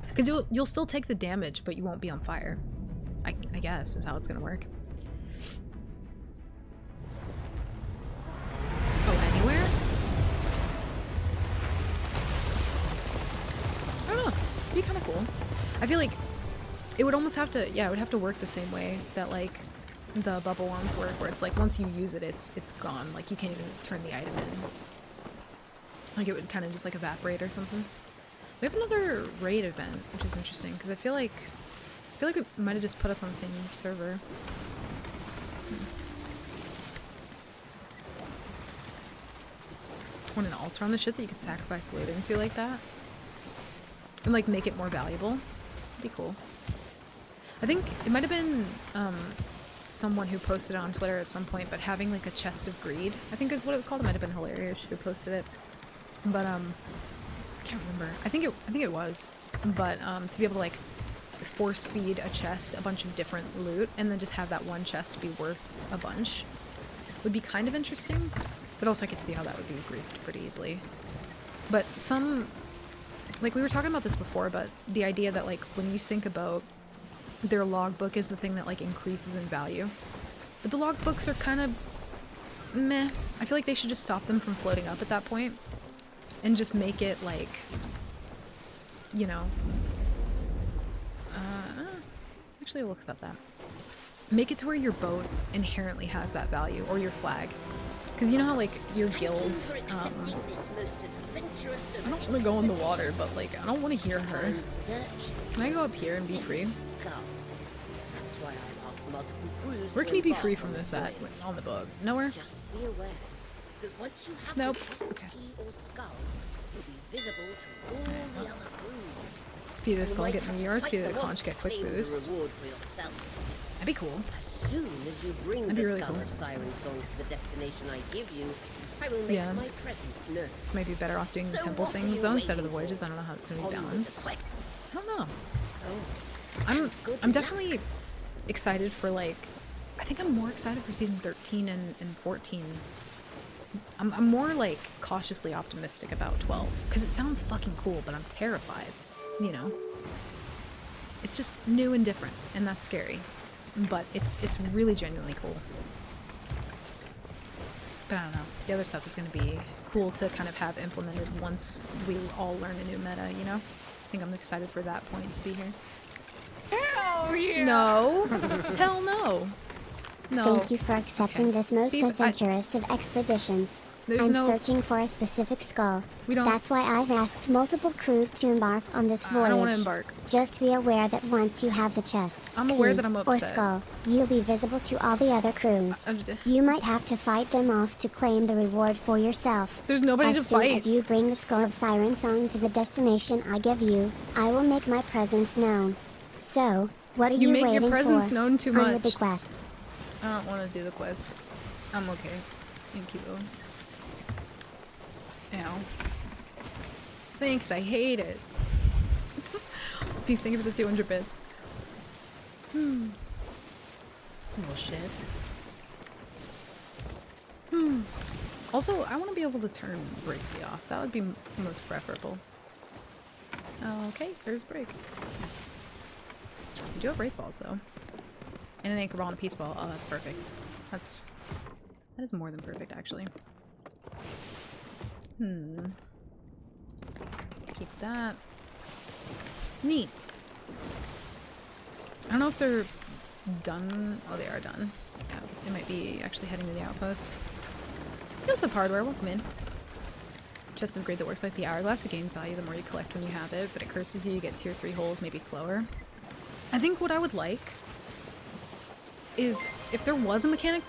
Because you'll still take the damage, but you won't be on fire. I guess is how it's going to work. Oh, anywhere? I don't know. It'd be kind of cool. I feel like it would almost have to, yeah, it would have to work the same way that like the bubble ones work, where it's like once you use it, it's gone. Like you can't even turn the item in. Like it would kind of just like evaporate or something. We have another raid event, which is interesting because I feel like it might have just put us on the same server. Want an altar on the shit that you could sacrifice loot into like that? And like make it more valuable? That'd be cool. I think it might have been someone who posted it on Twitter at some point, but having like a chest of greed, I think is what it was called. It might have been Hilarious who posted it. But I can't remember. I think it was. But to be able to like force feed a chest a bunch of different loot and then just have that one chest be worth a bunch would be kind of interesting. But also I could see how that would be griefed pretty easily. But some, like we were talking about this before, but the idea that like when you sink a boat, their logbook is the thing that like increases in value. But the logbooks are kind of meh. I feel like they should just stop them from floating up at that point and just make it like, you know, actually we'll accept that. Make it to where your boat inherently has that value, or your flag. Because you know how like your guild, I don't want to go in the water, but like I don't want to hear her. Can I go up here and be free? Where can you be free from this at? On the boat? Nowhere? Nope. Okay. Feed the skull, get meteors. Feed the conch, get quick boost. That'd be cool. As soon as you bring That'd be really cool. Siren Song to the destination I give you, I will make Yeah. my presence known. Might be better off doing the So temple what are things you though instead of the waiting voyages. for? I don't know how it's gonna be On with the balanced. quest. I don't know. Oh, I'm good definitely excited for like, I think I'm more excited for season 13 and 14. I'm more like cautiously optimistic about 12 because it sounds fucking cool, but I'm terrified. You know, it's just new and different, and that's scary. But it's really genuinely cool. But I don't know. The other stuff is going to be cool to kind of have implemented once we all learn a new meta. You know, I think I'm excited for that point to be here. Hell yeah! No, hell no. No. Thank you for accepting this most Steve, adventurous of expeditions. There's I'm no- searching for a specific skull. We don't- That's why I've asked multiple crews to embark on this voyage. I don't want to embark. Just be aware that once you have the chest, I'm aware key, that I'm or upset. skull, you'll be visible to all the other crews. You might have to fight them off to claim the reward for yourself. There's nobody as to soon fight. As you bring the skull of Siren Song to the destination I give you, I will make my presence known. So, what are You you make your waiting presence for? known too On with much. the quest. I don't want to do the quest. I'm okay. Thank you. Ow. Thanks, I hate it. Thank you for the 200 bits. Bullshit. Also, I want to be able to turn Briggsy off. That would be most preferable. Okay, there's Brig. We do have Wraith Balls, though. And an Anchor Ball and a Peace Ball. Oh, that's perfect. That is more than perfect, actually. Keep that. Neat. I don't know if they're done. Oh, they are done. Yeah, they might be actually heading to the outpost. You also have hardware. Welcome in. Chest of Grade that works like the Hourglass. It gains value the more you collect when you have it, but it curses you. You get tier 3 holes, maybe slower. I think what I would like is if there was a mechanic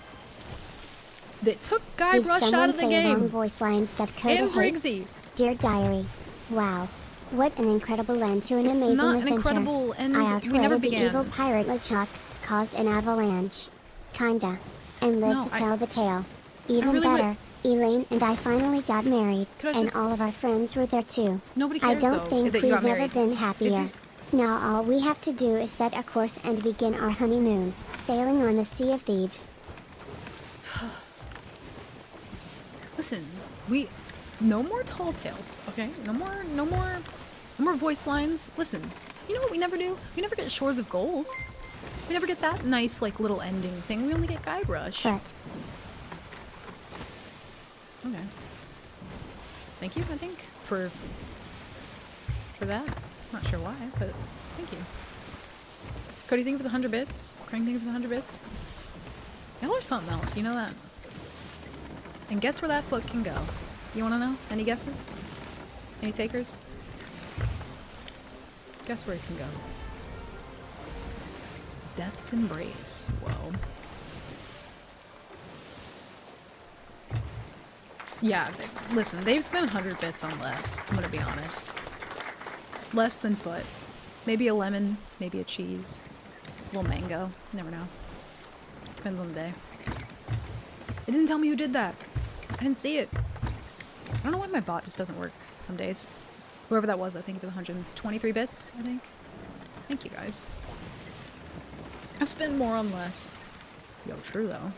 that took Did Guybrush someone out of the say wrong game. voice lines that Coda And hates? Briggsy. Dear Diary. Wow. What an incredible end to an It's amazing not an adventure. incredible end. I We outwitted never the began. evil pirate LeChuck, caused an avalanche. Kinda. And lived No, to tell the tale. Even really would- better, Elaine and I finally got married. Could I And just- all of our friends were there too. Nobody I cares, don't though, think that you we've got never married. been happier. just- Now all we have to do is set a course and begin our honeymoon, sailing on the Sea of Thieves. Listen, no more tall tales, okay? No more voice lines. Listen, you know what we never do? We never get Shores of Gold. We never get that nice, like, little ending thing. We only get Guybrush. But Okay. Thank you, I think, for that. Not sure why, but thank you. Cody, thank you for the 100 bits. Crank, thank you for the 100 bits. Y'all are something else, you know that? And guess where that foot can go? You wanna know? Any guesses? Any takers? Guess where it can go? Death's Embrace. Whoa. Yeah, listen, they've spent 100 bits on less, I'm gonna be honest. Less than foot. Maybe a lemon, maybe a cheese. A little mango, you never know. Depends on the day. It didn't tell me who did that. I didn't see it. I don't know why my bot just doesn't work some days. Whoever that was, I think it was 123 bits, I think. Thank you guys. I've spent more on less. Yo, true though.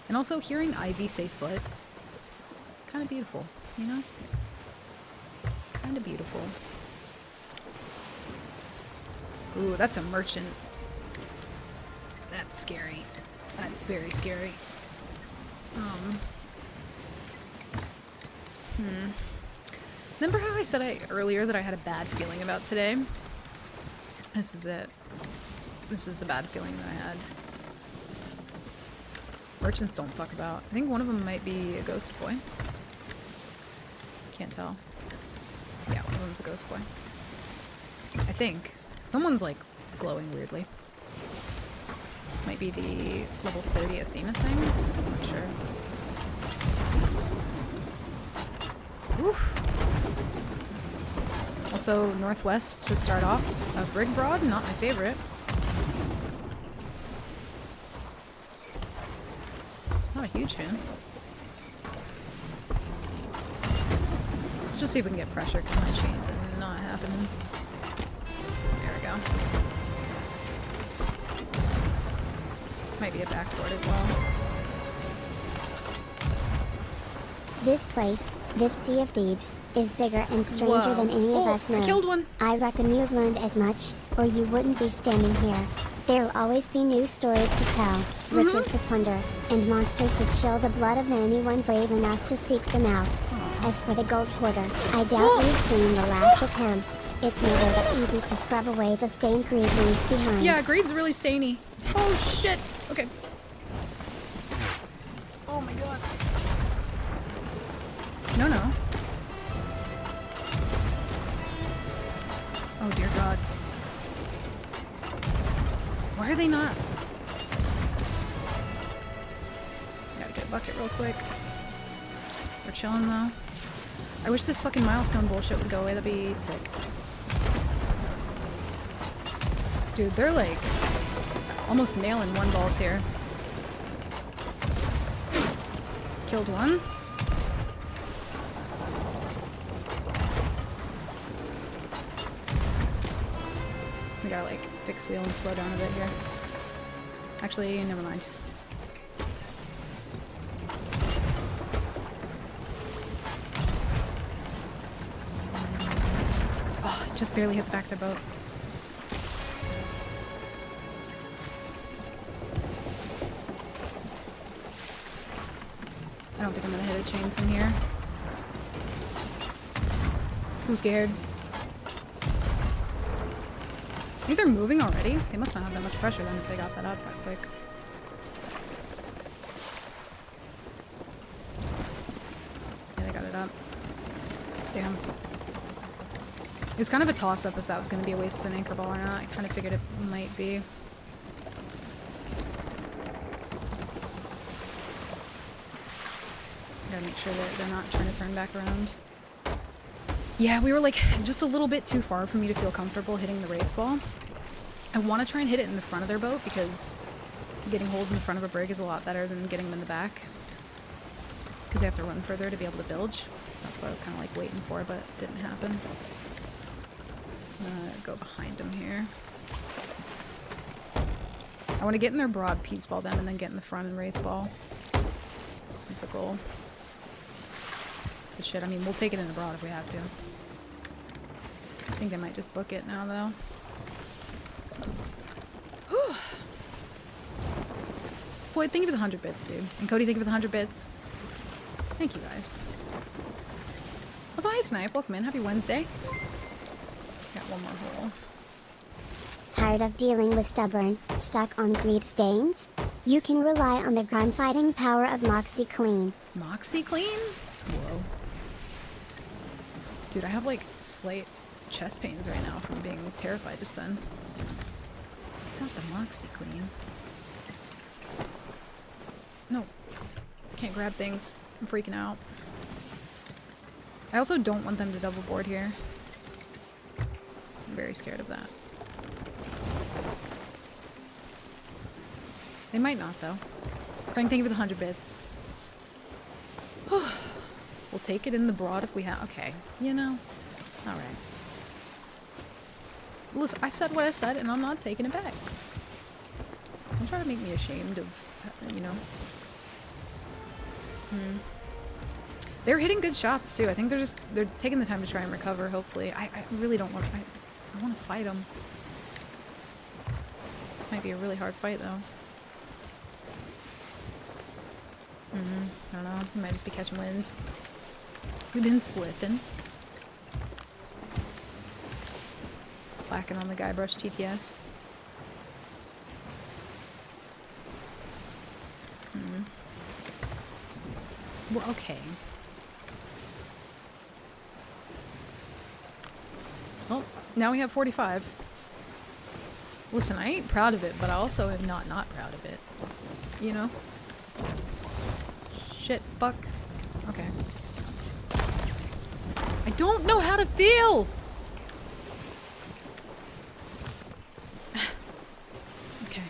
And also hearing Ivy say foot, it's kind of beautiful, you know? Kind of beautiful. Ooh, that's a merchant. That's scary. That's very scary. Remember how I said earlier that I had a bad feeling about today? This is it. This is the bad feeling that I had. Merchants don't fuck about. I think one of them might be a ghost boy. Can't tell. Yeah, one of them's a ghost boy. I think. Someone's like glowing weirdly. Might be the level 30 Athena thing? I'm not sure. Oof. Also, Northwest to start off. Brig Broad, not my favorite. Not a huge fan. just see if we can get pressure because my chains are not happening. There we go. Might be a backboard as well. This place, this Sea of Thieves, is bigger and stranger Whoa. than any of us know. I killed one. I reckon you've learned as much, or you wouldn't be standing here. There'll always be new stories to tell, riches to plunder, and monsters to chill the blood of anyone brave enough to seek them out. As for the gold hoarder, I doubt you've seen the last of him. It's never that easy to scrub away the stain greed leaves behind. Yeah, greed's really stainy. Oh shit. Okay. Oh my god. No, no. Oh dear god. Why are they not? Gotta get a bucket real quick. We're chilling though. I wish this fucking milestone bullshit would go away. That'd be sick. Dude, they're like almost nailing one balls here. Killed one. We gotta like fix wheel and slow down a bit here. Actually, never mind. Oh, just barely hit the back of their boat. I don't think I'm gonna hit a chain from here. I'm scared. I think they're moving already. They must not have that much pressure then if they got that up that quick. Yeah, they got it up. Damn. It was kind of a toss-up if that was going to be a waste of an anchor ball or not. I kind of figured it might be. Gotta make sure that they're not trying to turn back around. Yeah, we were like just a little bit too far for me to feel comfortable hitting the wraith ball. I want to try and hit it in the front of their boat because getting holes in the front of a brig is a lot better than getting them in the back. Because they have to run further to be able to bilge. So that's what I was kind of like waiting for, but it didn't happen. I'm gonna go behind them here. I want to get in their broad piece ball then and then get in the front and wraith ball. Is the goal. But shit, I mean, we'll take it in the broad if we have to. I think I might just book it now, though. Whew. Floyd, thank you for the 100 bits, dude. And Cody, thank you for the 100 bits. Thank you, guys. Also, hi, Snipe. Welcome in. Happy Wednesday. Got one more hole. Tired of dealing with stubborn, stuck on greed stains? You can rely on the crime-fighting power of Moxie Clean. Moxie Clean? Whoa. Dude, I have like slight chest pains right now from being terrified just then. Got the Moxie Clean. No. Can't grab things. I'm freaking out. I also don't want them to double board here. I'm very scared of that. They might not, though. Frank, thank you for the 100 bits. We'll take it in the broad if we have. Okay, you know. All right. Listen, I said what I said, and I'm not taking it back. Don't try to make me ashamed of, you know. They're hitting good shots too. I think they're taking the time to try and recover. Hopefully, I really don't want. I want to fight them. This might be a really hard fight, though. I don't know. We might just be catching winds. We've been slipping. Slacking on the Guybrush TTS. Well, okay. Well, now we have 45. Listen, I ain't proud of it, but I also am not proud of it. You know? Shit, fuck. Okay. I don't know how to feel! Okay.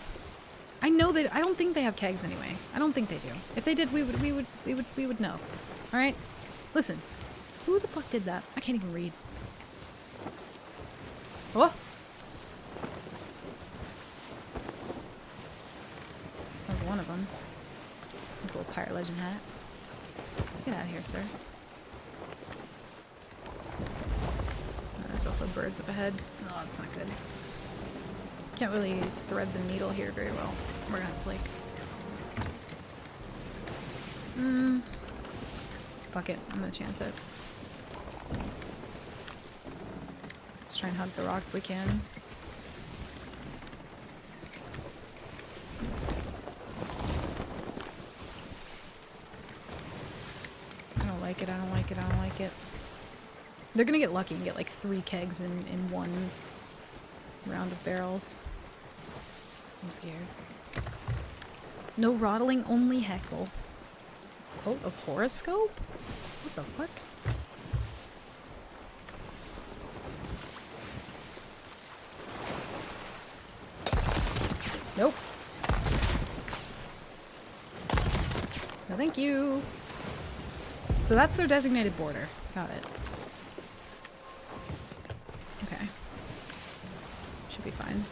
I know that I don't think they have kegs anyway. I don't think they do. If they did, we would know. Alright? Listen. Who the fuck did that? I can't even read. Oh! That was one of them. His little pirate legend hat. Get out of here, sir. There's also birds up ahead. Oh, that's not good. Can't really thread the needle here very well. We're gonna have to like... Fuck it. I'm gonna chance it. Let's try and hug the rock if we can. I don't like it, I don't like it, I don't like it. They're gonna get lucky and get like 3 kegs in one round of barrels. I'm scared. No rottling, only heckle. Oh, a horoscope? What the fuck? Nope. No, thank you. So that's their designated border. Got it. Okay. Should be fine.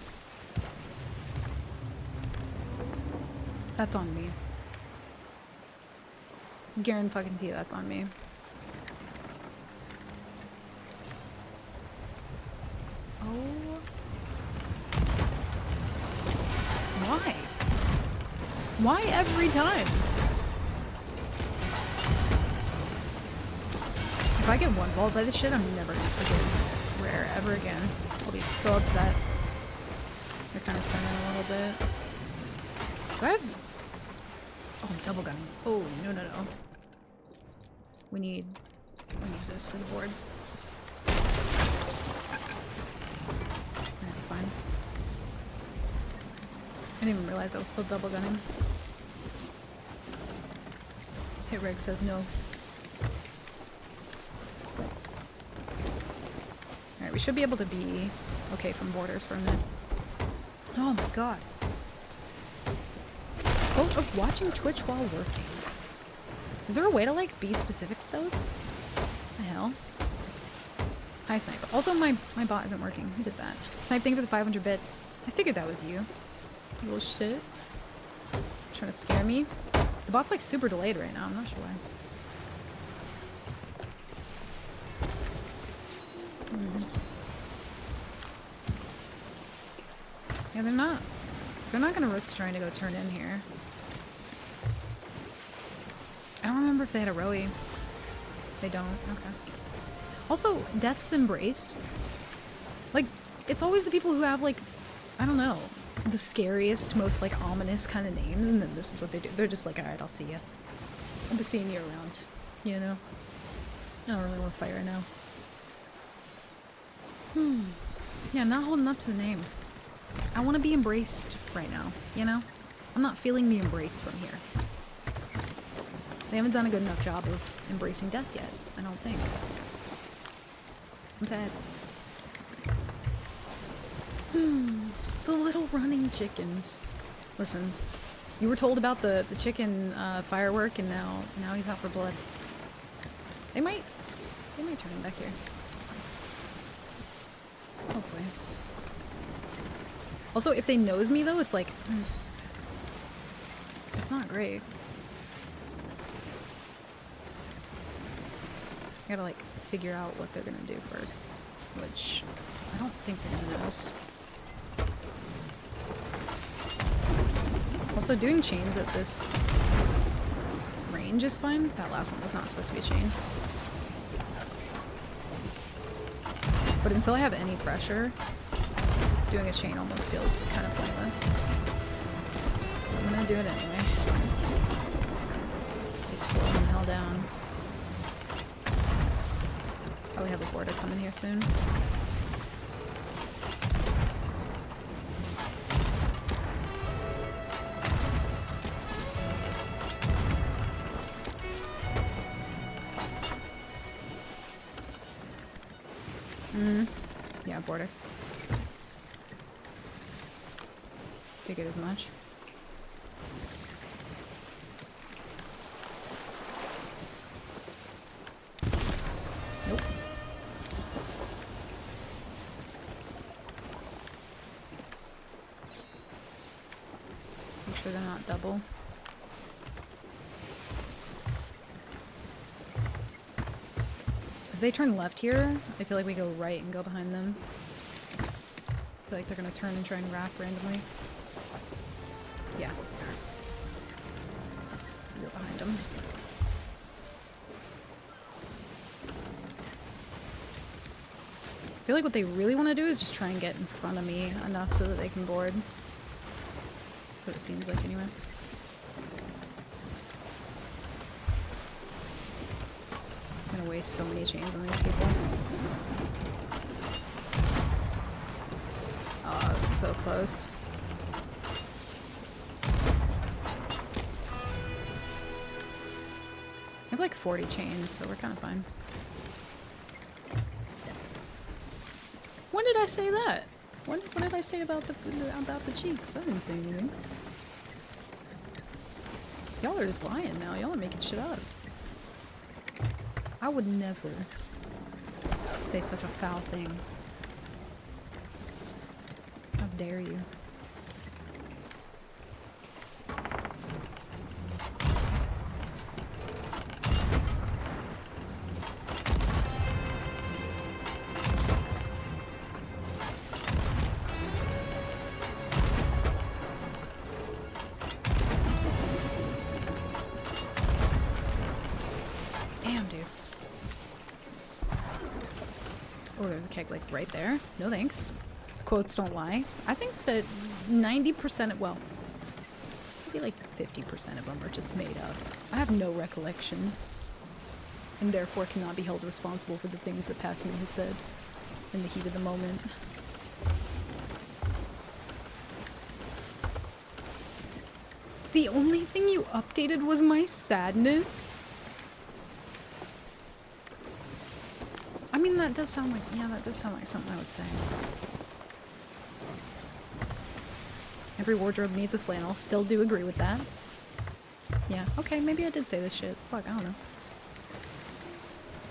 That's on me. Guarantee that's on me. Oh. Why? Why every time? If I get one balled by this shit, I'm never gonna forgive Rare ever again. I'll be so upset. They're kind of turning a little bit. Do I have... Oh, I'm double gunning. Oh, no, no, no. We need this for the boards. Alright, fine. I didn't even realize I was still double gunning. Hit rig says no. Alright, we should be able to be okay from borders for a minute. Oh my god. Quote of watching Twitch while working. Is there a way to like be specific with those? The hell? Hi Snipe. Also my bot isn't working. Who did that? Snipe, thank you for the 500 bits. I figured that was you. Little shit. Trying to scare me. The bot's like super delayed right now, I'm not sure why. Yeah, they're not gonna risk trying to go turn in here. I don't remember if they had a Rowie. They don't, okay. Also, Death's Embrace. Like, it's always the people who have like, I don't know, the scariest, most like ominous kind of names, and then this is what they do. They're just like, alright, I'll see ya. I'll be seeing you around, you know? I don't really want to fight right now. Yeah, not holding up to the name. I want to be embraced right now, you know? I'm not feeling the embrace from here. They haven't done a good enough job of embracing death yet, I don't think. I'm sad. The little running chickens. Listen, you were told about the chicken firework, and now he's out for blood. They might turn him back here. Hopefully. Also, if they nose me though, it's like it's not great. I gotta like figure out what they're gonna do first, which I don't think they're gonna notice. Also, doing chains at this range is fine. That last one was not supposed to be a chain. But until I have any pressure, doing a chain almost feels kind of pointless. I'm gonna do it anyway. Be slow and held down. Probably have a border coming here soon. Yeah, border. Figured as much. sure they're not double. If they turn left here, I feel like we go right and go behind them. I feel like they're gonna turn and try and wrap randomly. Yeah. Go behind them. I feel like what they really want to do is just try and get in front of me enough so that they can board. That's what it seems like anyway. I'm gonna waste so many chains on these people. Oh, it was so close. I have like 40 chains, so we're kind of fine. When did I say that? What did I say about the cheeks? I didn't say anything. Y'all are just lying now. Y'all are making shit up. I would never say such a foul thing. How dare you? Like right there. No thanks. Quotes don't lie. I think that 90% of, well, maybe like 50% of them are just made up. I have no recollection and therefore cannot be held responsible for the things that Passme has said in the heat of the moment. The only thing you updated was my sadness? I mean, that does sound like, yeah, that does sound like something I would say. Every wardrobe needs a flannel. Still do agree with that. Yeah, okay, maybe I did say this shit. Fuck, I don't know.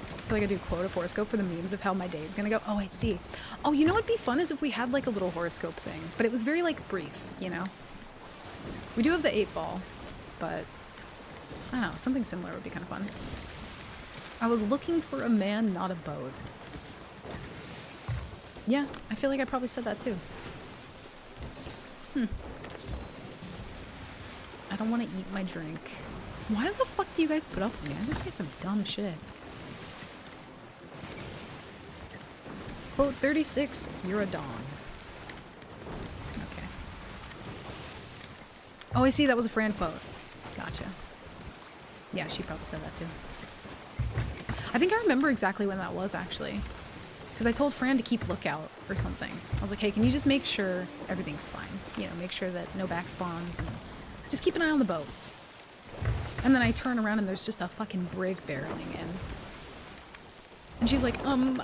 I feel like I do quote a horoscope for the memes of how my day is gonna go. Oh, I see. Oh, you know what'd be fun is if we had like a little horoscope thing, but it was very like brief, you know? We do have the 8-ball, but I don't know, something similar would be kind of fun. I was looking for a man, not a boat. Yeah, I feel like I probably said that too. I don't want to eat my drink. Why the fuck do you guys put up with me? I just say some dumb shit. Quote 36, you're a dong. Okay. Oh, I see, that was a Fran quote. Gotcha. Yeah, she probably said that too. I think I remember exactly when that was, actually. Because I told Fran to keep lookout or something. I was like, hey, can you just make sure everything's fine? You know, make sure that no back spawns and just keep an eye on the boat. And then I turn around and there's just a fucking brig barreling in. And she's like,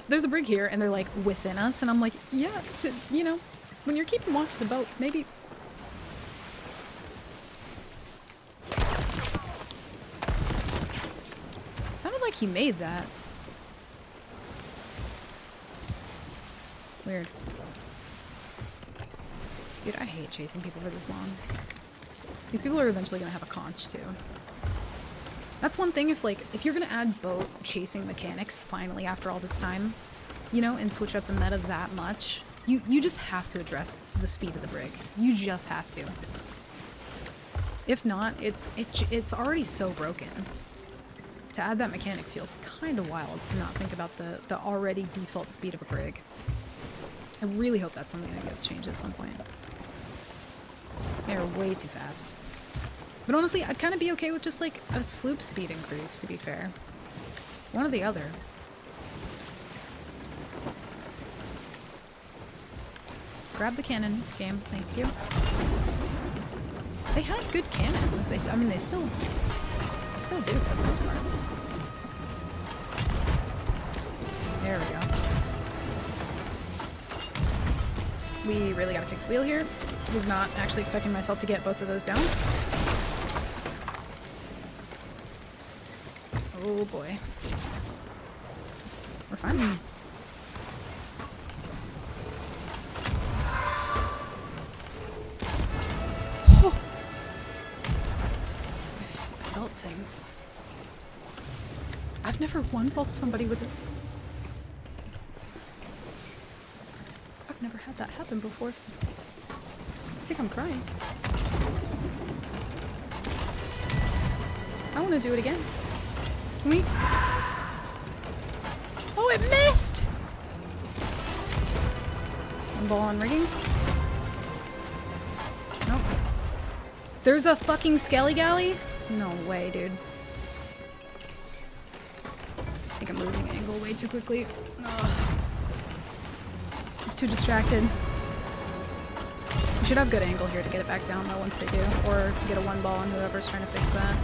there's a brig here, and they're like within us, and I'm like, yeah, you know, when you're keeping watch of the boat, maybe... Like he made that. Weird. Dude, I hate chasing people for this long. These people are eventually gonna have a conch too. That's one thing if you're gonna add boat chasing mechanics finally after all this time, you know, and switch up the meta that much, you just have to address the speed of the brig. You just have to. If not, it's already so broken. To add that mechanic feels kind of wild to not think about the already default speed of a brig. I really hope that's something that gets changed at some point. They're way too fast. But honestly, I'd kind of be okay with just like a sloop speed increase, to be fair. One or the other. Grab the cannon, game. Thank you. They had good cannons. I mean, they still do for the most part. There we go. We really gotta fix wheel here. Was not actually expecting myself to get both of those down. Oh boy. We're fine. things. I've never one-vault somebody with it. I've never had that happen before. I think I'm crying. I want to do it again. Can we? Oh, it missed! One ball on rigging. Nope. There's a fucking Skelly Galley? No way, dude. I think I'm losing angle way too quickly. Ugh. I was too distracted. We should have good angle here to get it back down though once they do. Or to get a one ball on whoever's trying to fix that.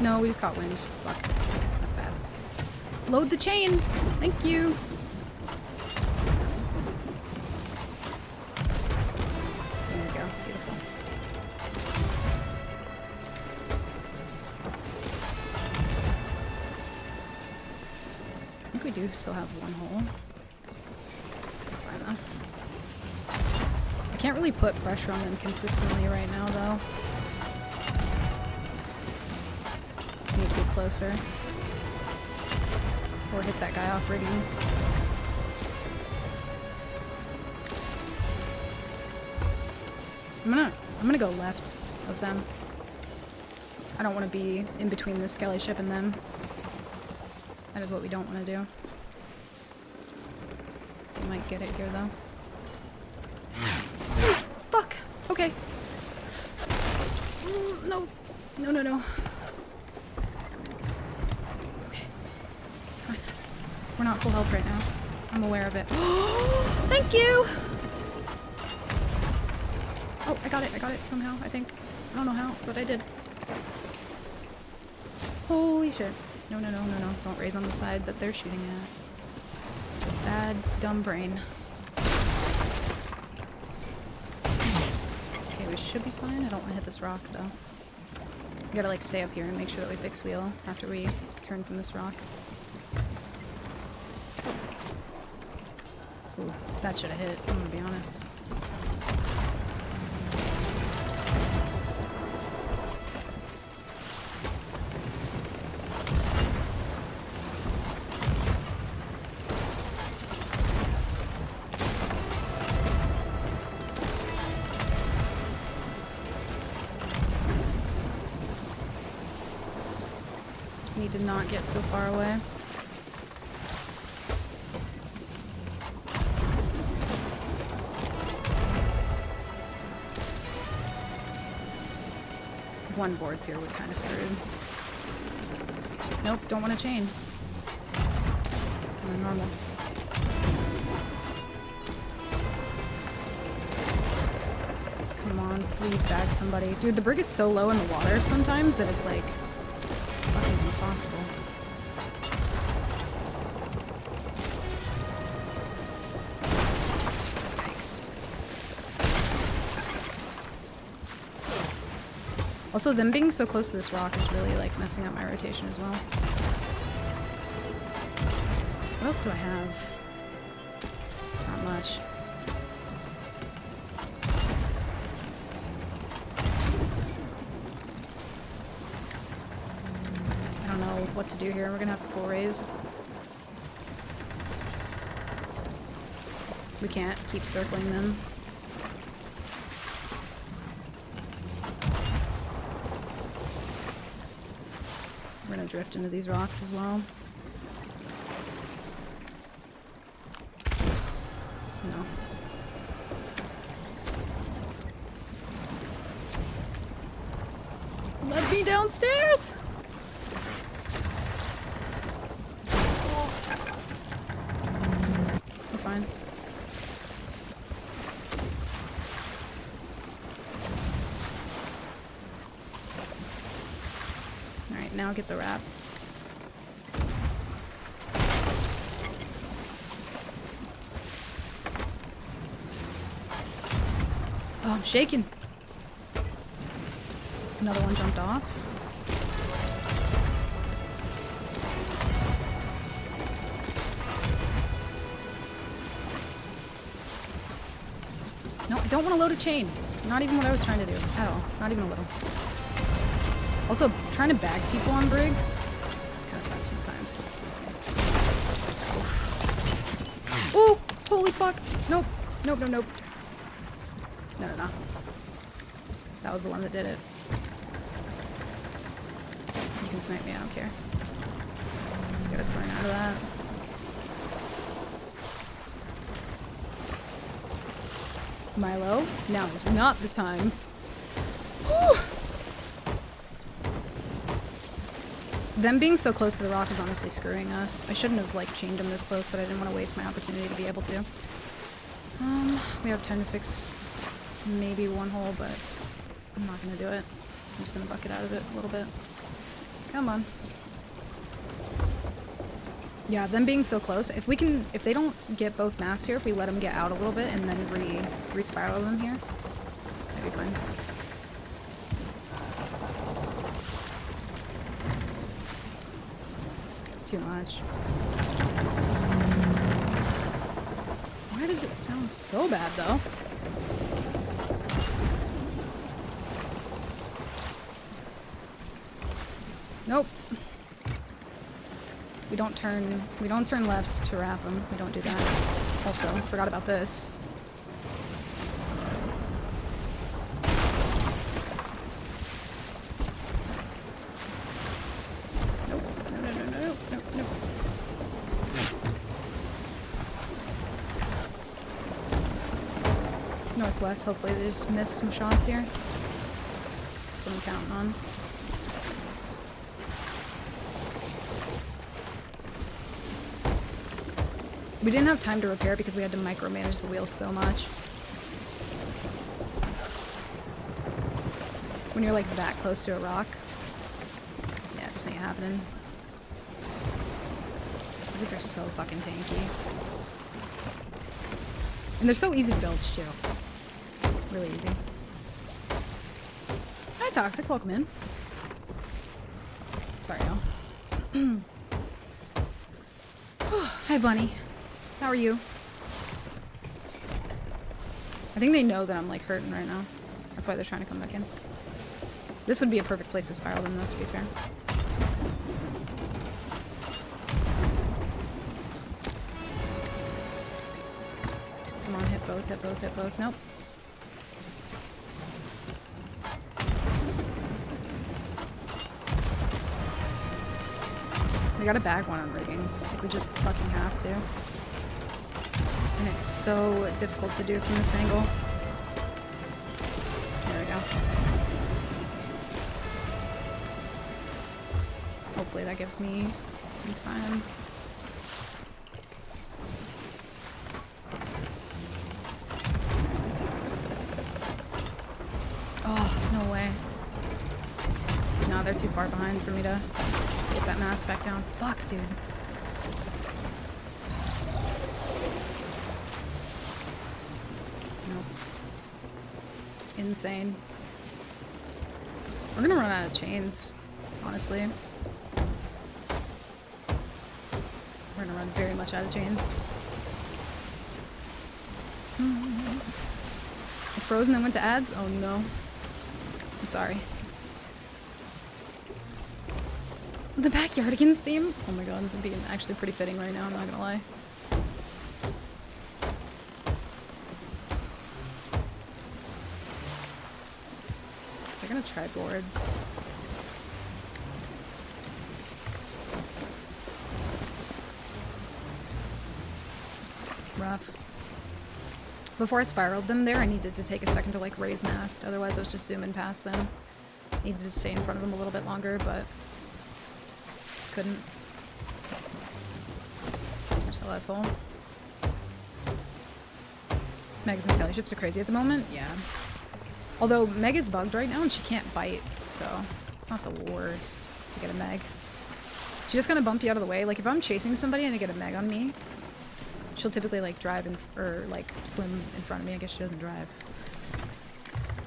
No, we just caught wind. Fuck. That's bad. Load the chain! Thank you! There we go. Beautiful. I think we do still have one hole. Fine enough. I can't really put pressure on them consistently right now, though. Need to be closer. Or hit that guy off rigging. I'm gonna go left of them. I don't want to be in between the Skelly ship and them. That is what we don't want to do. I might get it here though. Fuck! Okay. No. No, no, no. Okay. Fine. We're not full health right now. I'm aware of it. Thank you! Oh, I got it. I got it somehow, I think. I don't know how, but I did. Holy shit. No, no, no, no, no. Don't raise on the side that they're shooting at. Bad, dumb brain. Okay, we should be fine. I don't want to hit this rock, though. We gotta, like, stay up here and make sure that we fix wheel after we turn from this rock. Ooh, that should have hit, I'm gonna be honest. Need to not get so far away. One board's here, we're kind of screwed. Nope, don't want to chain. Normal. Come on, please bag somebody. Dude, the brig is so low in the water sometimes that it's like fucking impossible. Yikes. Also, them being so close to this rock is really like messing up my rotation as well. What else do I have? Not much. I don't know what to do here. We're gonna have to full raise. We can't keep circling them. We're gonna drift into these rocks as well. No. Let me downstairs! We're fine. Alright, now get the wrap. Oh, I'm shaking. Another one jumped off. No, I don't want to load a chain. Not even what I was trying to do. At all. Not even a little. Also, trying to bag people on Brig kind of sucks sometimes. Oh, holy fuck! Nope, nope, nope, nope. No, no, no. That was the one that did it. You can snipe me, I don't care. Gotta turn out of that. Milo, now is not the time. Whew. Them being so close to the rock is honestly screwing us. I shouldn't have like chained them this close, but I didn't want to waste my opportunity to be able to. We have time to fix maybe one hole, but I'm not gonna do it. I'm just gonna bucket out of it a little bit. Come on. Yeah, them being so close. If they don't get both masts here, if we let them get out a little bit and then re-spiral them here, that'd be fine. It's too much. Why does it sound so bad, though? Nope. We don't turn left to wrap them. We don't do that. Also, forgot about this. Nope. No, no, no, no, no, no. Northwest, hopefully they just missed some shots here. That's what I'm counting on. We didn't have time to repair because we had to micromanage the wheels so much. When you're like that close to a rock, yeah, it just ain't happening. These are so fucking tanky. And they're so easy to bilge too. Really easy. Hi Toxic, welcome in. Sorry y'all. Hi Bunny. How are you? I think they know that I'm like hurting right now. That's why they're trying to come back in. This would be a perfect place to spiral them though, to be fair. Come on, hit both, hit both, hit both. Nope. We gotta bag one on rigging. Like we just fucking have to. And it's so difficult to do from this angle. There we go. Hopefully that gives me some time. Oh, no way. No, they're too far behind for me to get that mask back down. Fuck, dude. Insane. We're gonna run out of chains, honestly. We're gonna run very much out of chains. I froze and then went to ads? Oh no. I'm sorry. The Backyardigans theme? Oh my god, it'd be actually pretty fitting right now, I'm not gonna lie. They're gonna try boards. Rough. Before I spiraled them there, I needed to take a second to like raise mast, otherwise I was just zooming past them. Needed to stay in front of them a little bit longer, but couldn't. Chill asshole. Megas and Skelly ships are crazy at the moment, yeah. Although Meg is bugged right now and she can't bite, so it's not the worst to get a Meg. She's just gonna bump you out of the way. Like if I'm chasing somebody and I get a Meg on me, she'll typically like drive or like swim in front of me. I guess she doesn't drive.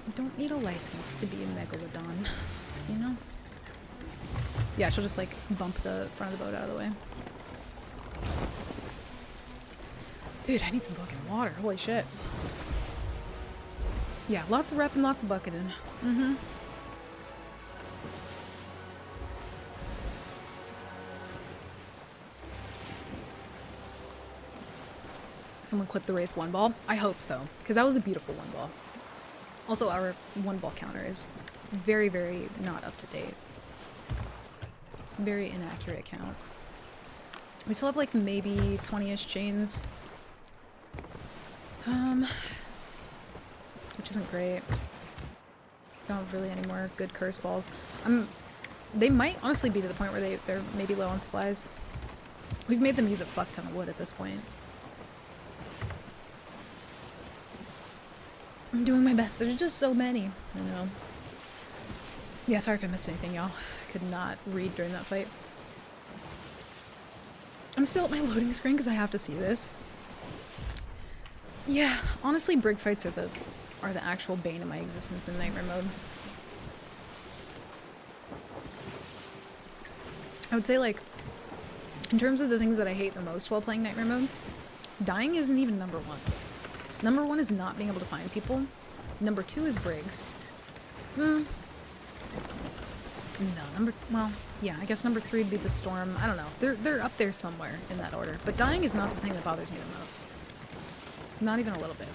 You don't need a license to be a Megalodon, you know? Yeah, she'll just like bump the front of the boat out of the way. Dude, I need some fucking water. Holy shit. Yeah, lots of rep and lots of bucketing. Someone clipped the Wraith one ball. I hope so, because that was a beautiful one ball. Also, our one ball counter is very, very not up to date. Very inaccurate count. We still have like maybe 20-ish chains. Which isn't great. Don't have really any more good curse balls. They might honestly be to the point where they're maybe low on supplies. We've made them use a fuck ton of wood at this point. I'm doing my best. There's just so many. I know. Yeah, sorry if I missed anything, y'all. I could not read during that fight. I'm still at my loading screen because I have to see this. Yeah, honestly, brig fights are the actual bane of my existence in Nightmare mode. I would say, like, in terms of the things that I hate the most while playing Nightmare mode, dying isn't even number one. Number one is not being able to find people. Number two is brigs. No, well, yeah, I guess number three would be the storm. I don't know. They're up there somewhere in that order. But dying is not the thing that bothers me the most. Not even a little bit.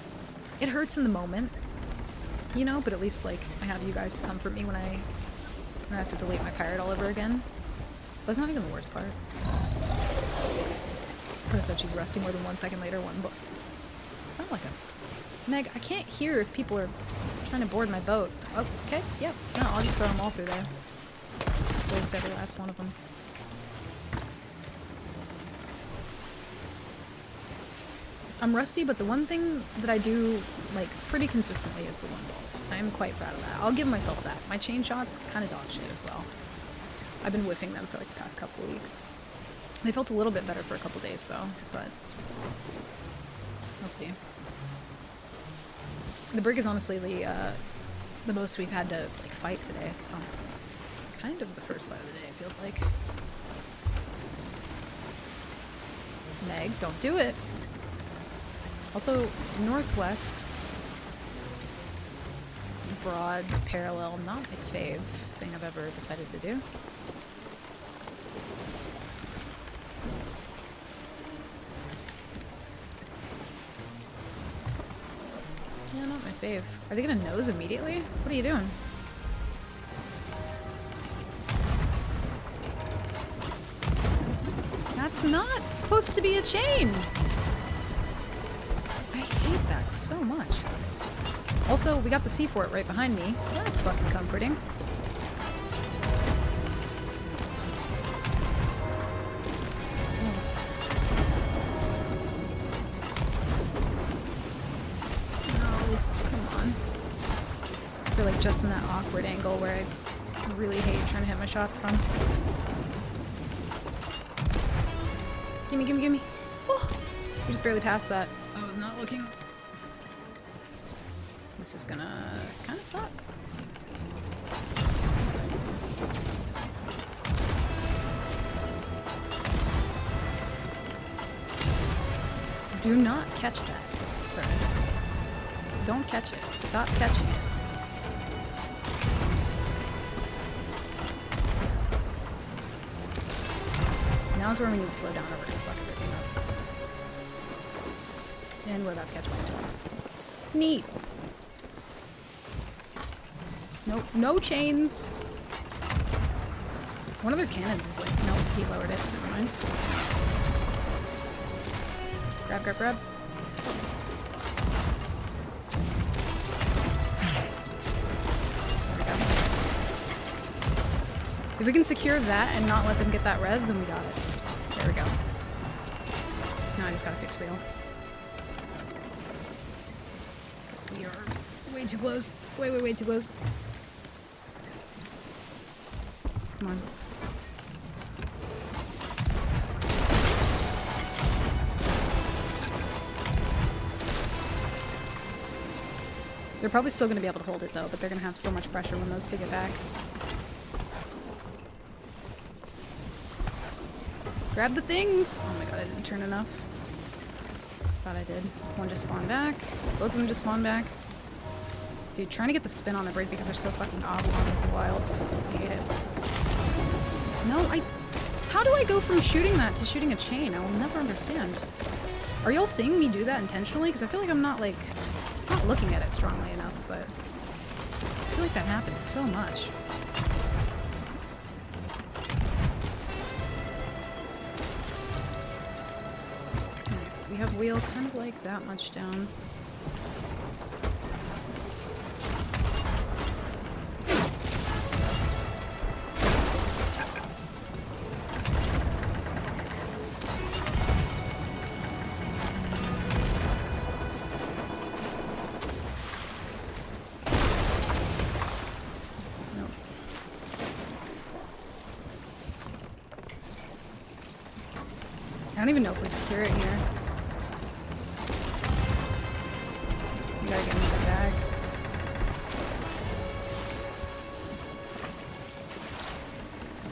It hurts in the moment, you know, but at least, like, I have you guys to comfort me when I have to delete my pirate all over again. But it's not even the worst part. Could have said she's resting more than 1 second later, but it's not like a... Meg, I can't hear if people are trying to board my boat. Oh, okay, yep. No, I'll just throw them all through there. Just waste every last one of them. I'm rusty, but the one thing that I do, like, pretty consistently is the one balls. I am quite proud of that. I'll give myself that. My chain shots, kind of dog shit as well. I've been whiffing them for, like, the past couple of weeks. They felt a little bit better for a couple days, though, but we'll see. The brig is honestly the most we've had to, like, fight today, so kind of the first fight of the day, it feels like. Meg, don't do it! Also, northwest, broad, parallel, not my fave thing I've ever decided to do. Yeah, not my fave. Are they gonna nose immediately? What are you doing? That's not supposed to be a chain! I hate that so much. Also, we got the sea fort right behind me, so that's fucking comforting. No, come on. I feel like just in that awkward angle where I really hate trying to hit my shots from. Gimme, gimme, gimme. Oh, we just barely passed that. I was not looking. This is gonna kind of suck. Do not catch that, sir. Don't catch it. Stop catching it. Now's where we need to slow down or we're gonna fuck everything up. And we're about to catch one too. Neat. Nope, no chains. One of their cannons is like, nope, he lowered it. Never mind. Grab, grab, grab. There we go. If we can secure that and not let them get that res, then we got it. There we go. Now I just gotta fix real. Because we are way too close. Way, way, way too close. Come on. They're probably still going to be able to hold it though, but they're going to have so much pressure when those two get back. Grab the things! Oh my god, I didn't turn enough. Thought I did. One just spawned back. Both of them just spawned back. Dude, trying to get the spin on the break because they're so fucking oblong is wild. I hate it. No, how do I go from shooting that to shooting a chain? I will never understand. Are y'all seeing me do that intentionally? Because I feel like I'm not like not looking at it strongly enough, but I feel like that happens so much. We have wheel kind of like that much down. I don't even know if we secure it here. We gotta get another bag.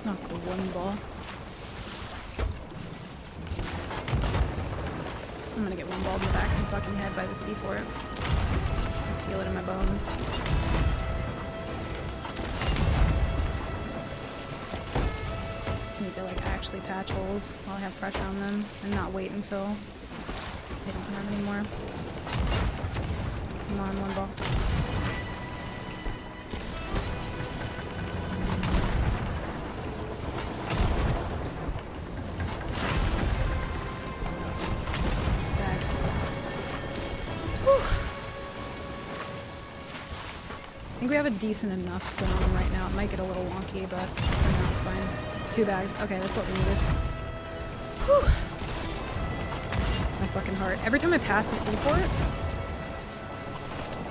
Not the one ball. I'm gonna get one ball in the back of the fucking head by the C-Fort. I feel it in my bones. Need to like actually patch holes while I have pressure on them and not wait until they don't have any more. Come on, one ball. Bag. Whew. I think we have a decent enough spin on them right now. It might get a little wonky, but for now it's fine. 2 bags. Okay, that's what we needed. Whew. My fucking heart. Every time I pass the seaport,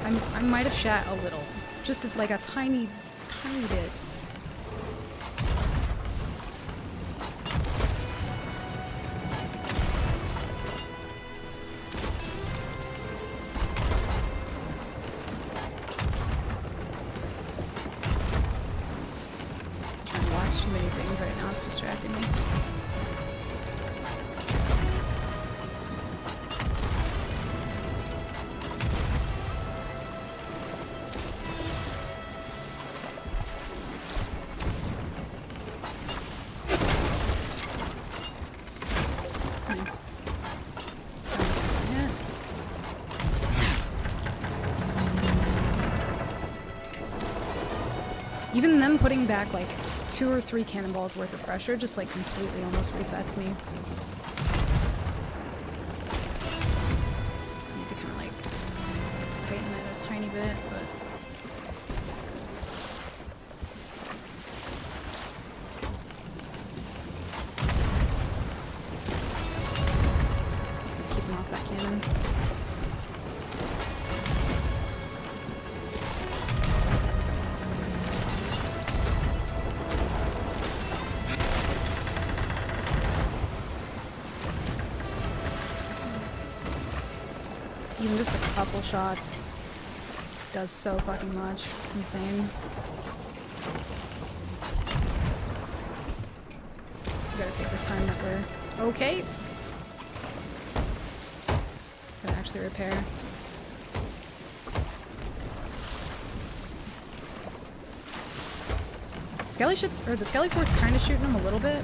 I might have shat a little. Just like a tiny, tiny bit. Too many things right now, it's distracting me. Nice. Even them putting back like 2 or 3 cannonballs worth of pressure just like completely almost resets me. I need to kind of like tighten it a tiny bit, but keep them off that cannon. Even just a couple shots does so fucking much. It's insane. We gotta take this time that we're okay. Gotta actually repair. Skelly ship, or the Skelly Fort's kind of shooting him a little bit.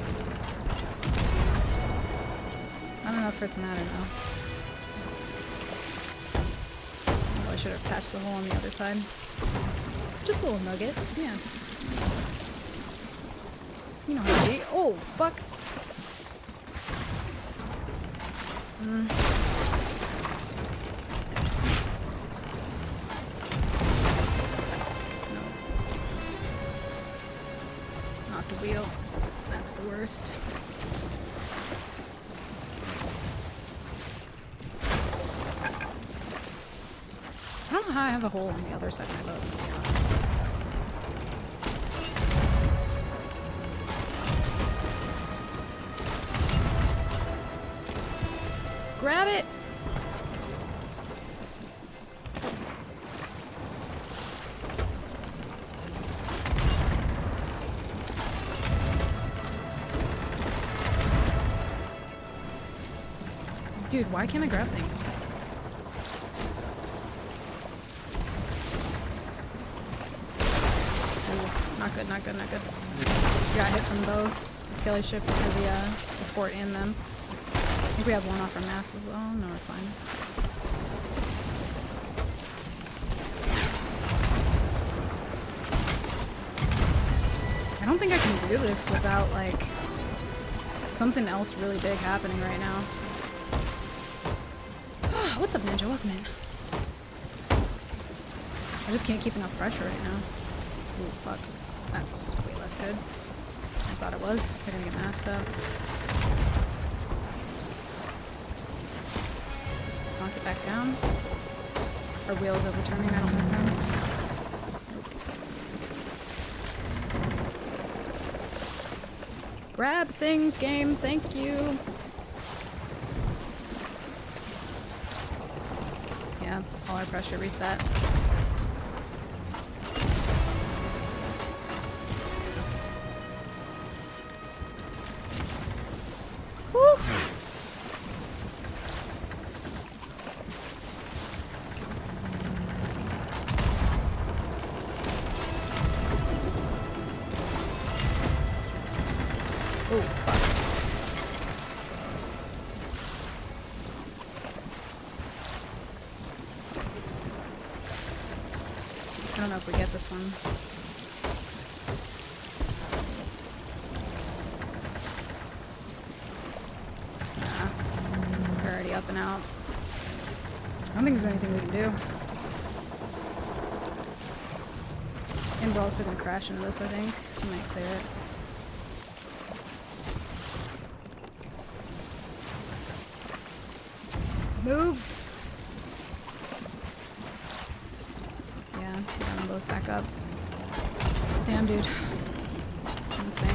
Not enough for it to matter though. I should have patched the hole on the other side. Just a little nugget, yeah. You know how to be. Oh, fuck! No. Not the wheel. That's the worst. I don't know how I have a hole on the other side of my boat, to be honest. Grab it! Dude, why can't I grab things? Not good, not good, not good. Got hit from both the Skelly ship or the fort and them. think we have one off our mass as well. No, we're fine. I don't think I can do this without, like, something else really big happening right now. What's up, Ninja? Welcome in. I just can't keep enough pressure right now. Ooh, fuck. That's way less good. I thought it was. They're gonna get masked up. Knocked it back down. Our wheel's overturning. I don't want to turn. Grab things, game. Thank you. Yeah, all our pressure reset. Woo! Oh, fuck. I don't know if we get this one. Nah. We're already up and out. I don't think there's anything we can do. And we're also gonna crash into this, I think. We might clear it. Move! Yeah, got them both back up. Damn, dude. Insane.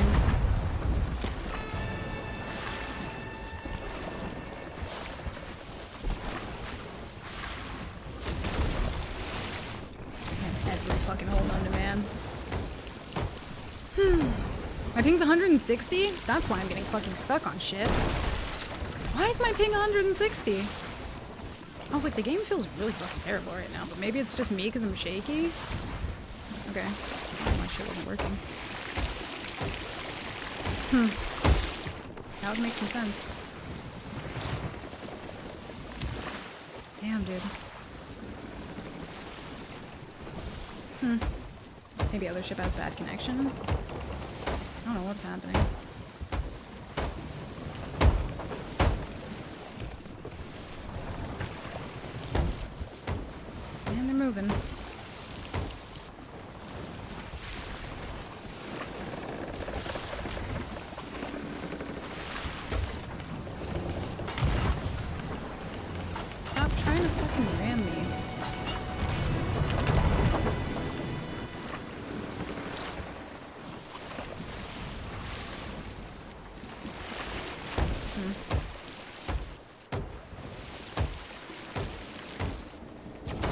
Can't every fucking hold on to man. My ping's 160? That's why I'm getting fucking stuck on shit. Why is my ping 160? I was like, the game feels really fucking terrible right now, but maybe it's just me because I'm shaky? Okay. Sorry, my shit wasn't working. That would make some sense. Damn, dude. Maybe other ship has bad connection? I don't know what's happening. And they're moving. Stop trying to fucking ram me.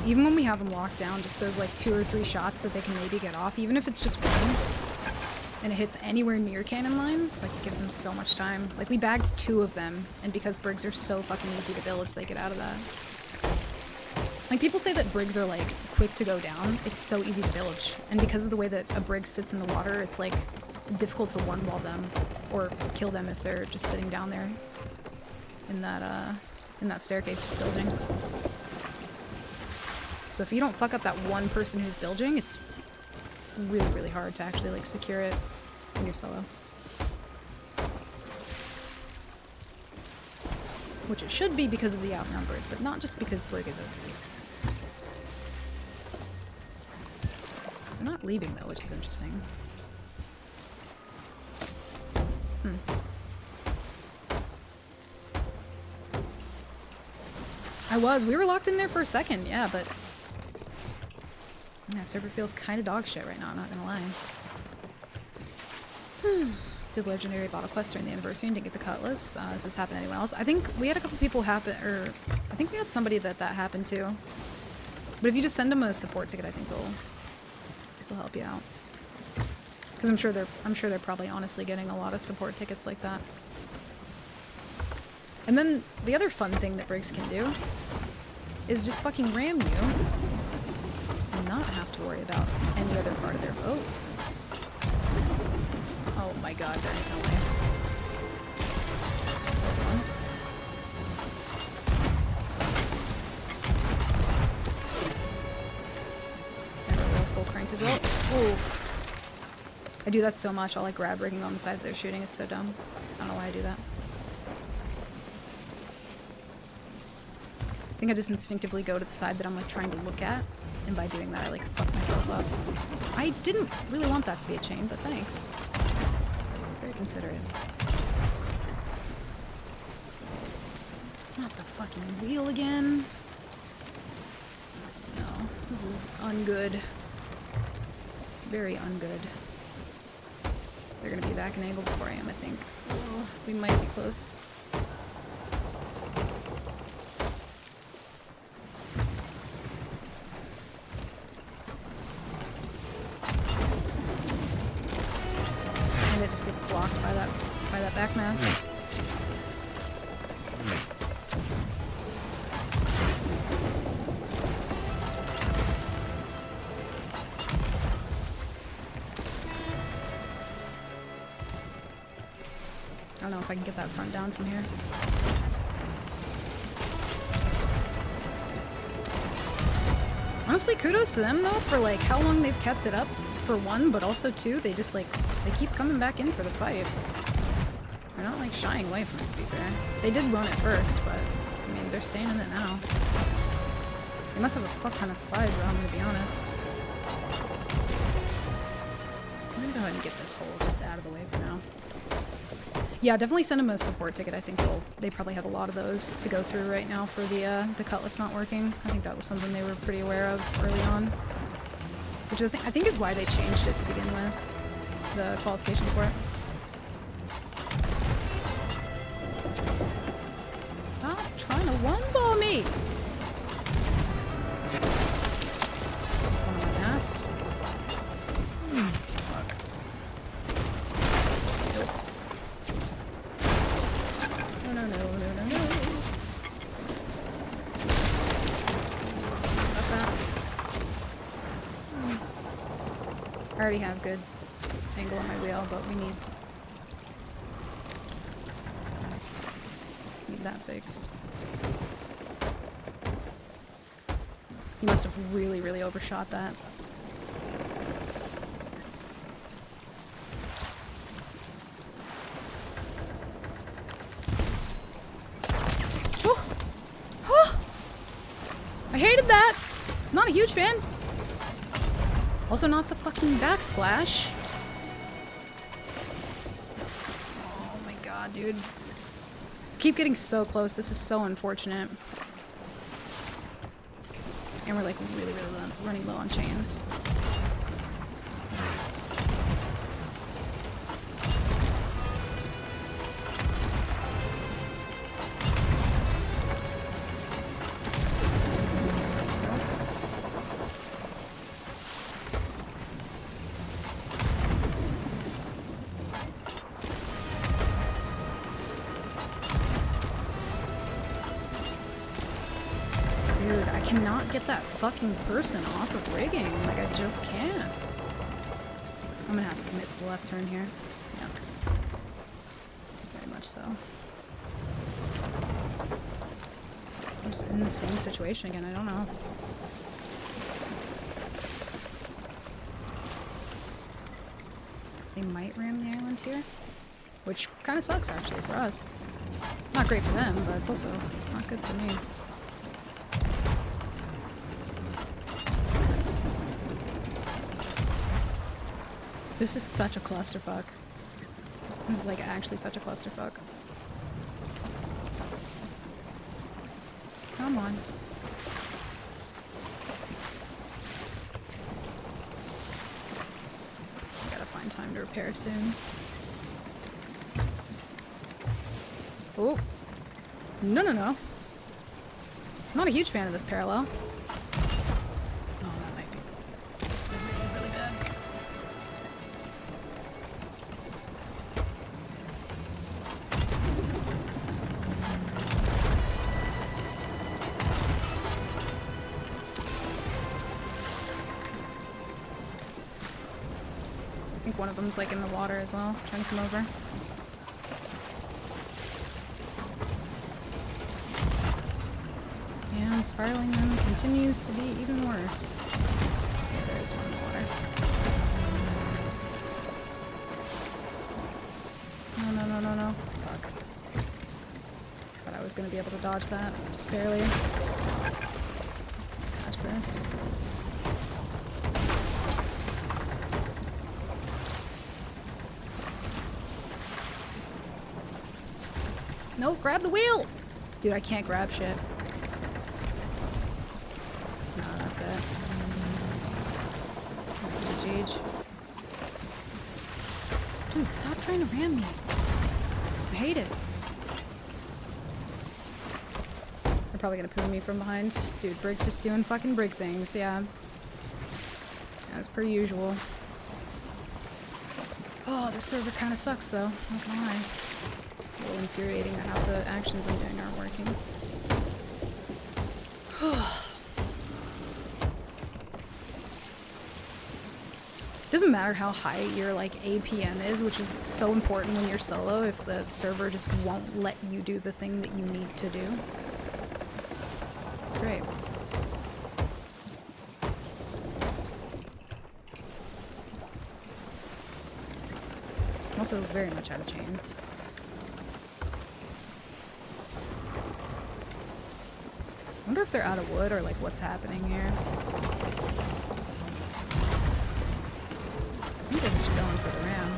Even when we have them locked down, just those like 2 or 3 shots that they can maybe get off, even if it's just one, and it hits anywhere near cannon line, like it gives them so much time. Like we bagged 2 of them, and because brigs are so fucking easy to village, they get out of that. Like people say that brigs are like quick to go down, it's so easy to village. And because of the way that a brig sits in the water, it's like difficult to one-wall them or kill them if they're just sitting down there in that staircase just building. So if you don't fuck up that one person who's bilging, it's really, really hard to actually like secure it when you're solo. Which it should be because of the outnumbered, but not just because Brig is OP. They're not leaving though, which is interesting. We were locked in there for a second, yeah, but yeah, server feels kind of dog shit right now, I'm not gonna lie. Did legendary bottle quest during the anniversary and didn't get the cutlass. Does this happen anywhere else? I think we had a couple people happen, or I think we had somebody that happened to. But if you just send them a support ticket, I think they'll help you out. Because I'm sure they're probably honestly getting a lot of support tickets like that. And then the other fun thing that Briggs can do is just fucking ram you and not have to worry about any other part of their boat. Oh my god, there ain't no way. Hold on. I do that so much. I'll like grab rigging on the side that they're shooting. It's so dumb. I don't know why I do that. I think I just instinctively go to the side that I'm like trying to look at, and by doing that I like fuck myself up. I didn't really want that to be a chain, but thanks. It's very considerate. Not the fucking wheel again. No, this is ungood. Very ungood. They're gonna be back in angle before I am, I think. Oh, we might be close. And it just gets blocked by that back mass. I don't know if I can get that front down from here. Honestly, kudos to them though for like how long they've kept it up, for one, but also two, they just like, they keep coming back in for the fight. They're not like shying away from it, to be fair. They did run it first, but I mean, they're staying in it now. They must have a fuck ton of supplies though, I'm gonna be honest. I'm gonna go ahead and get this hole just out of the way for now. Yeah, definitely send them a support ticket. I think they probably have a lot of those to go through right now for the cutlass not working. I think that was something they were pretty aware of early on. Which I think is why they changed it to begin with. The qualifications for it. Stop trying to one-ball me! That's one of my mast. Fuck. Nope. No. Fuck that. I already have good angle on my wheel, but we need that fixed. You must have really, really overshot that. I hated that! Not a huge fan. Also not the fucking backsplash. Oh my god, dude. Keep getting so close. This is so unfortunate. And we're like really, really running low on chains. Dude, I cannot get that fucking person off of rigging. Like, I just can't. I'm gonna have to commit to the left turn here. Yeah. Very much so. I'm just in the same situation again, I don't know. They might ram the island here. Which kind of sucks, actually, for us. Not great for them, but it's also not good for me. This is such a clusterfuck. This is like actually such a clusterfuck. Come on. I gotta find time to repair soon. Oh. No. Not a huge fan of this parallel. Oh, that might be. This might be really bad. I think one of them's like in the water as well, trying to come over. And spiraling them continues to be even worse. Yeah, there is one in the water. No, no, no, no, no. Fuck. Thought I was gonna be able to dodge that. Just barely. Dodge this. No, grab the wheel! Dude, I can't grab shit. No, that's it. GG. Dude, stop trying to ram me. I hate it. They're probably gonna poo me from behind. Dude, Brig's just doing fucking Brig things, yeah. As per usual. Oh, this server kinda sucks though, not gonna lie. A little infuriating that how the actions I'm doing aren't working. Doesn't matter how high your like APM is, which is so important when you're solo, if the server just won't let you do the thing that you need to do. It's great. I'm also very much out of chains. I wonder if they're out of wood or like what's happening here. I think they're just going for the ram.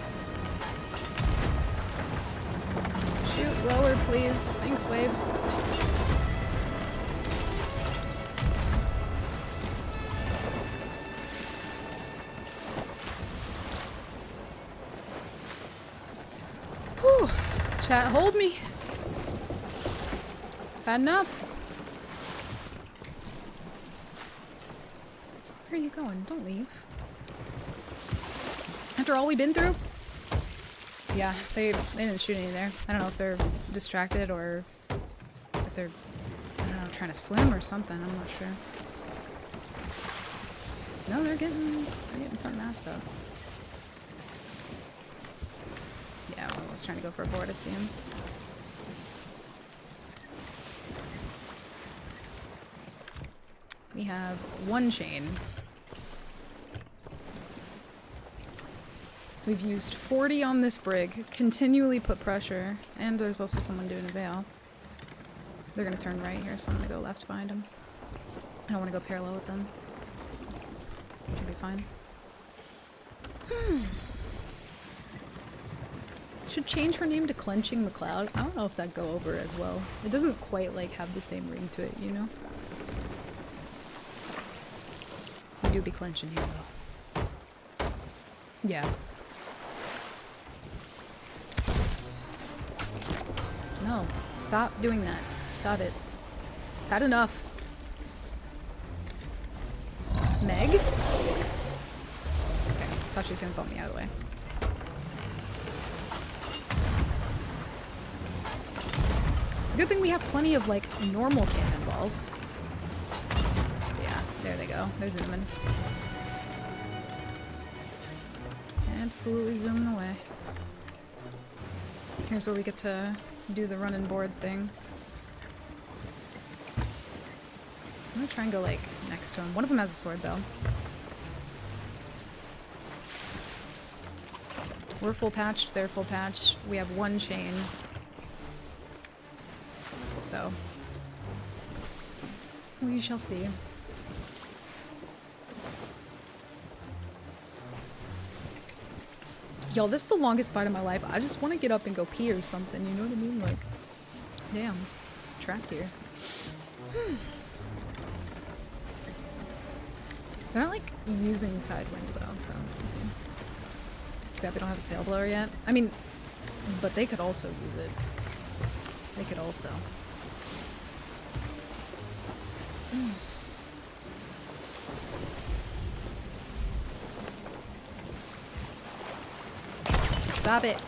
Shoot lower, please. Thanks, waves. Whew. Chat, hold me. Bad enough. Where are you going? Don't leave. After all we've been through? Yeah, they didn't shoot any there. I don't know if they're distracted or if they're, I don't know, trying to swim or something. I'm not sure. No, they're getting front masked up. Yeah, well, I was trying to go for a board. I see him. We have one chain. We've used 40 on this brig, continually put pressure, and there's also someone doing a veil. They're gonna turn right here, so I'm gonna go left behind them. I don't want to go parallel with them. Should be fine. Should change her name to Clenching McLeod. I don't know if that'd go over as well. It doesn't quite like have the same ring to it, you know? We do be clenching here though. Yeah. No, stop doing that. Stop it. Had enough. Meg? Okay, thought she was gonna bump me out of the way. It's a good thing we have plenty of like normal cannonballs. Yeah, there they go. They're zooming. Absolutely zooming away. Here's where we get to do the run and board thing. I'm gonna try and go like next to him. One of them has a sword though. We're full patched, they're full patched. We have one chain. So we shall see. Yo, this is the longest fight of my life. I just want to get up and go pee or something, you know what I mean? Like, damn. Trapped here. They're not, like, using Sidewind, though, so we'll see. Too bad they don't have a sail blower yet. I mean, but they could also use it. They could also. Stop it.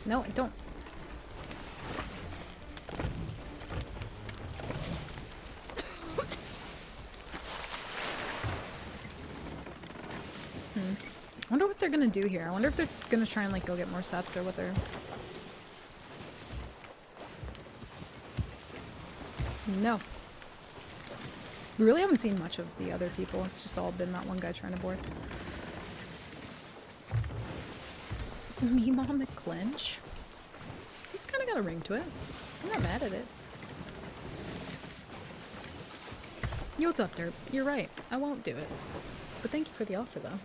No, I don't. I wonder what they're gonna do here. I wonder if they're gonna try and like go get more subs or what they're... No. We really haven't seen much of the other people. It's just all been that one guy trying to board. Meme on the clinch? It's kind of got a ring to it. I'm not mad at it. Yo, what's up, Derp? You're right. I won't do it. But thank you for the offer, though.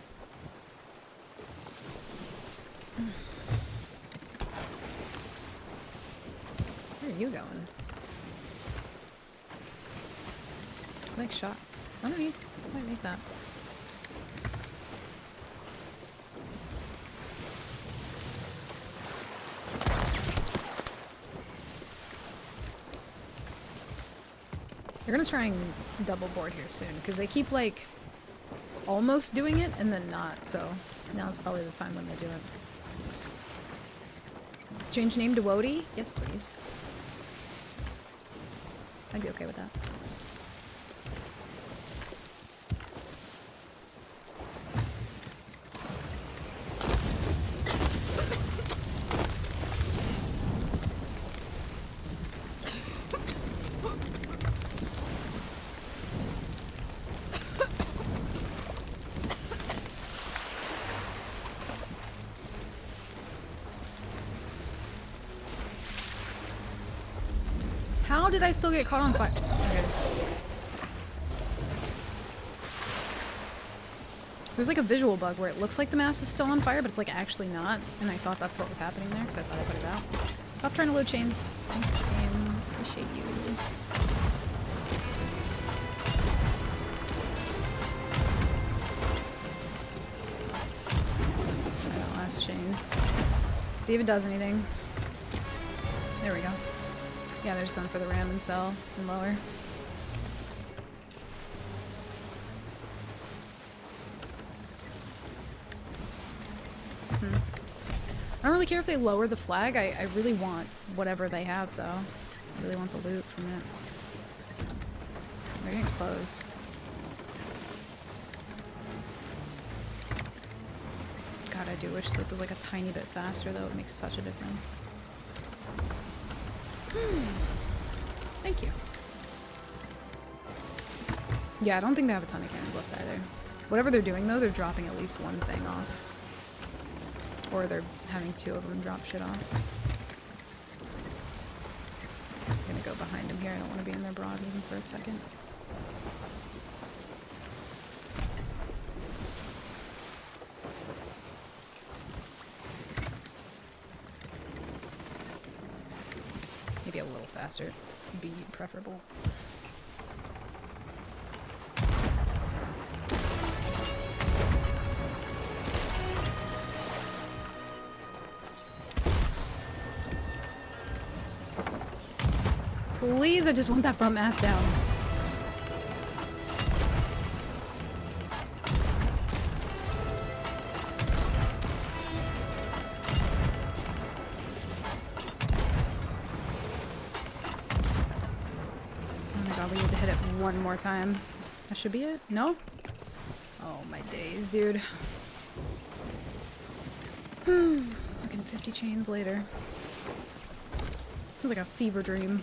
Where are you going? Nice shot. I don't need. I might make that. They're gonna try and double board here soon, because they keep, like, almost doing it and then not, so now's probably the time when they do it. Change name to Wody? Yes, please. I'd be okay with that. How did I still get caught on fire? Okay. There's like a visual bug where it looks like the mast is still on fire, but it's like actually not. And I thought that's what was happening there because I thought I put it out. Stop trying to load chains. Thanks, game. Appreciate you. Try that last chain. See if it does anything. There we go. Yeah, they're just going for the ram and cell and lower. I don't really care if they lower the flag. I really want whatever they have, though. I really want the loot from it. They're getting close. God, I do wish sleep was like a tiny bit faster, though. It makes such a difference. Thank you. Yeah, I don't think they have a ton of cannons left either. Whatever they're doing, though, they're dropping at least one thing off. Or they're having two of them drop shit off. I'm gonna go behind him here. I don't want to be in their broad even for a second. Maybe a little faster would be preferable. Please, I just want that front mast down. Oh my god, we need to hit it one more time. That should be it? No? Oh my days, dude. Fucking 50 chains later. Feels like a fever dream.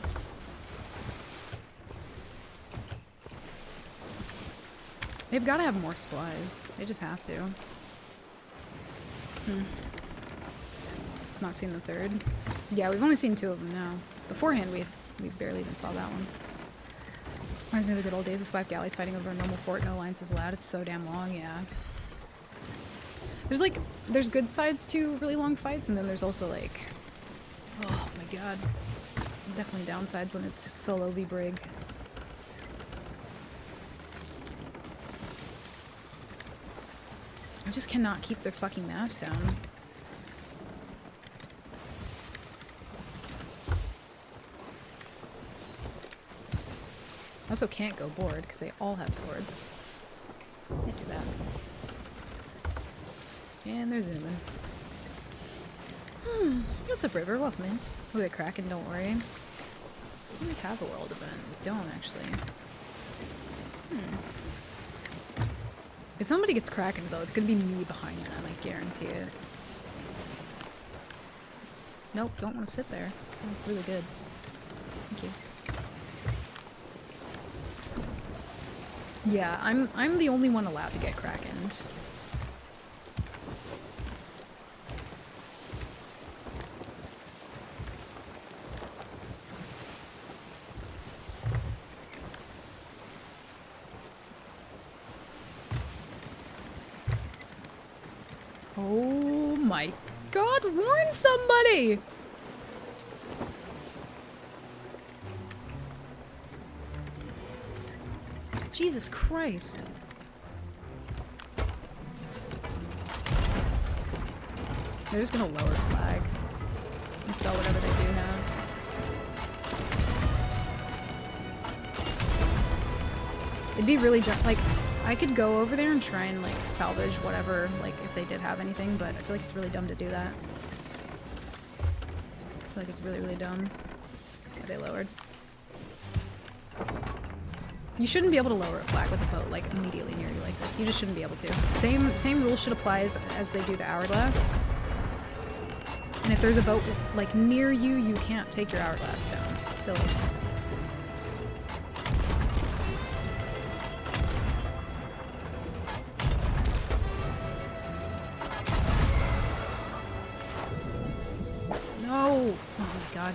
They've got to have more supplies. They just have to. Not seen the third. Yeah, we've only seen two of them now. Beforehand, we barely even saw that one. Reminds me of the good old days with 5 galleys fighting over a normal fort. No alliances allowed. It's so damn long, yeah. There's good sides to really long fights, and then there's also like, oh my god. Definitely downsides when it's solo v brig. I just cannot keep their fucking mast down. I also can't go board because they all have swords. Can't do that. And they're zooming. What's up, River? Welcome in. Look at Kraken, don't worry. We might have a world event. We don't, actually. If somebody gets Kraken, though, it's gonna be me behind them, I guarantee it. Nope, don't want to sit there. Oh, really good. Thank you. Yeah, I'm the only one allowed to get Krakened. Oh my god, warn somebody! Jesus Christ. They're just gonna lower flag and sell whatever they do have. It'd be really like, I could go over there and try and like salvage whatever, like if they did have anything, but I feel like it's really dumb to do that. I feel like it's really, really dumb that they lowered. You shouldn't be able to lower a flag with a boat like immediately near you like this. You just shouldn't be able to. Same rules should apply as they do to Hourglass. And if there's a boat like near you, you can't take your Hourglass down. It's silly. No! Oh my god.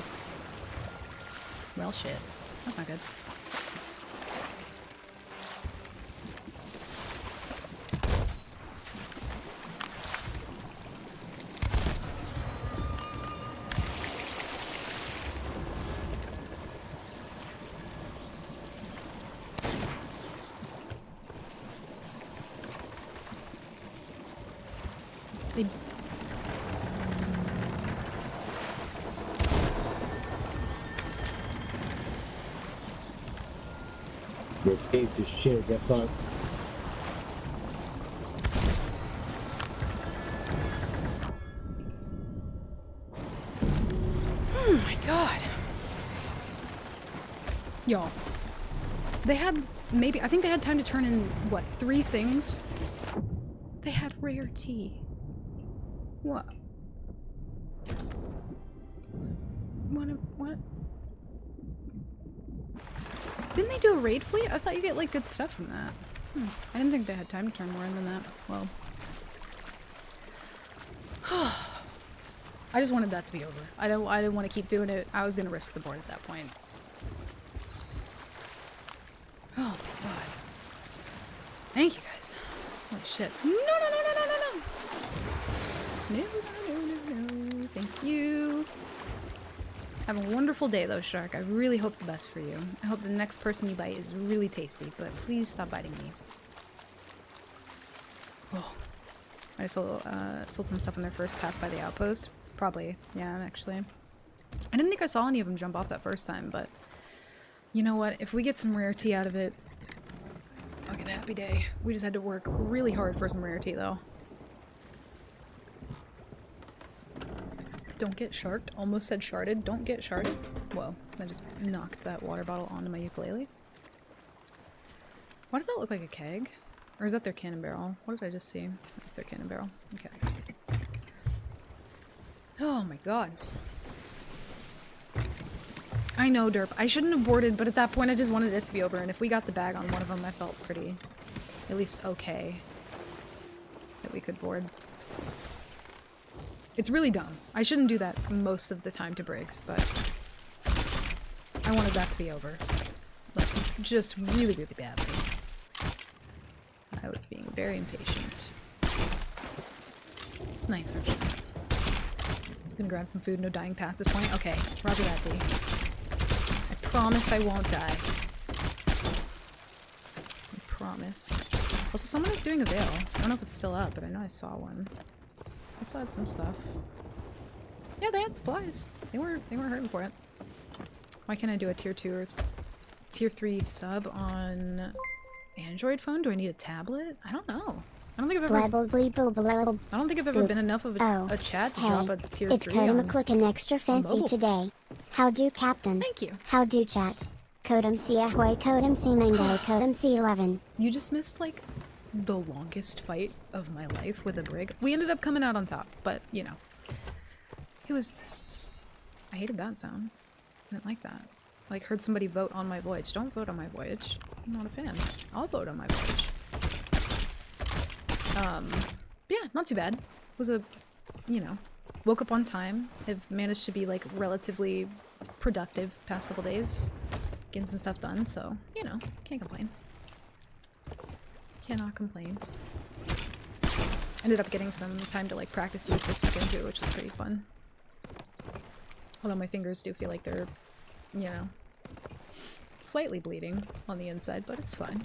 Well, shit. That's not good. They You piece of shit, get fucked. Oh my god. Y'all. They had maybe, I think they had time to turn in, what, 3 things? They had rare tea. What? What? Didn't they do a raid fleet? I thought you get like good stuff from that. I didn't think they had time to turn more in than that. Well. I just wanted that to be over. I didn't want to keep doing it. I was gonna risk the board at that point. Oh my god. Thank you guys. Holy shit. No, no, no, no, no, no, no. No, no, no, no, no. Thank you. Have a wonderful day though, Shark. I really hope the best for you. I hope the next person you bite is really tasty, but please stop biting me. Oh. I sold some stuff on their first pass by the outpost. Probably. Yeah, actually. I didn't think I saw any of them jump off that first time, but you know what? If we get some rarity out of it, fucking happy day. We just had to work really hard for some rarity though. Don't get sharked. Almost said sharded. Don't get sharded. Whoa. I just knocked that water bottle onto my ukulele. Why does that look like a keg? Or is that their cannon barrel? What did I just see? That's their cannon barrel. Okay. Oh my god. I know, Derp. I shouldn't have boarded, but at that point I just wanted it to be over, and if we got the bag on one of them, I felt pretty, at least okay, that we could board. It's really dumb. I shouldn't do that most of the time to Briggs, but I wanted that to be over. Like, just really, really badly. I was being very impatient. Nice, Archie. Gonna grab some food, no dying past this point. Okay, roger that, D. I promise I won't die. I promise. Also, someone is doing a veil. I don't know if it's still up, but I know I saw one. I still had some stuff. Yeah, they had supplies. They weren't hurting for it. Why can't I do a tier 2 or tier 3 sub on Android phone? Do I need a tablet? I don't know. I don't think I've ever been enough of a chat to drop a tier 3 it's Kodum McClicken extra fancy mobile. Today. How do Captain? Thank you. How do chat? Kodum C Ahoy, Kodum C Mango, Kodum C11. You just missed like the longest fight of my life with a Brig. We ended up coming out on top, but you know. It was... I hated that sound. I didn't like that. Like, heard somebody vote on my voyage. Don't vote on my voyage. I'm not a fan. I'll vote on my page. Yeah, not too bad. Was a, you know, woke up on time. Have managed to be like relatively productive past couple days. Getting some stuff done, so, you know, can't complain. Cannot complain. Ended up getting some time to like practice with this weekend too, which was pretty fun. Although my fingers do feel like they're, you know, slightly bleeding on the inside, but it's fine.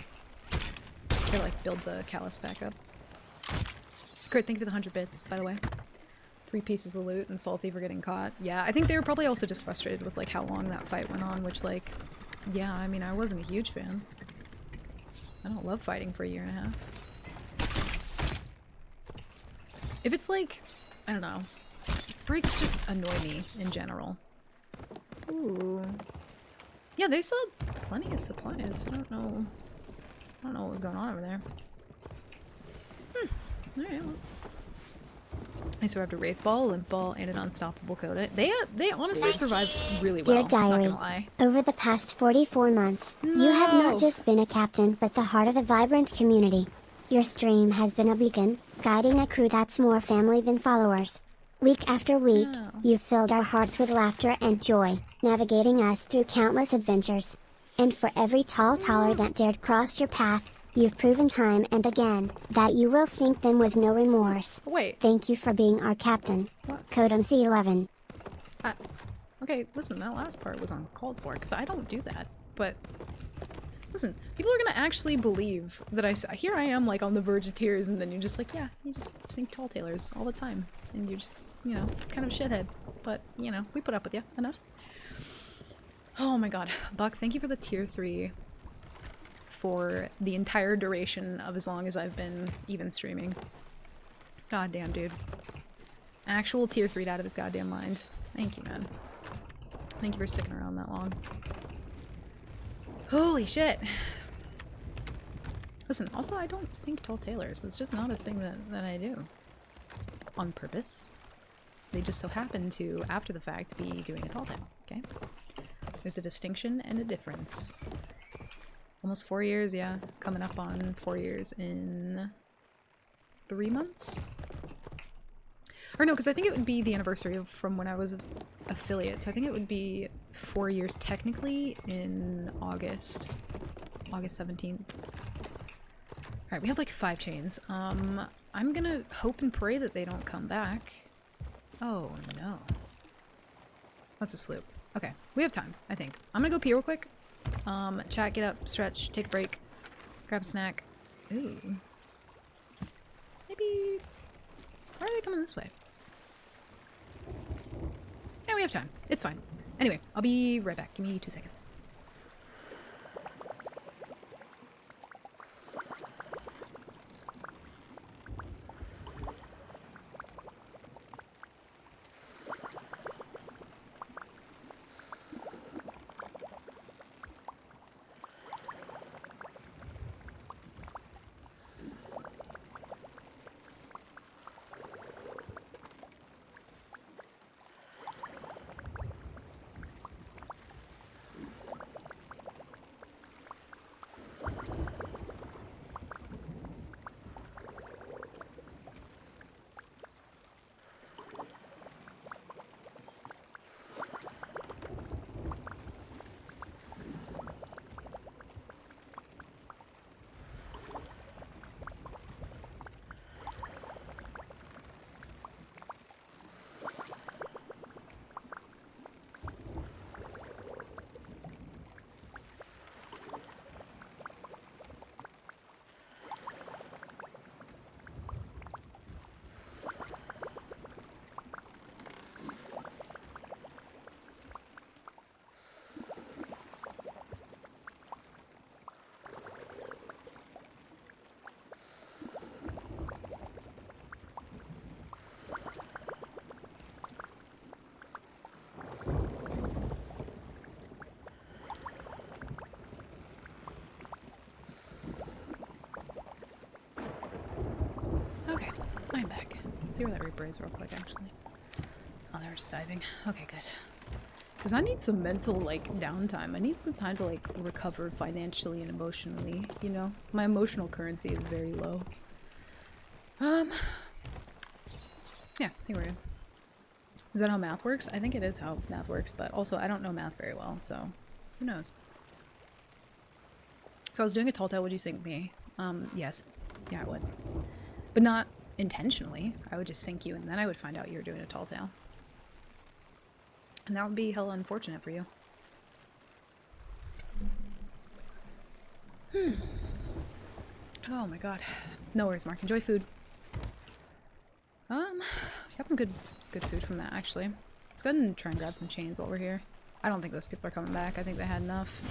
Gotta like build the callus back up. Kurt, thank you for the 100 bits, by the way. 3 pieces of loot and salty for getting caught. Yeah, I think they were probably also just frustrated with like how long that fight went on, which like, yeah, I mean, I wasn't a huge fan. I don't love fighting for a year and a half. If it's like, I don't know, breaks just annoy me in general. Ooh. Yeah, they still had plenty of supplies. I don't know what was going on over there. Alright, well. I survived a Wraith Ball, Limp Ball, and an Unstoppable Coda. They honestly survived really well, Dear Diary, not gonna lie. over the past 44 months, you have No. not just been a captain but the heart of a vibrant community. Your stream has been a beacon, guiding a crew that's more family than followers. Week after week, Oh. you've filled our hearts with laughter and joy, navigating us through countless adventures. And for every tall taller that dared cross your path, you've proven time and again that you will sink them with no remorse. Wait. Thank you for being our captain. What? Codem C11. Okay, listen, that last part was uncalled for, because I don't do that, but... Listen, people are gonna actually believe that here I am, like, on the verge of tears, and then you're just like, yeah, you just sink tall tailors all the time. And you're just, you know, kind of a shithead. But, you know, we put up with you enough. Oh my god. Buck, thank you for the tier 3 for the entire duration of as long as I've been even streaming. God damn, dude. Actual tier 3'd out of his goddamn mind. Thank you, man. Thank you for sticking around that long. Holy shit. Listen, also I don't sink tall tailors. It's just not a thing that I do. On purpose. They just so happen to, after the fact, be doing a tall tail, okay? There's a distinction and a difference. Almost 4 years, yeah. Coming up on 4 years in 3 months? Or no, because I think it would be the anniversary of from when I was affiliate, so I think it would be 4 years technically in August. August 17th. Alright, we have like 5 chains. I'm gonna hope and pray that they don't come back. Oh no. What's a sloop? Okay, we have time, I think. I'm gonna go pee real quick. Chat, get up, stretch, take a break, grab a snack. Ooh. Maybe... Why are they coming this way? Yeah, we have time. It's fine. Anyway, I'll be right back. Give me 2 seconds. Okay, I'm back. Let's see where that Reaper is real quick, actually. Oh, they were just diving. Okay, good. Because I need some mental, like, downtime. I need some time to, like, recover financially and emotionally, you know? My emotional currency is very low. Yeah, I think we're good. Is that how math works? I think it is how math works, but also I don't know math very well, so who knows? If I was doing a tall tale, would you sink me? Yes. Yeah, I would. But not intentionally. I would just sink you, and then I would find out you were doing a tall tale. And that would be hella unfortunate for you. Oh my god. No worries, Mark. Enjoy food. Got some good food from that, actually. Let's go ahead and try and grab some chains while we're here. I don't think those people are coming back. I think they had enough.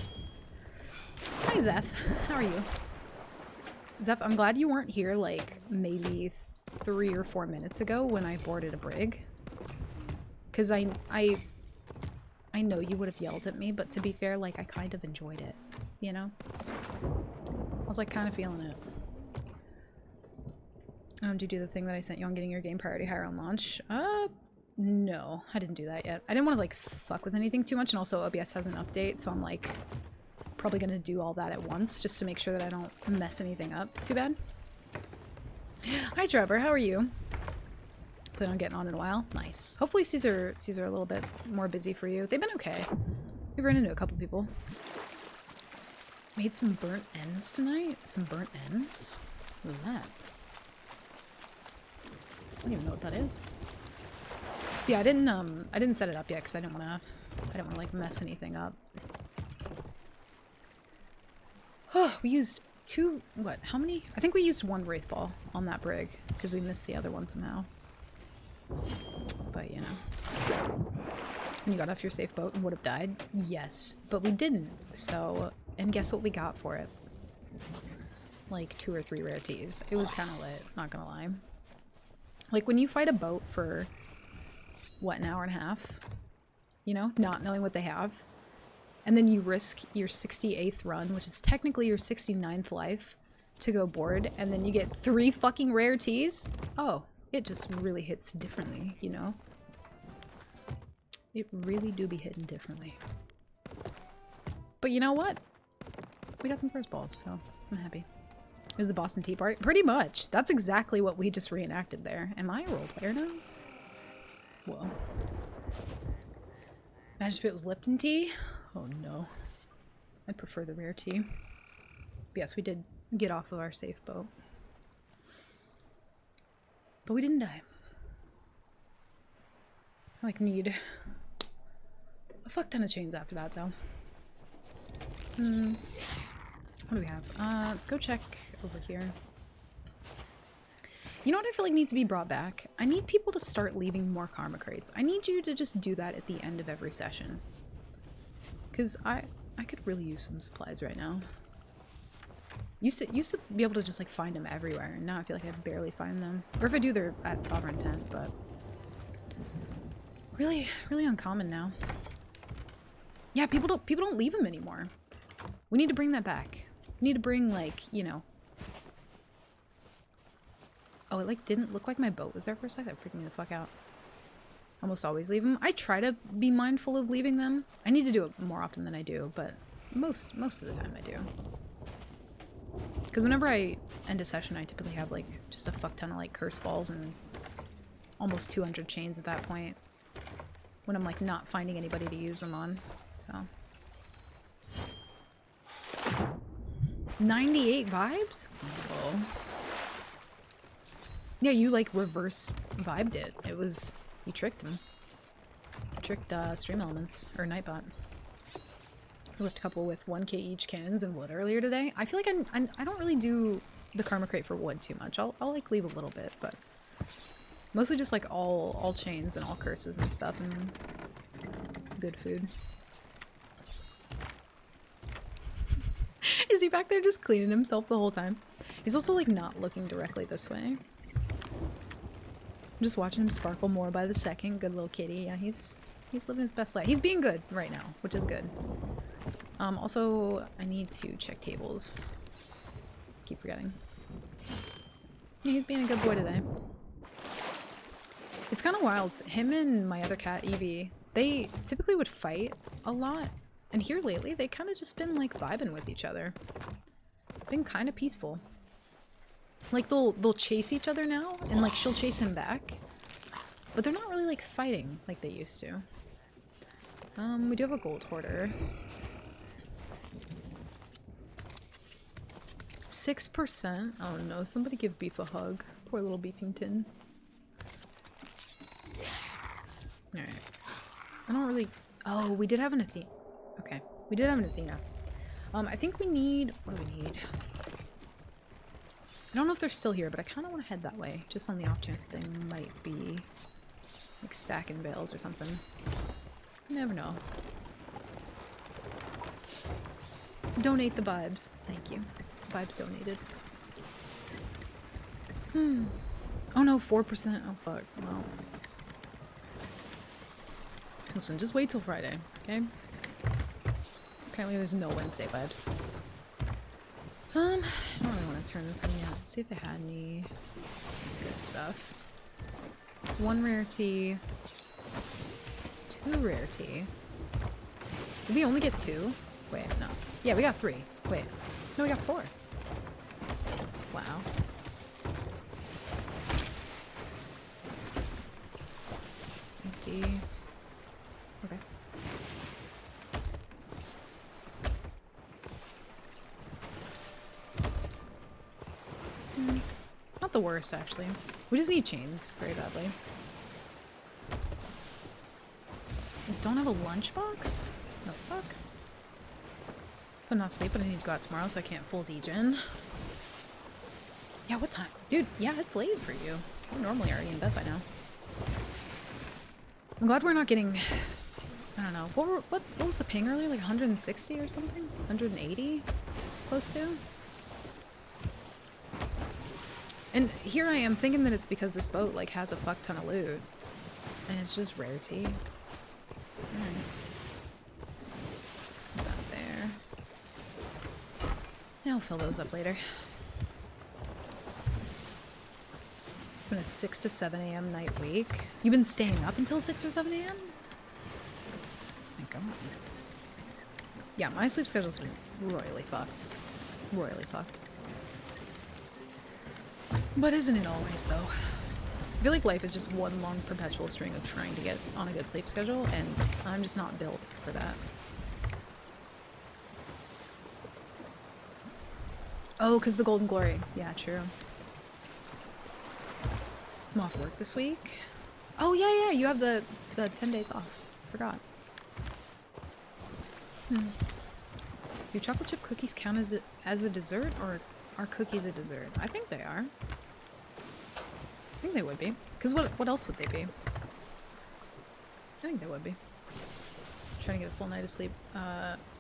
Hi, Zeph. How are you? Zeph, I'm glad you weren't here, like, maybe 3 or 4 minutes ago when I boarded a brig. Because I know you would have yelled at me, but to be fair, like, I kind of enjoyed it, you know? I was, like, kind of feeling it. Did you do the thing that I sent you on getting your game priority higher on launch? No, I didn't do that yet. I didn't want to, like, fuck with anything too much, and also OBS has an update, so I'm, like, probably gonna do all that at once, just to make sure that I don't mess anything up too bad. Hi, Trevor, how are you? Plan on getting on in a while? Nice. Hopefully Caesar a little bit more busy for you. They've been okay. We've run into a couple people. Made some burnt ends tonight? Some burnt ends? What was that? I don't even know what that is. Yeah, I didn't set it up yet because I didn't wanna like mess anything up. Oh, we used how many? I think we used 1 Wraith Ball on that brig because we missed the other one somehow. But, you know. And you got off your safe boat and would have died? Yes, but we didn't. So, and guess what we got for it? Like 2 or 3 rarities. It was kind of lit, not gonna lie. Like, when you fight a boat for, what, an hour and a half? You know, not knowing what they have. And then you risk your 68th run, which is technically your 69th life, to go board, and then you get 3 fucking rarities? Oh, it just really hits differently, you know? It really do be hitting differently. But you know what? We got some first balls, so I'm happy. It was the Boston Tea Party? Pretty much. That's exactly what we just reenacted there. Am I a role player now? Whoa. Imagine if it was Lipton tea? Oh no. I'd prefer the rare tea. But yes, we did get off of our safe boat. But we didn't die. I like need a fuck ton of chains after that though. What do we have? Let's go check over here. You know what I feel like needs to be brought back? I need people to start leaving more karma crates. I need you to just do that at the end of every session. Because I could really use some supplies right now. Used to be able to just like find them everywhere, and now I feel like I barely find them. Or if I do, they're at Sovereign Tent, but really uncommon now. Yeah, people don't leave them anymore. We need to bring that back. We need to bring, like, you know. Oh, it like didn't look like my boat was there for a second. That freaked me the fuck out. Almost always leave them. I try to be mindful of leaving them. I need to do it more often than I do, but most of the time I do. Because whenever I end a session, I typically have like just a fuck ton of like curse balls and almost 200 chains at that point. When I'm like not finding anybody to use them on. So 98 vibes? Whoa. Yeah, you like reverse vibed it. It was, you tricked him. You tricked Stream Elements, or Nightbot. I left a couple with 1k each cannons and wood earlier today. I feel like I don't really do the karma crate for wood too much. I'll like leave a little bit, but mostly just like all chains and all curses and stuff and good food. Is he back there just cleaning himself the whole time? He's also like not looking directly this way. I'm just watching him sparkle more by the second. Good little kitty. Yeah, he's living his best life. He's being good right now, which is good. Also, I need to check tables. Keep forgetting. Yeah, he's being a good boy today. It's kind of wild. Him and my other cat, Evie, they typically would fight a lot. And here lately, they kind of just been like vibing with each other. Been kind of peaceful. Like they'll chase each other now, and like she'll chase him back. But they're not really like fighting like they used to. We do have a gold hoarder. 6%? Oh no, somebody give Beef a hug. Poor little Beefington. Alright. I don't really... Oh, we did have an Athena. Okay. We did have an Athena. I think we need... What do we need? I don't know if they're still here, but I kind of want to head that way. Just on the off chance they might be... like stacking bales or something. You never know. Donate the vibes. Thank you. Vibes donated. Oh no, 4%. Oh fuck. Well. Listen, just wait till Friday, okay? Apparently there's no Wednesday vibes. I don't really want to turn this in yet. See if they had any good stuff. 1 rarity. 2 rarity. Did we only get 2? Wait, no. Yeah, we got 3. Wait. No, we got 4. Wow. Empty. Okay. Not the worst, actually. We just need chains very badly. We don't have a lunchbox? The fuck? Put enough sleep, but I need to go out tomorrow, so I can't full degen. Yeah, what time? Dude, yeah, it's late for you. You're normally already in bed by now. I'm glad we're not getting... I don't know. What was the ping earlier? Like 160 or something? 180? Close to? And here I am thinking that it's because this boat like has a fuck ton of loot. And it's just rarity. Alright. Put that there. Yeah, I'll fill those up later. It's been a 6 to 7 a.m. night wake. You've been staying up until 6 or 7 a.m.? Thank God. Yeah, my sleep schedule's royally fucked. Royally fucked. But isn't it always, though? I feel like life is just one long perpetual string of trying to get on a good sleep schedule, and I'm just not built for that. Oh, because the Golden Glory. Yeah, true. I'm off work this week. Oh, yeah, you have the 10 days off. Forgot. Do chocolate chip cookies count as a dessert, or are cookies a dessert? I think they are. I think they would be. Because what else would they be? I think they would be. Trying to get a full night of sleep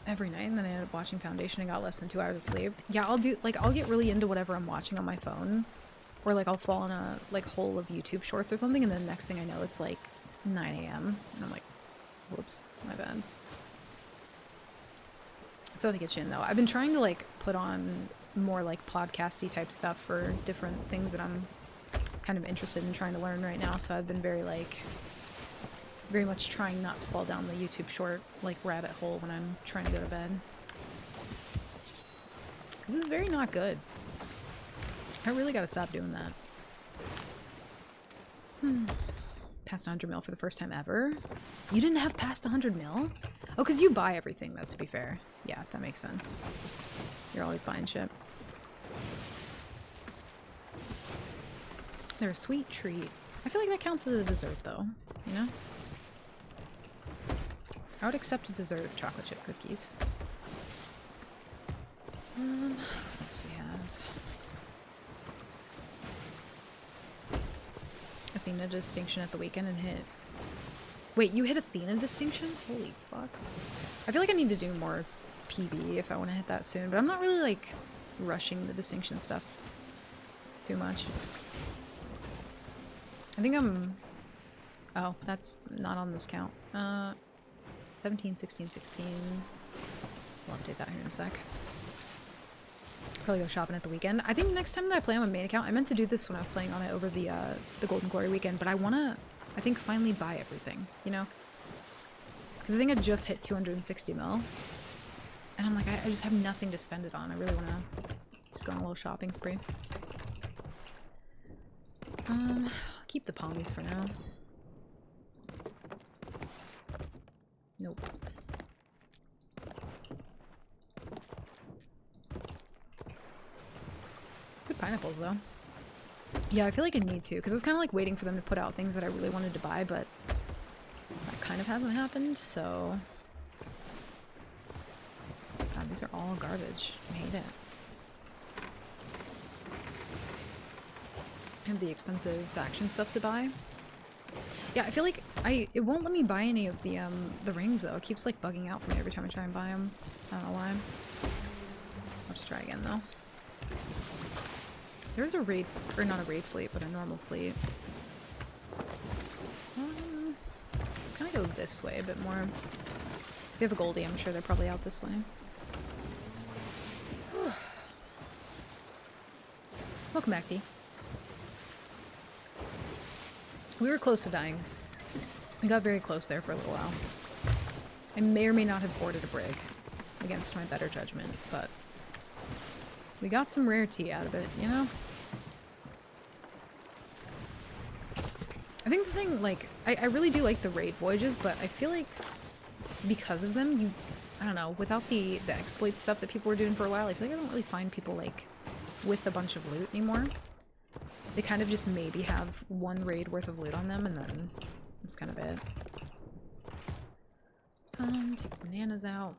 every night, and then I ended up watching Foundation and got less than 2 hours of sleep. Yeah, I'll get really into whatever I'm watching on my phone. Or like I'll fall in a hole of YouTube shorts or something, and then next thing I know it's like 9 a.m. and I'm like, whoops, my bad. So to get you in though. I've been trying to like put on more like podcasty type stuff for different things that I'm kind of interested in trying to learn right now, so I've been very much trying not to fall down the YouTube short like rabbit hole when I'm trying to go to bed. Because it's very not good. I really gotta stop doing that. Past 100 mil for the first time ever? You didn't have past 100 mil? Oh, because you buy everything though, to be fair. Yeah, that makes sense. You're always buying shit. They're a sweet treat. I feel like that counts as a dessert though, you know? I would accept a dessert of chocolate chip cookies. What else do we have? Athena distinction at the weekend and hit... Wait, you hit Athena distinction? Holy fuck. I feel like I need to do more PB if I want to hit that soon, but I'm not really like rushing the distinction stuff too much. I think I'm... Oh, that's not on this count. 17, 16, 16. I'll update that here in a sec. Probably go shopping at the weekend. I think next time that I play on my main account, I meant to do this when I was playing on it over the Golden Glory weekend, but I want to, I think, finally buy everything, you know? Because I think I just hit 260 mil. And I'm like, I just have nothing to spend it on. I really want to just go on a little shopping spree. I'll keep the palmies for now. Nope. Good pineapples, though. Yeah, I feel like I need to, because it's kind of like waiting for them to put out things that I really wanted to buy, but that kind of hasn't happened, so... God, these are all garbage. I hate it. I have the expensive faction stuff to buy. Yeah, I feel like it won't let me buy any of the rings, though. It keeps, like, bugging out for me every time I try and buy them. I don't know why. I'll just try again, though. There's a raid, or not a raid fleet, but a normal fleet. Let's kind of go this way a bit more. If you have a Goldie, I'm sure they're probably out this way. Welcome back, D. We were close to dying. We got very close there for a little while. I may or may not have boarded a brig against my better judgment, but we got some rarity out of it, you know? I think the thing, like, I really do like the raid voyages, but I feel like because of them, I don't know, without the exploit stuff that people were doing for a while, I feel like I don't really find people, like, with a bunch of loot anymore. They kind of just maybe have one raid worth of loot on them, and then that's kind of it. Take bananas out.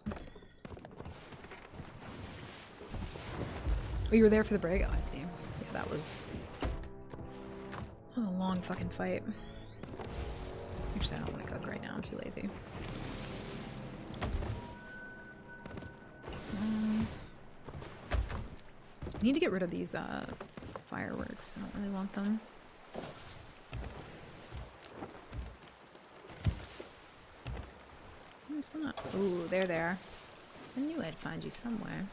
Oh, you were there for the brig? Oh, I see. Yeah, that was a long fucking fight. Actually, I don't want to cook right now. I'm too lazy. I need to get rid of these fireworks. I don't really want them. I'm still not. Ooh, they're there. I knew I'd find you somewhere.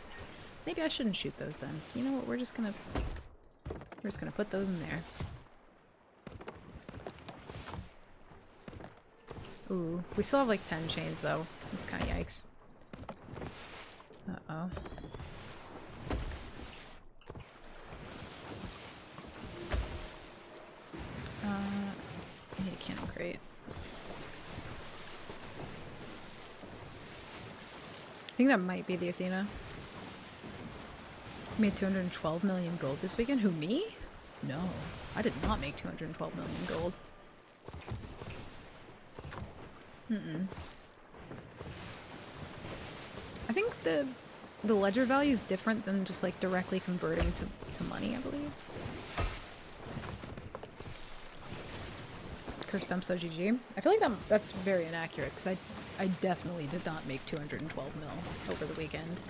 Maybe I shouldn't shoot those then. You know what? We're just gonna put those in there. Ooh, we still have like 10 chains though. That's kind of yikes. Uh-oh. I need a cannon crate. I think that might be the Athena. Made 212 million gold this weekend. Who, me? No, I did not make 212 million gold. I think the ledger value is different than just like directly converting to money, I believe. Cursed dump, so GG. I feel like that's very inaccurate because I definitely did not make 212 mil over the weekend.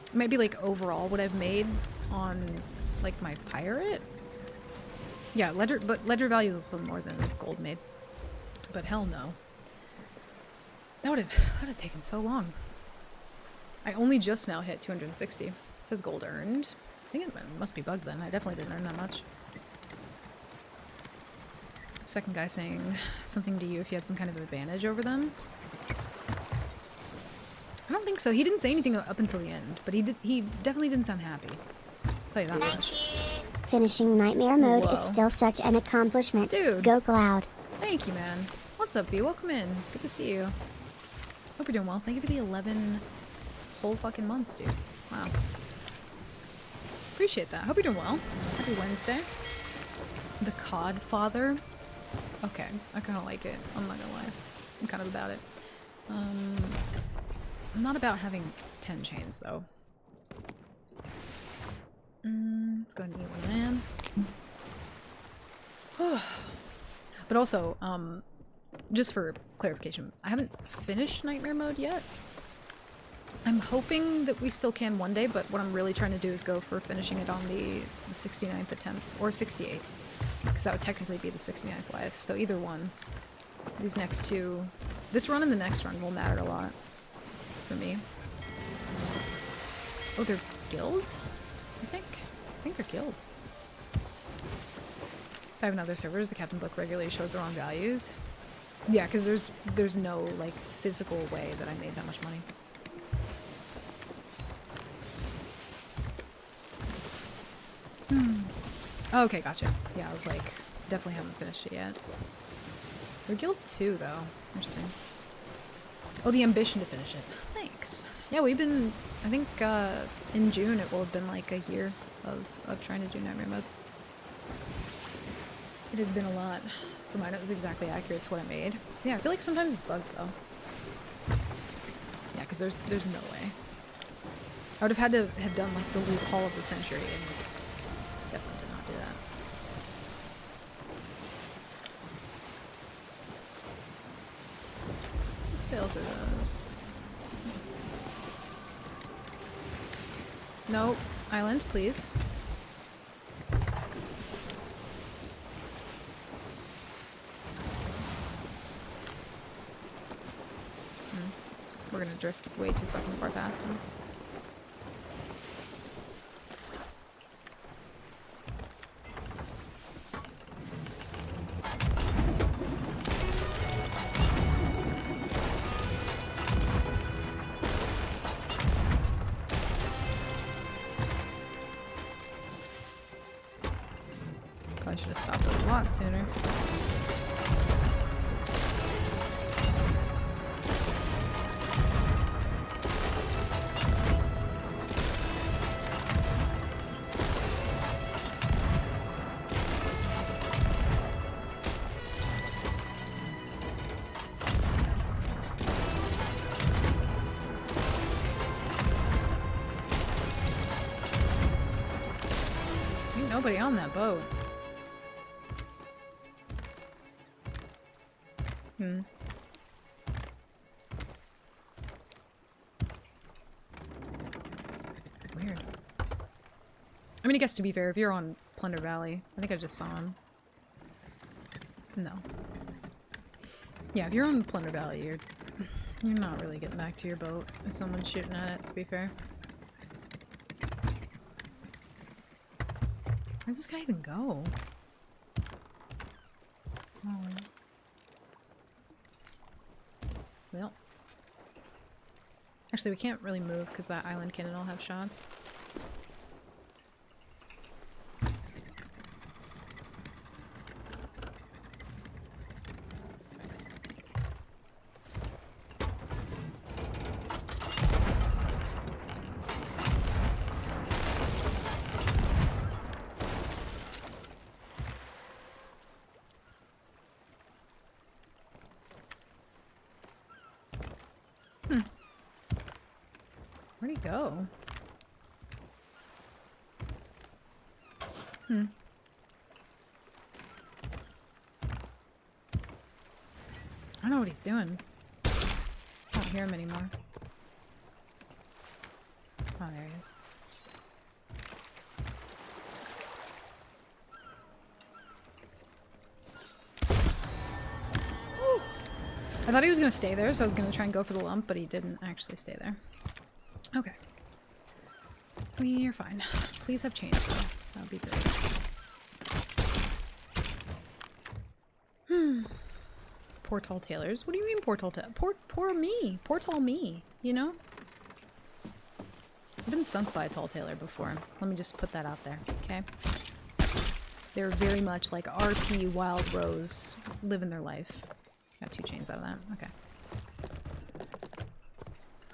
It might be like overall what I've made on like my pirate. Yeah, ledger value is a little more than gold made. But hell no. That would have taken so long. I only just now hit 260. It says gold earned. I think it must be bugged then. I definitely didn't earn that much. Second guy saying something to you if you had some kind of advantage over them. I don't think so. He didn't say anything up until the end, but he definitely didn't sound happy. I'll tell you that much. Finishing Nightmare Mode is Whoa. still such an accomplishment. Dude. Go Cloud. Thank you, man. What's up, B? Welcome in. Good to see you. Hope you're doing well. Thank you for the 11 whole fucking months, dude. Wow. Appreciate that. Hope you're doing well. Happy Wednesday. The Cod Father. Okay, I kind of like it. I'm not gonna lie. I'm kind of about it. I'm not about having 10 chains, though. Let's go ahead and eat one man. But also, just for clarification, I haven't finished Nightmare Mode yet. I'm hoping that we still can one day, but what I'm really trying to do is go for finishing it on the 69th attempt, or 68th, because that would technically be the 69th life. So either one. These next two, this run and the next run will matter a lot for me. Oh, they're guilds? I think they're guilds. 5 and other servers, the captain book regularly shows the wrong values. Yeah, because there's no like physical way that I made that much money. Oh, okay, gotcha. Yeah, I was like, definitely haven't finished it yet. We're guild 2 though. Interesting. Oh, the ambition to finish it. Thanks. Yeah, we've been, I think in June it will have been like a year of trying to do Nightmare Mode. It has been a lot. For mine it was exactly accurate to what I made. Yeah, I feel like sometimes it's bugged though. Yeah, because there's no way. I would have had to have done like the loot haul of the century and definitely did not do that. What sales are those? Nope. Island, please. We're gonna drift way too fucking far past him. Probably should have stopped a lot sooner. Ain't nobody on that boat. Weird. I mean, I guess to be fair, if you're on Plunder Valley, I think I just saw him. No. Yeah, if you're on Plunder Valley, you're not really getting back to your boat if someone's shooting at it, to be fair. Where does this guy even go? Oh. Well. Actually, we can't really move because that island cannon will have shots. Where'd he go? I don't know what he's doing. I don't hear him anymore. Oh, there he is. I thought he was gonna stay there, so I was gonna try and go for the lump, but he didn't actually stay there. Okay. We're fine. Please have change though. That would be great. Poor tall tailors. What do you mean poor tall poor me. Poor tall me, you know? I've been sunk by a tall tailor before. Let me just put that out there, okay? They're very much like RP Wild Rose, living their life. Got 2 chains out of that. Okay.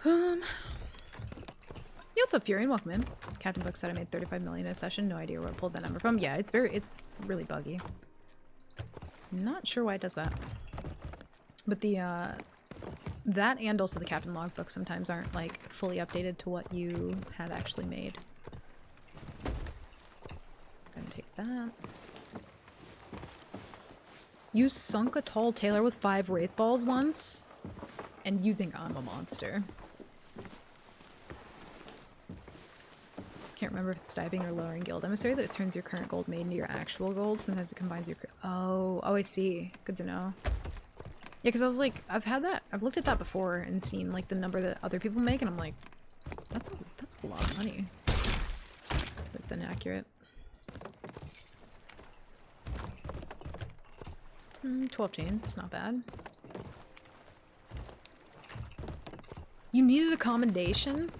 Yo, what's up, Fury? Welcome in. Captain Book said I made 35 million in a session. No idea where I pulled that number from. Yeah, it's really buggy. Not sure why it does that. But the, that and also the Captain Logbook sometimes aren't, like, fully updated to what you have actually made. Gonna take that. You sunk a tall tailor with 5 Wraith Balls once? And you think I'm a monster. Can't remember if it's diving or lowering guild emissary that it turns your current gold made into your actual gold. Sometimes it combines your... Oh, I see. Good to know. Yeah, because I was like, I've looked at that before and seen like the number that other people make, and I'm like, that's a lot of money. That's inaccurate. 12 chains, not bad. You needed a commendation?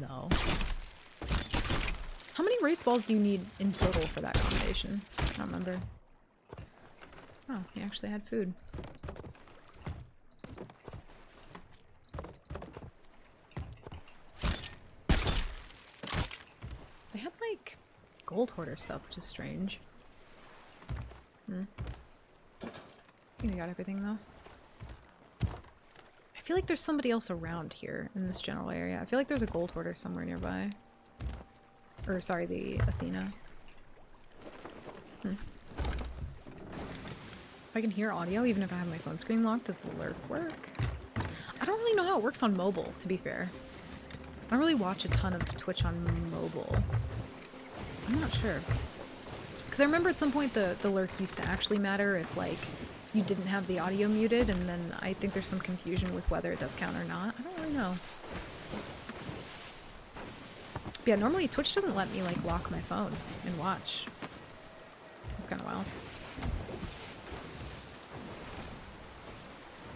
No. How many Wraith Balls do you need in total for that commendation? I don't remember. Oh, he actually had food. They had, like, gold hoarder stuff, which is strange. I think we got everything, though. I feel like there's somebody else around here in this general area. I feel like there's a gold hoarder somewhere nearby. Or, sorry, the Athena. If I can hear audio, even if I have my phone screen locked, does the lurk work? I don't really know how it works on mobile, to be fair. I don't really watch a ton of Twitch on mobile. I'm not sure. Because I remember at some point the lurk used to actually matter if, like, you didn't have the audio muted, and then I think there's some confusion with whether it does count or not. I don't really know. But yeah, normally Twitch doesn't let me, like, lock my phone and watch. It's kind of wild.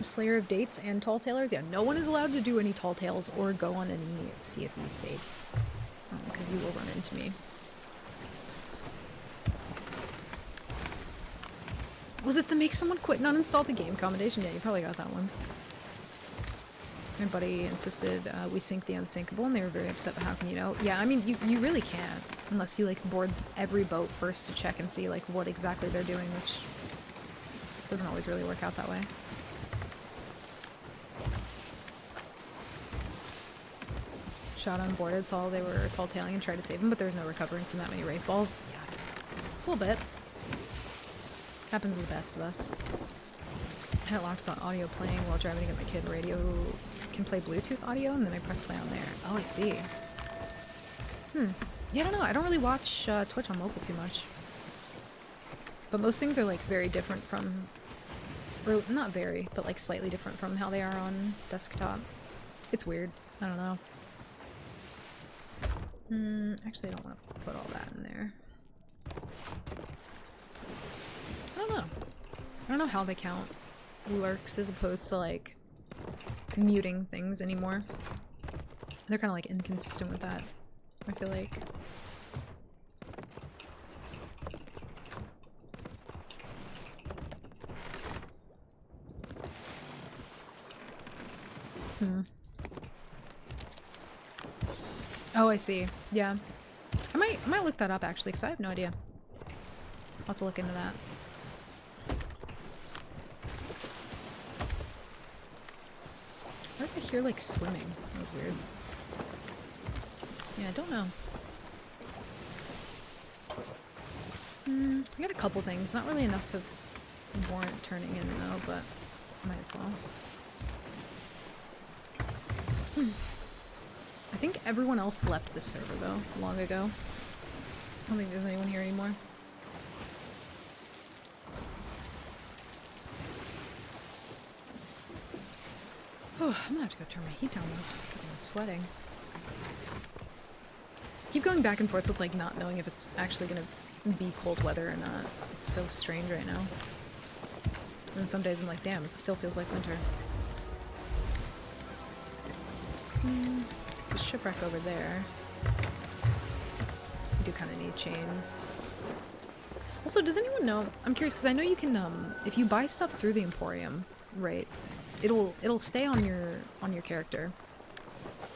Slayer of Dates and Tall Tales? Yeah, no one is allowed to do any Tall Tales or go on any Sea of Thieves dates. Because you will run into me. Was it the make someone quit and uninstall the game commendation? Yeah, you probably got that one. My buddy insisted we sync the unsinkable, and they were very upset, but how can you know? Yeah, I mean, you really can't. Unless you, like, board every boat first to check and see, like, what exactly they're doing, which doesn't always really work out that way. Shot on boarded, saw they were tall tailing and tried to save him, but there was no recovering from that many Wraith Balls. Yeah, a little bit. Happens to the best of us. I had it locked on audio playing while driving to get my kid. Radio can play Bluetooth audio, and then I press play on there. Oh, I see. Yeah, I don't know. I don't really watch Twitch on mobile too much. But most things are, like, very different from... Or, not very, but, like, slightly different from how they are on desktop. It's weird. I don't know. Actually, I don't want to put all that in there. I don't know. I don't know how they count lurks as opposed to, like, muting things anymore. They're kind of, like, inconsistent with that, I feel like. Oh, I see. Yeah. I might look that up, actually, because I have no idea. I'll have to look into that. Where did I hear, like, swimming? That was weird. Yeah, I don't know. I got a couple things. Not really enough to warrant turning in, though, but might as well. I think everyone else left this server, though, long ago. I don't think there's anyone here anymore. Oh, I'm gonna have to go turn my heat down, though. I'm sweating. Keep going back and forth with, like, not knowing if it's actually gonna be cold weather or not. It's so strange right now. And some days I'm like, damn, it still feels like winter. The shipwreck over there. We do kind of need chains. Also, does anyone know? I'm curious because I know you can, if you buy stuff through the Emporium, right? It'll stay on your character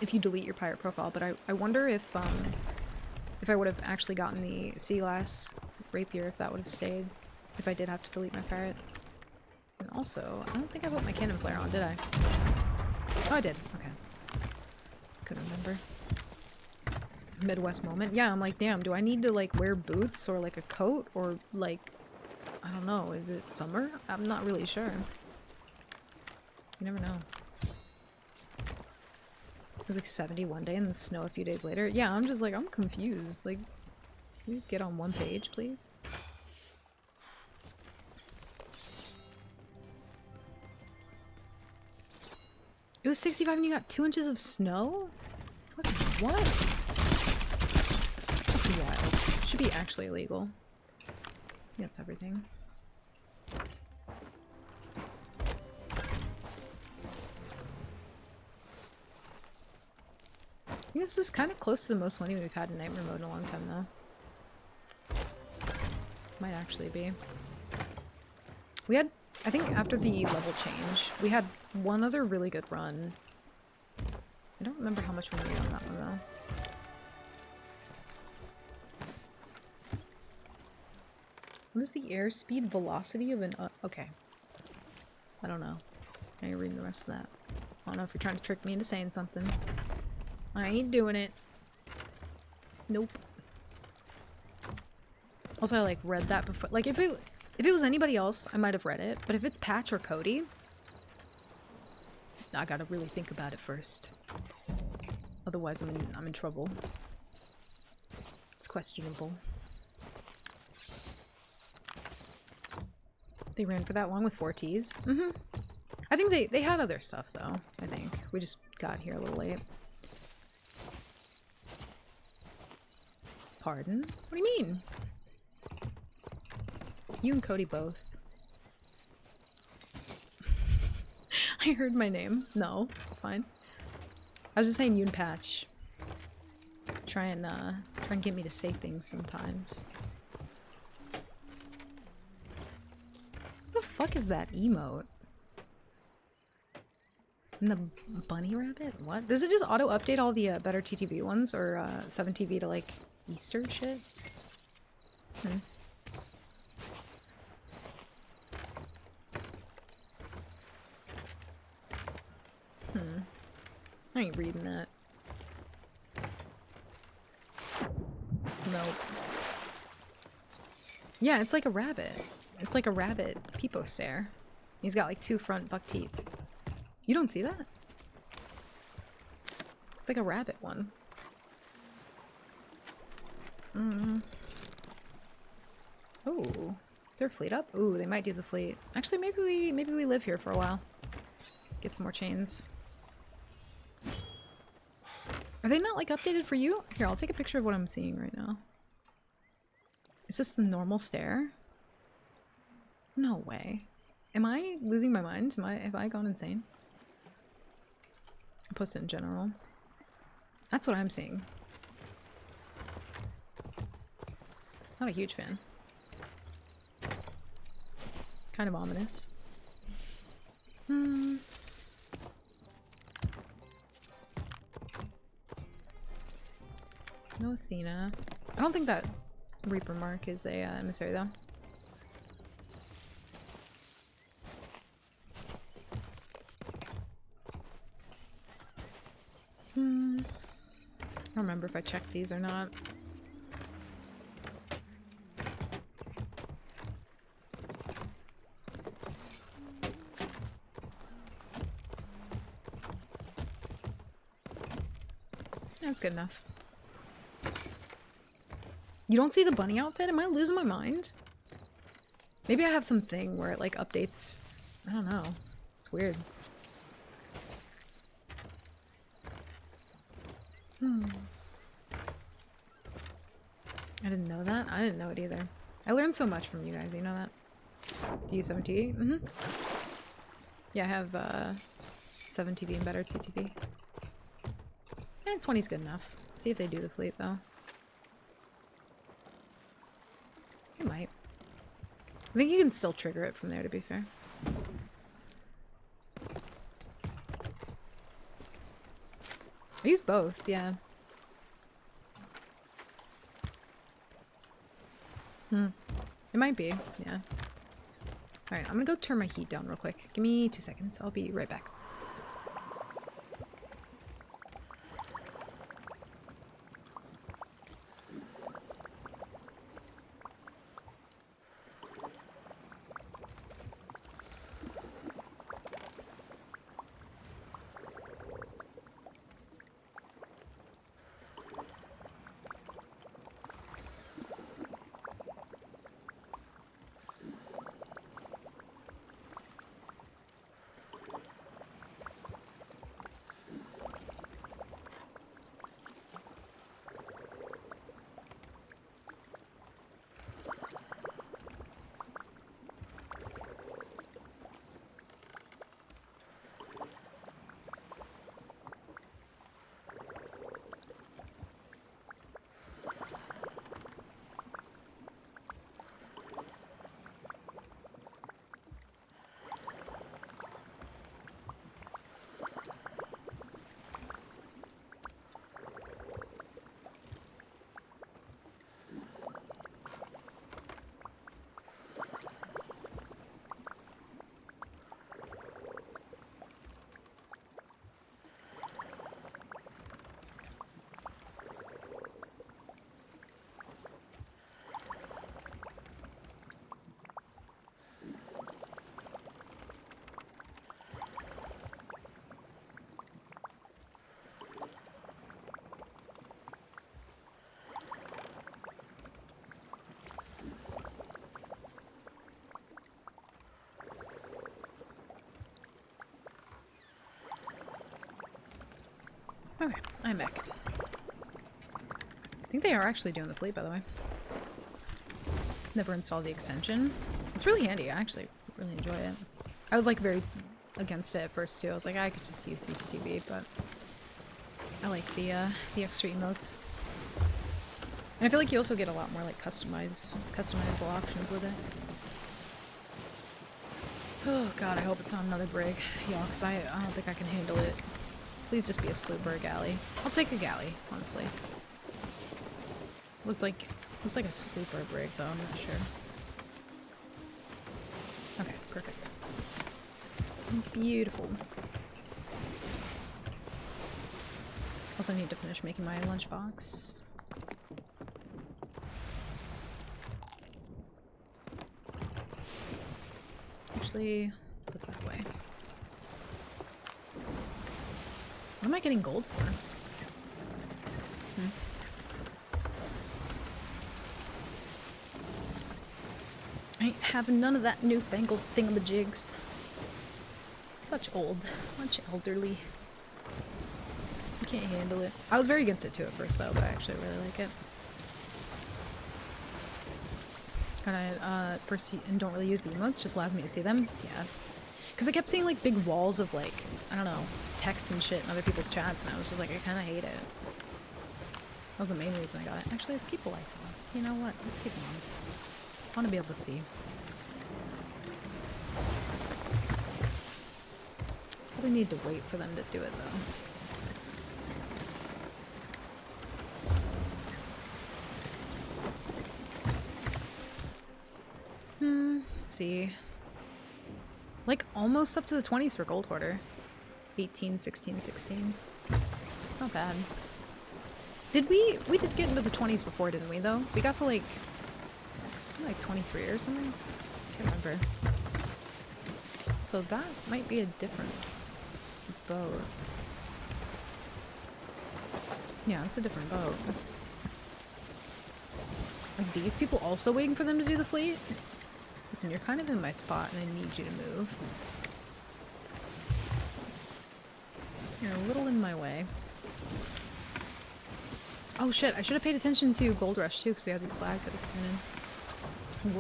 if you delete your pirate profile. But I wonder if I would have actually gotten the sea glass rapier, if that would have stayed. If I did have to delete my pirate. And also, I don't think I put my cannon flare on, did I? Oh, I did. Okay. Couldn't remember. Midwest moment. Yeah, I'm like, damn, do I need to, like, wear boots or, like, a coat? Or, like, I don't know, is it summer? I'm not really sure. You never know. It was like 70 one day and then snow a few days later. Yeah, I'm just like, I'm confused. Like, can you just get on one page, please? It was 65 and you got 2 inches of snow? What? That's wild. Should be actually illegal. That's everything. think this is kind of close to the most money we've had in Nightmare Mode in a long time, though. Might actually be. We had, I think after the level change, we had one other really good run. I don't remember how much we made on that one, though. What is the airspeed velocity of an... okay. I don't know. I ain't reading the rest of that. I don't know if you're trying to trick me into saying something. I ain't doing it. Nope. Also, I like read that before. Like if it was anybody else, I might have read it. But if it's Patch or Cody, I gotta really think about it first. Otherwise, I'm in trouble. It's questionable. They ran for that long with 4Ts. Mm-hmm. I think they had other stuff though. I think we just got here a little late. Pardon? What do you mean? You and Cody both. I heard my name. No, it's fine. I was just saying you and Patch. Try and get me to say things sometimes. What the fuck is that emote? And the bunny rabbit? What? Does it just auto update all the better TTV ones or 7TV to like Easter shit? Hmm. I ain't reading that. Nope. Yeah, it's like a rabbit. It's like a rabbit peepo stare. He's got like 2 front buck teeth. You don't see that? It's like a rabbit one. Oh, is there a fleet up? Ooh, they might do the fleet. Actually, maybe we live here for a while. Get some more chains. Are they not like updated for you? Here, I'll take a picture of what I'm seeing right now. Is this the normal stare? No way. Am I losing my mind? Have I gone insane? I'll post it in general. That's what I'm seeing. Not a huge fan. Kind of ominous. No Athena. I don't think that Reaper Mark is a emissary though. I don't remember if I checked these or not. That's good enough. You don't see the bunny outfit? Am I losing my mind? Maybe I have something where it like updates. I don't know. It's weird. I didn't know that. I didn't know it either. I learned so much from you guys. You know that? Do you 7TV? Mm-hmm. Yeah, I have 7TV and better TTV. And 20's good enough. See if they do the fleet though. It might. I think you can still trigger it from there, to be fair. I use both, yeah. It might be, yeah. Alright, I'm gonna go turn my heat down real quick. Give me 2 seconds. I'll be right back. I'm back. I think they are actually doing the fleet, by the way. Never installed the extension. It's really handy. I actually really enjoy it. I was like very against it at first too. I was like, I could just use BTTB, but I like the extra emotes. And I feel like you also get a lot more like customizable options with it. Oh god, I hope it's not another brig. Yeah, because I don't think I can handle it. Please just be a sloop or a galley. I'll take a galley, honestly. Looked like a sloop or a brig though, I'm not sure. Okay, perfect. Beautiful. Also need to finish making my lunchbox. Actually, let's put that away. What am I getting gold for? I ain't having none of that newfangled thingamajigs. Such elderly. I can't handle it. I was very against it too at first though, but I actually really like it. And I first and don't really use the emotes, just allows me to see them. Yeah. Because I kept seeing like big walls of like, I don't know, text and shit in other people's chats, and I was just like, I kind of hate it. That was the main reason I got it. Actually, let's keep the lights on. You know what? Let's keep them on. I want to be able to see. Probably need to wait for them to do it though. Let's see. Like almost up to the 20s for Gold Hoarder. 18, 16, 16. Not bad. Did we did get into the 20s before, didn't we though? We got to like 23 or something? Can't remember. So that might be a different boat. Yeah, it's a different boat. Are these people also waiting for them to do the fleet? Listen, you're kind of in my spot and I need you to move. You're a little in my way. Oh shit, I should have paid attention to Gold Rush too, because we have these flags that we can turn in.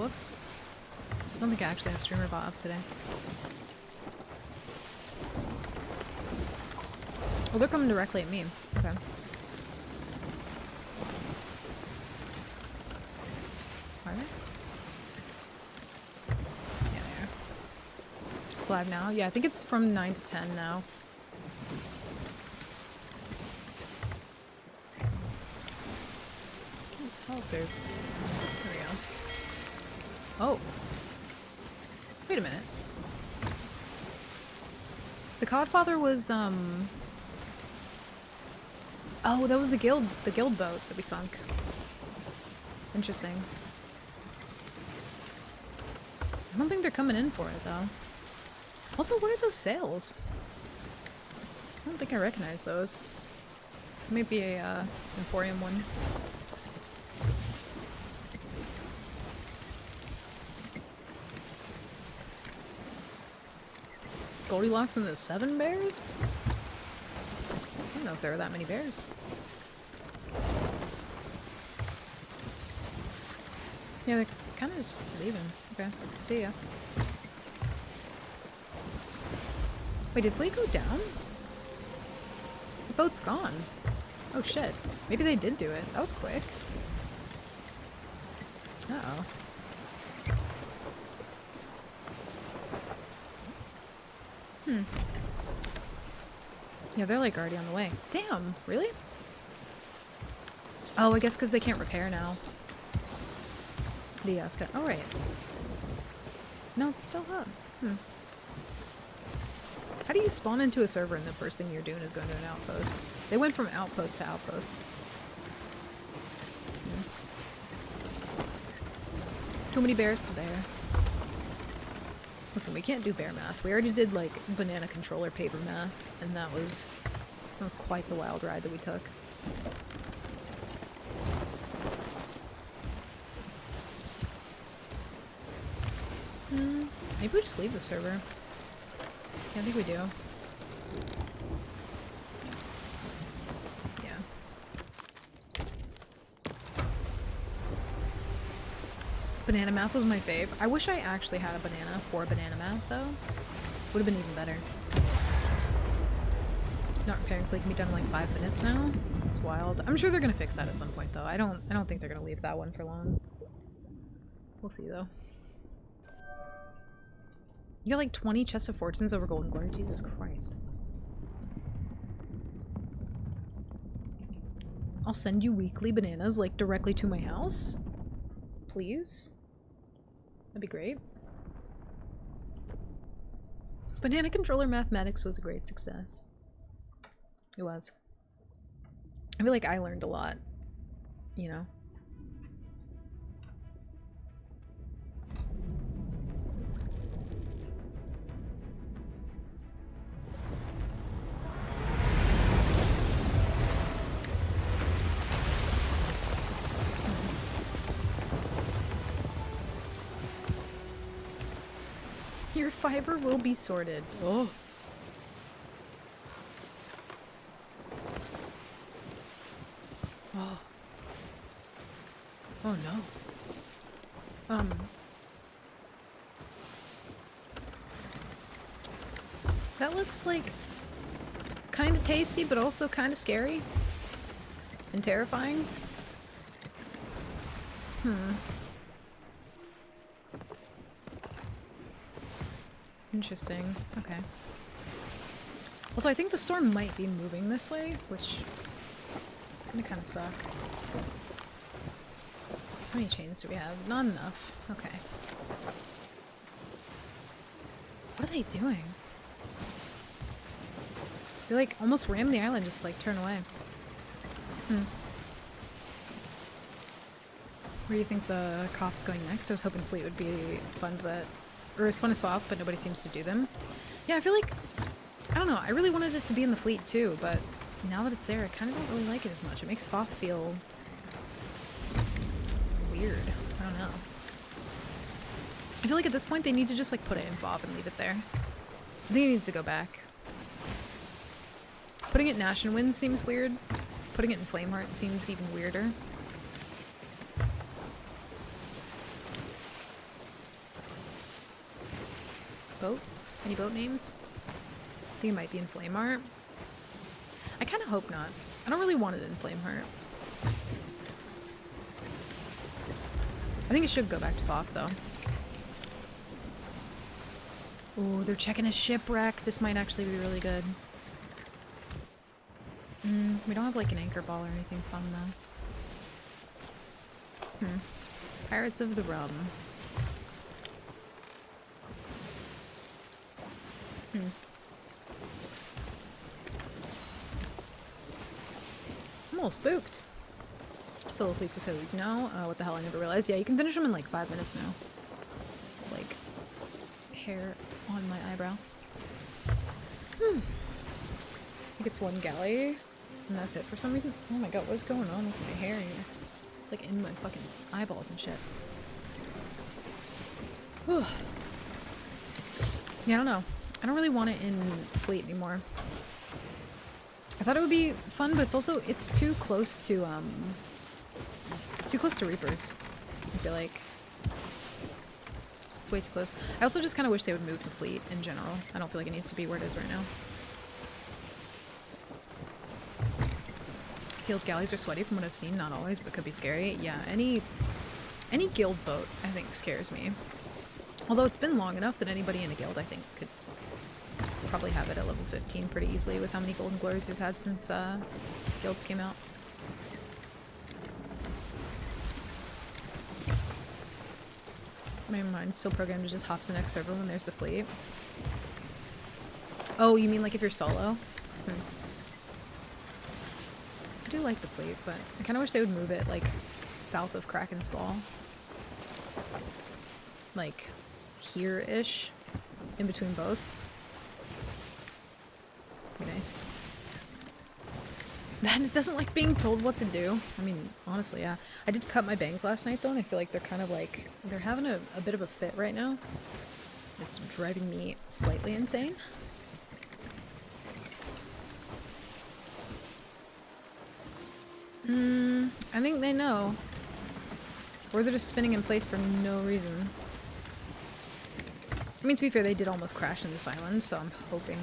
Whoops. I don't think I actually have Streamer Bot up today. Oh, they're coming directly at me. Okay. Are they? Yeah, they are. It's live now? Yeah, I think it's from 9 to 10 now. Can't tell if they're... There we go. Oh. Wait a minute. The Codfather was, Oh, that was the guild boat that we sunk. Interesting. I don't think they're coming in for it, though. Also, what are those sails? I don't think I recognize those. Maybe a, Emporium one. Goldilocks and the 7 bears? I don't know if there are that many bears. Yeah, they're kind of just leaving. Okay, see ya. Wait, did fleet go down? The boat's gone. Oh shit. Maybe they did do it. That was quick. Uh-oh. Yeah, they're like already on the way. Damn, really? Oh, I guess because they can't repair now. The Yaska. Oh, right. No, it's still up. How do you spawn into a server and the first thing you're doing is going to an outpost? They went from outpost to outpost. Too many bears to bear. Listen, we can't do bear math. We already did like banana controller paper math, and that was quite the wild ride that we took. Maybe we just leave the server. Yeah, I think we do. Banana math was my fave. I wish I actually had a banana for banana math though. Would have been even better. Not repairing fleet can be done in like 5 minutes now. It's wild. I'm sure they're gonna fix that at some point though. I don't think they're gonna leave that one for long. We'll see though. You got like 20 chests of fortunes over Golden Glory? Jesus Christ. I'll send you weekly bananas like directly to my house? Please? That'd be great. Banana controller mathematics was a great success. It was. I feel like I learned a lot, you know? Your fiber will be sorted. Oh. Oh. Oh no. That looks like kind of tasty, but also kind of scary and terrifying. Interesting. Okay. Also, I think the storm might be moving this way, which gonna kind of suck. How many chains do we have? Not enough. Okay. What are they doing? They like almost rammed the island, just like turn away. Where do you think the cop's going next? I was hoping fleet would be fun, but or it's fun to swap, but nobody seems to do them. Yeah, I feel like I don't know. I really wanted it to be in the fleet too, but now that it's there, I kind of don't really like it as much. It makes FOF feel weird. I don't know. I feel like at this point they need to just like put it in FOF and leave it there. I think it needs to go back. Putting it in Ashen Wind seems weird. Putting it in Flameheart seems even weirder. Boat? Any boat names? I think it might be in Flameheart. I kind of hope not. I don't really want it in Flameheart. I think it should go back to FOF though. Ooh, they're checking a shipwreck. This might actually be really good. We don't have like an anchor ball or anything fun though. Pirates of the Rum. I'm a little spooked. Solo fleets are so easy now. What the hell, I never realized. Yeah, you can finish them in like 5 minutes now. Like, hair on my eyebrow. I think it's one galley, and that's it for some reason. Oh my god, what's going on with my hair here? It's like in my fucking eyeballs and shit. Whew. Yeah, I don't know. I don't really want it in fleet anymore. I thought it would be fun, but it's too close to Reapers. I feel like it's way too close. I also just kind of wish they would move the fleet in general. I don't feel like it needs to be where it is right now. Guild galleys are sweaty from what I've seen. Not always, but could be scary. Yeah, any guild boat I think scares me. Although it's been long enough that anybody in a guild I think could probably have it at level 15 pretty easily with how many Golden Glories we've had since guilds came out. My mind's still programmed to just hop to the next server when there's the fleet. Oh, you mean like if you're solo? I do like the fleet, but I kind of wish they would move it like south of Kraken's Fall. Like here-ish, in between both. Be nice. That it doesn't like being told what to do. I mean, honestly, yeah. I did cut my bangs last night though, and I feel like they're kind of like, they're having a bit of a fit right now. It's driving me slightly insane. I think they know. Or they're just spinning in place for no reason. I mean, to be fair, they did almost crash into silence, so I'm hoping...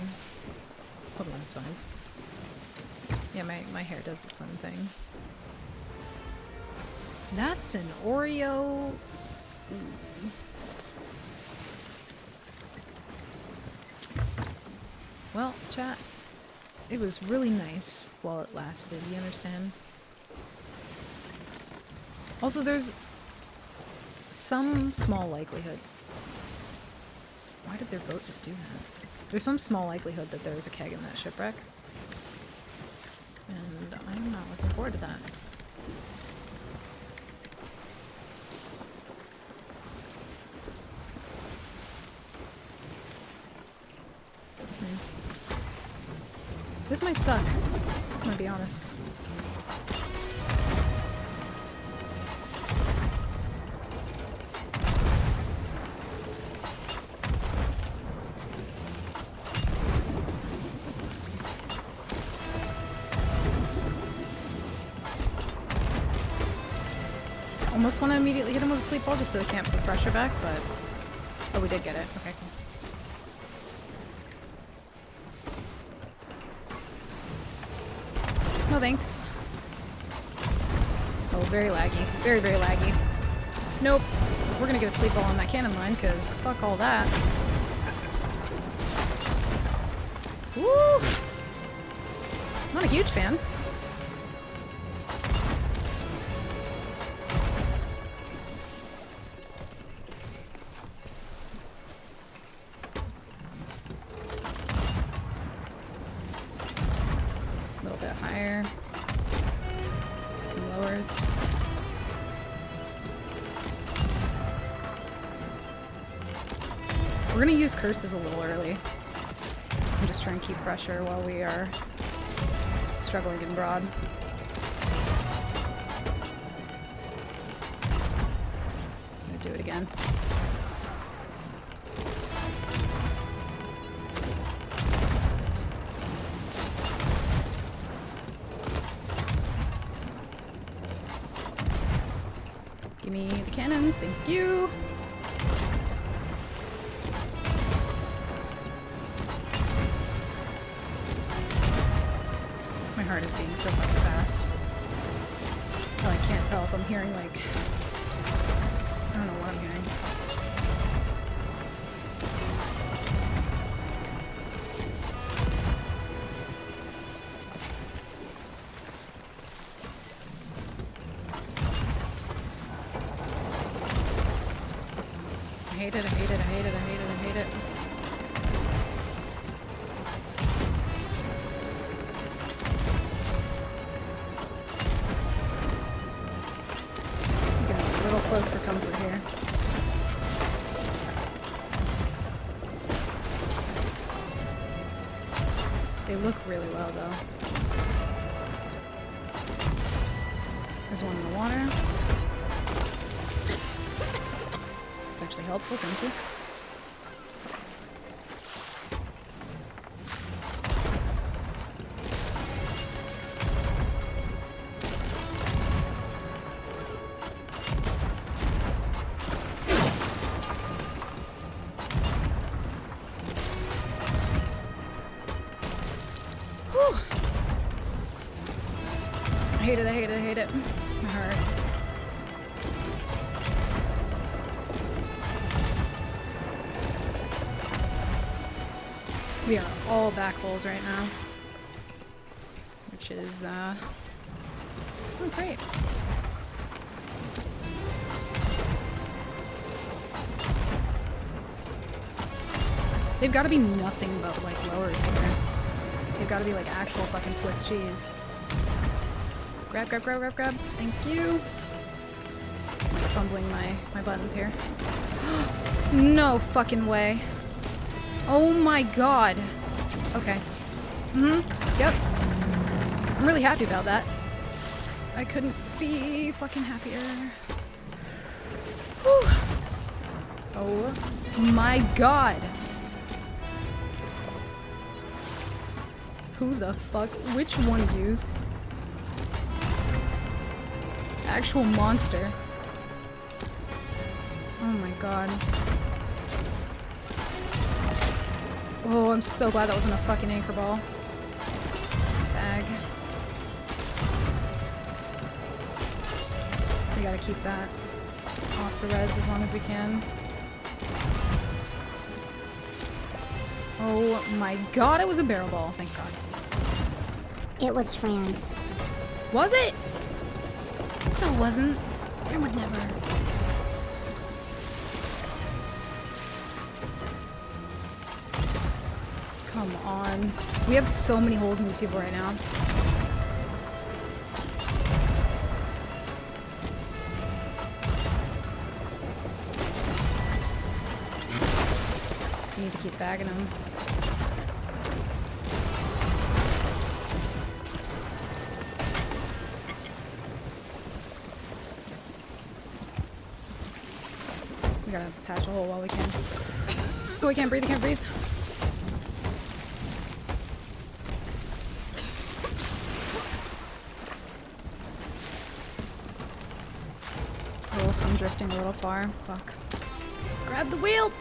Hold on, it's fine. Yeah, my hair does this one thing. That's an Oreo... Well, chat, it was really nice while it lasted, you understand? Also, there's some small likelihood... Why did their boat just do that? There's some small likelihood that there is a keg in that shipwreck. And I'm not looking forward to that. This might suck, I'm gonna be honest. Almost want to immediately hit him with a sleep ball just so they can't put pressure back, but... Oh, we did get it. Okay, cool. No thanks. Oh, very laggy. Very, very laggy. Nope. We're gonna get a sleep ball on that cannon line, because fuck all that. Woo! Not a huge fan. A little bit higher. Some lowers. We're gonna use curses a little early. I'm just trying to keep pressure while we are struggling in broad. I'm gonna do it again. Give me the cannons, thank you. My heart is beating so fucking fast. Oh, I can't tell if I'm hearing like... I don't know what I'm hearing. I hate it, I hate it, I hate it, I hate it, I hate it. I'm getting a little close for comfort here. They look really well though. There's one in the water. It's actually helpful, thank you. Whew. I hate it, I hate it, I hate it. My heart. We are all back holes right now. Which is, oh great. They've got to be nothing but, like, lowers here. They've got to be, like, actual fucking Swiss cheese. Grab, grab, grab, grab, grab. Thank you. I'm fumbling my buttons here. No fucking way. Oh my god. Okay. Yep. I'm really happy about that. I couldn't be fucking happier. Whew. Oh my god. Who the fuck? Which one of yous? Actual monster. god. Oh, I'm so glad that wasn't a fucking anchor ball. Bag. We gotta keep that off the res as long as we can. Oh my god, it was a barrel ball. Thank god. It was Fran. Was it? No, it wasn't. I would never. Come on. We have so many holes in these people right now. We need to keep bagging them. We gotta patch a hole while we can. Oh, I can't breathe, I can't breathe. Oh, I'm drifting a little far. Fuck. Grab the wheel!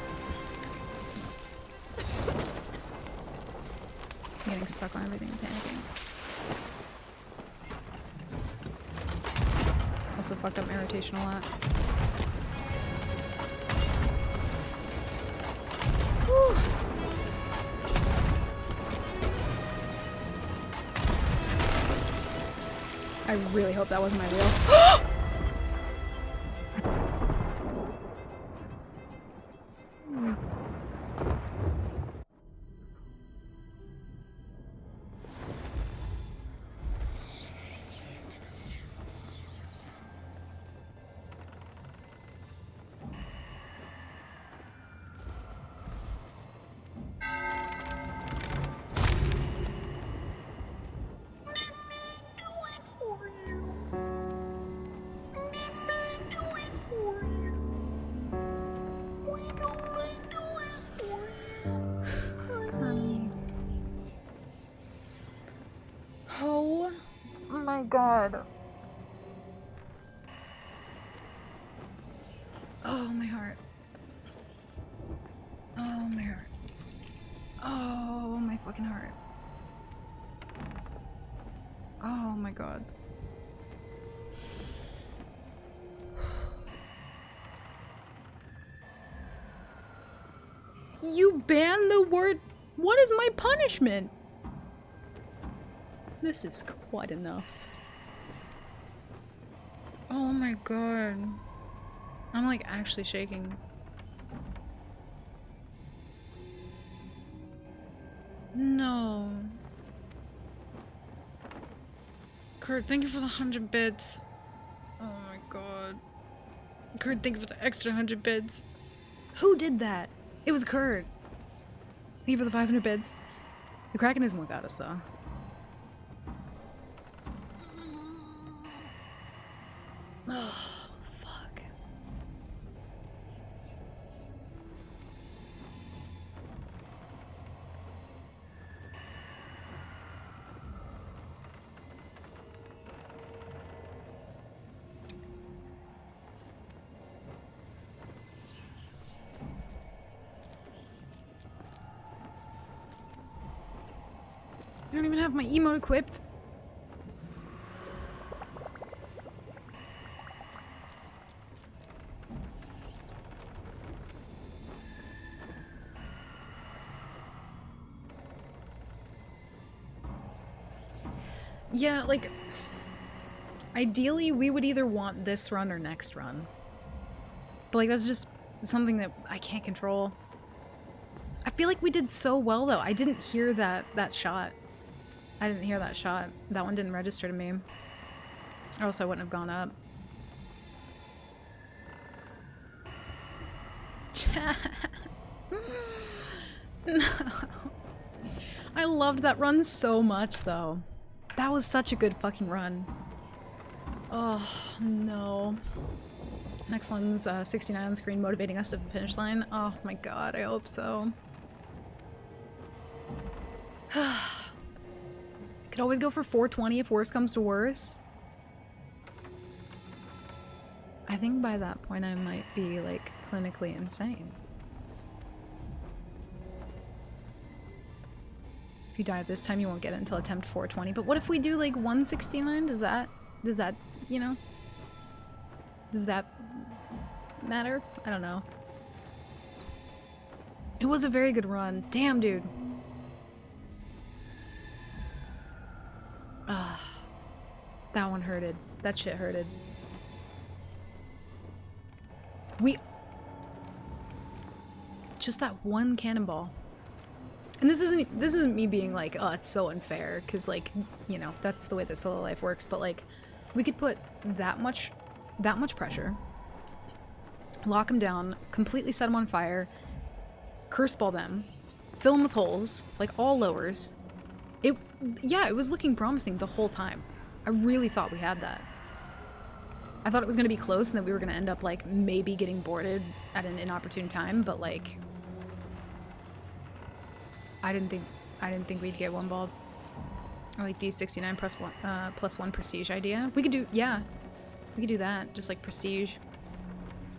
I'm getting stuck on everything and panicking. Also fucked up my rotation a lot. Whew. I really hope that wasn't my wheel. Oh my god. Oh, my heart. Oh, my heart. Oh, my fucking heart. Oh my god. You banned the word. What is my punishment? This is quite enough. Oh my god. I'm like actually shaking. No. Kurt, thank you for the 100 bits. Oh my god. Kurt, thank you for the extra 100 bits. Who did that? It was Kurt. Thank you for the 500 bits. The Kraken isn't without us though. Oh, fuck. I don't even have my emote equipped. Yeah, like, ideally we would either want this run or next run. But like, that's just something that I can't control. I feel like we did so well though. I didn't hear that shot. I didn't hear that shot. That one didn't register to me. Or else I wouldn't have gone up. No. I loved that run so much though. That was such a good fucking run. Oh, no. Next one's 69 on screen motivating us to the finish line. Oh my god, I hope so. Could always go for 420 if worse comes to worse. I think by that point I might be like clinically insane. If you die this time, you won't get it until attempt 420. But what if we do like 169? Does that, you know? Does that matter? I don't know. It was a very good run. Damn, dude. Ah, that one hurted. That shit hurted. Just that one cannonball. And this isn't me being like, oh, it's so unfair, because like, you know, that's the way that solo life works, but like, we could put that much pressure, lock them down, completely set them on fire, curse ball them, fill them with holes, like all lowers. Yeah, it was looking promising the whole time. I really thought we had that. I thought it was going to be close and that we were going to end up like maybe getting boarded at an inopportune time, but like I didn't think we'd get one ball. Or like D69 plus one prestige idea. We could do, yeah. We could do that, just like prestige.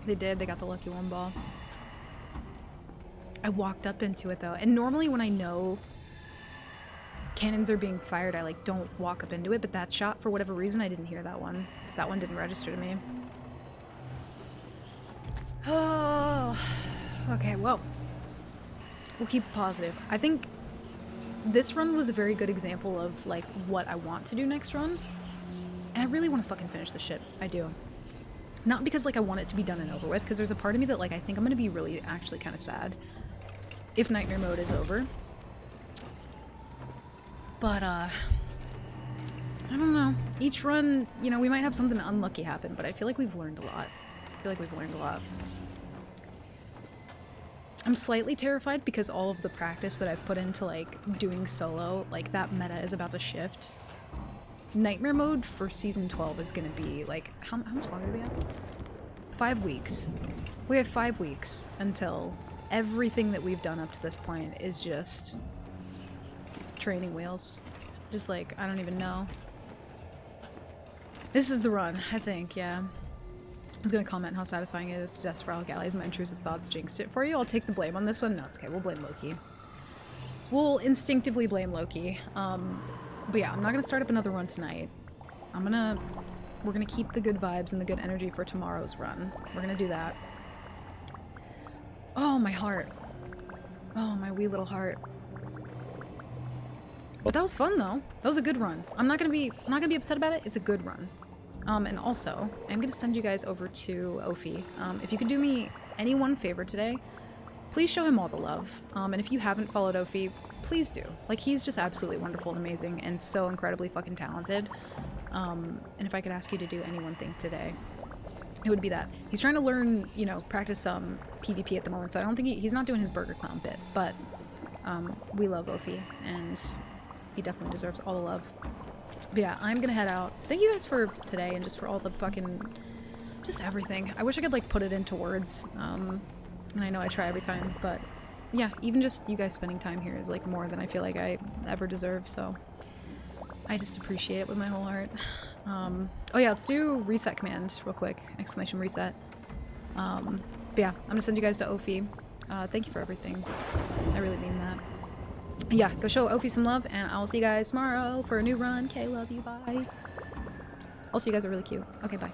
They did, they got the lucky one ball. I walked up into it though, and normally when I know cannons are being fired, I like don't walk up into it, but that shot, for whatever reason, I didn't hear that one. That one didn't register to me. Oh, okay, well, we'll keep it positive. I think this run was a very good example of like what I want to do next run, and I really want to fucking finish this shit. I do. Not because like I want it to be done and over with, because there's a part of me that like I think I'm gonna be really actually kind of sad if Nightmare Mode is over. But I don't know. Each run, you know, we might have something unlucky happen, but I feel like we've learned a lot. I'm slightly terrified because all of the practice that I've put into like doing solo, like that meta is about to shift. Nightmare Mode for season 12 is gonna be like, how much longer do we have? 5 weeks. We have 5 weeks until everything that we've done up to this point is just training wheels. Just like, I don't even know. This is the run, I think, yeah. I was gonna comment how satisfying it is to death spiral galleys. My intrusive thoughts jinxed it for you. I'll take the blame on this one. No, it's okay. We'll blame Loki. We'll instinctively blame Loki. But yeah, I'm not gonna start up another run tonight. We're gonna keep the good vibes and the good energy for tomorrow's run. We're gonna do that. Oh, my heart. Oh, my wee little heart. But that was fun though. That was a good run. I'm not gonna be upset about it. It's a good run. And also, I'm gonna send you guys over to Ophi. If you could do me any one favor today, please show him all the love. And if you haven't followed Ophi, please do. Like, he's just absolutely wonderful and amazing and so incredibly fucking talented. And if I could ask you to do any one thing today, it would be that. He's trying to learn, you know, practice some PvP at the moment, so I don't think he's not doing his Burger Clown bit, but we love Ophi, and he definitely deserves all the love. But yeah, I'm gonna head out. Thank you guys for today and just for all the fucking, just everything. I wish I could like put it into words, and I know I try every time, but yeah, even just you guys spending time here is like more than I feel like I ever deserve, so I just appreciate it with my whole heart. Oh yeah, let's do reset command real quick, exclamation reset. But yeah, I'm gonna send you guys to Ophi. Thank you for everything. I really mean that. Yeah, go show Ophi some love, and I'll see you guys tomorrow for a new run. Okay, love you, bye. Also, you guys are really cute. Okay, bye.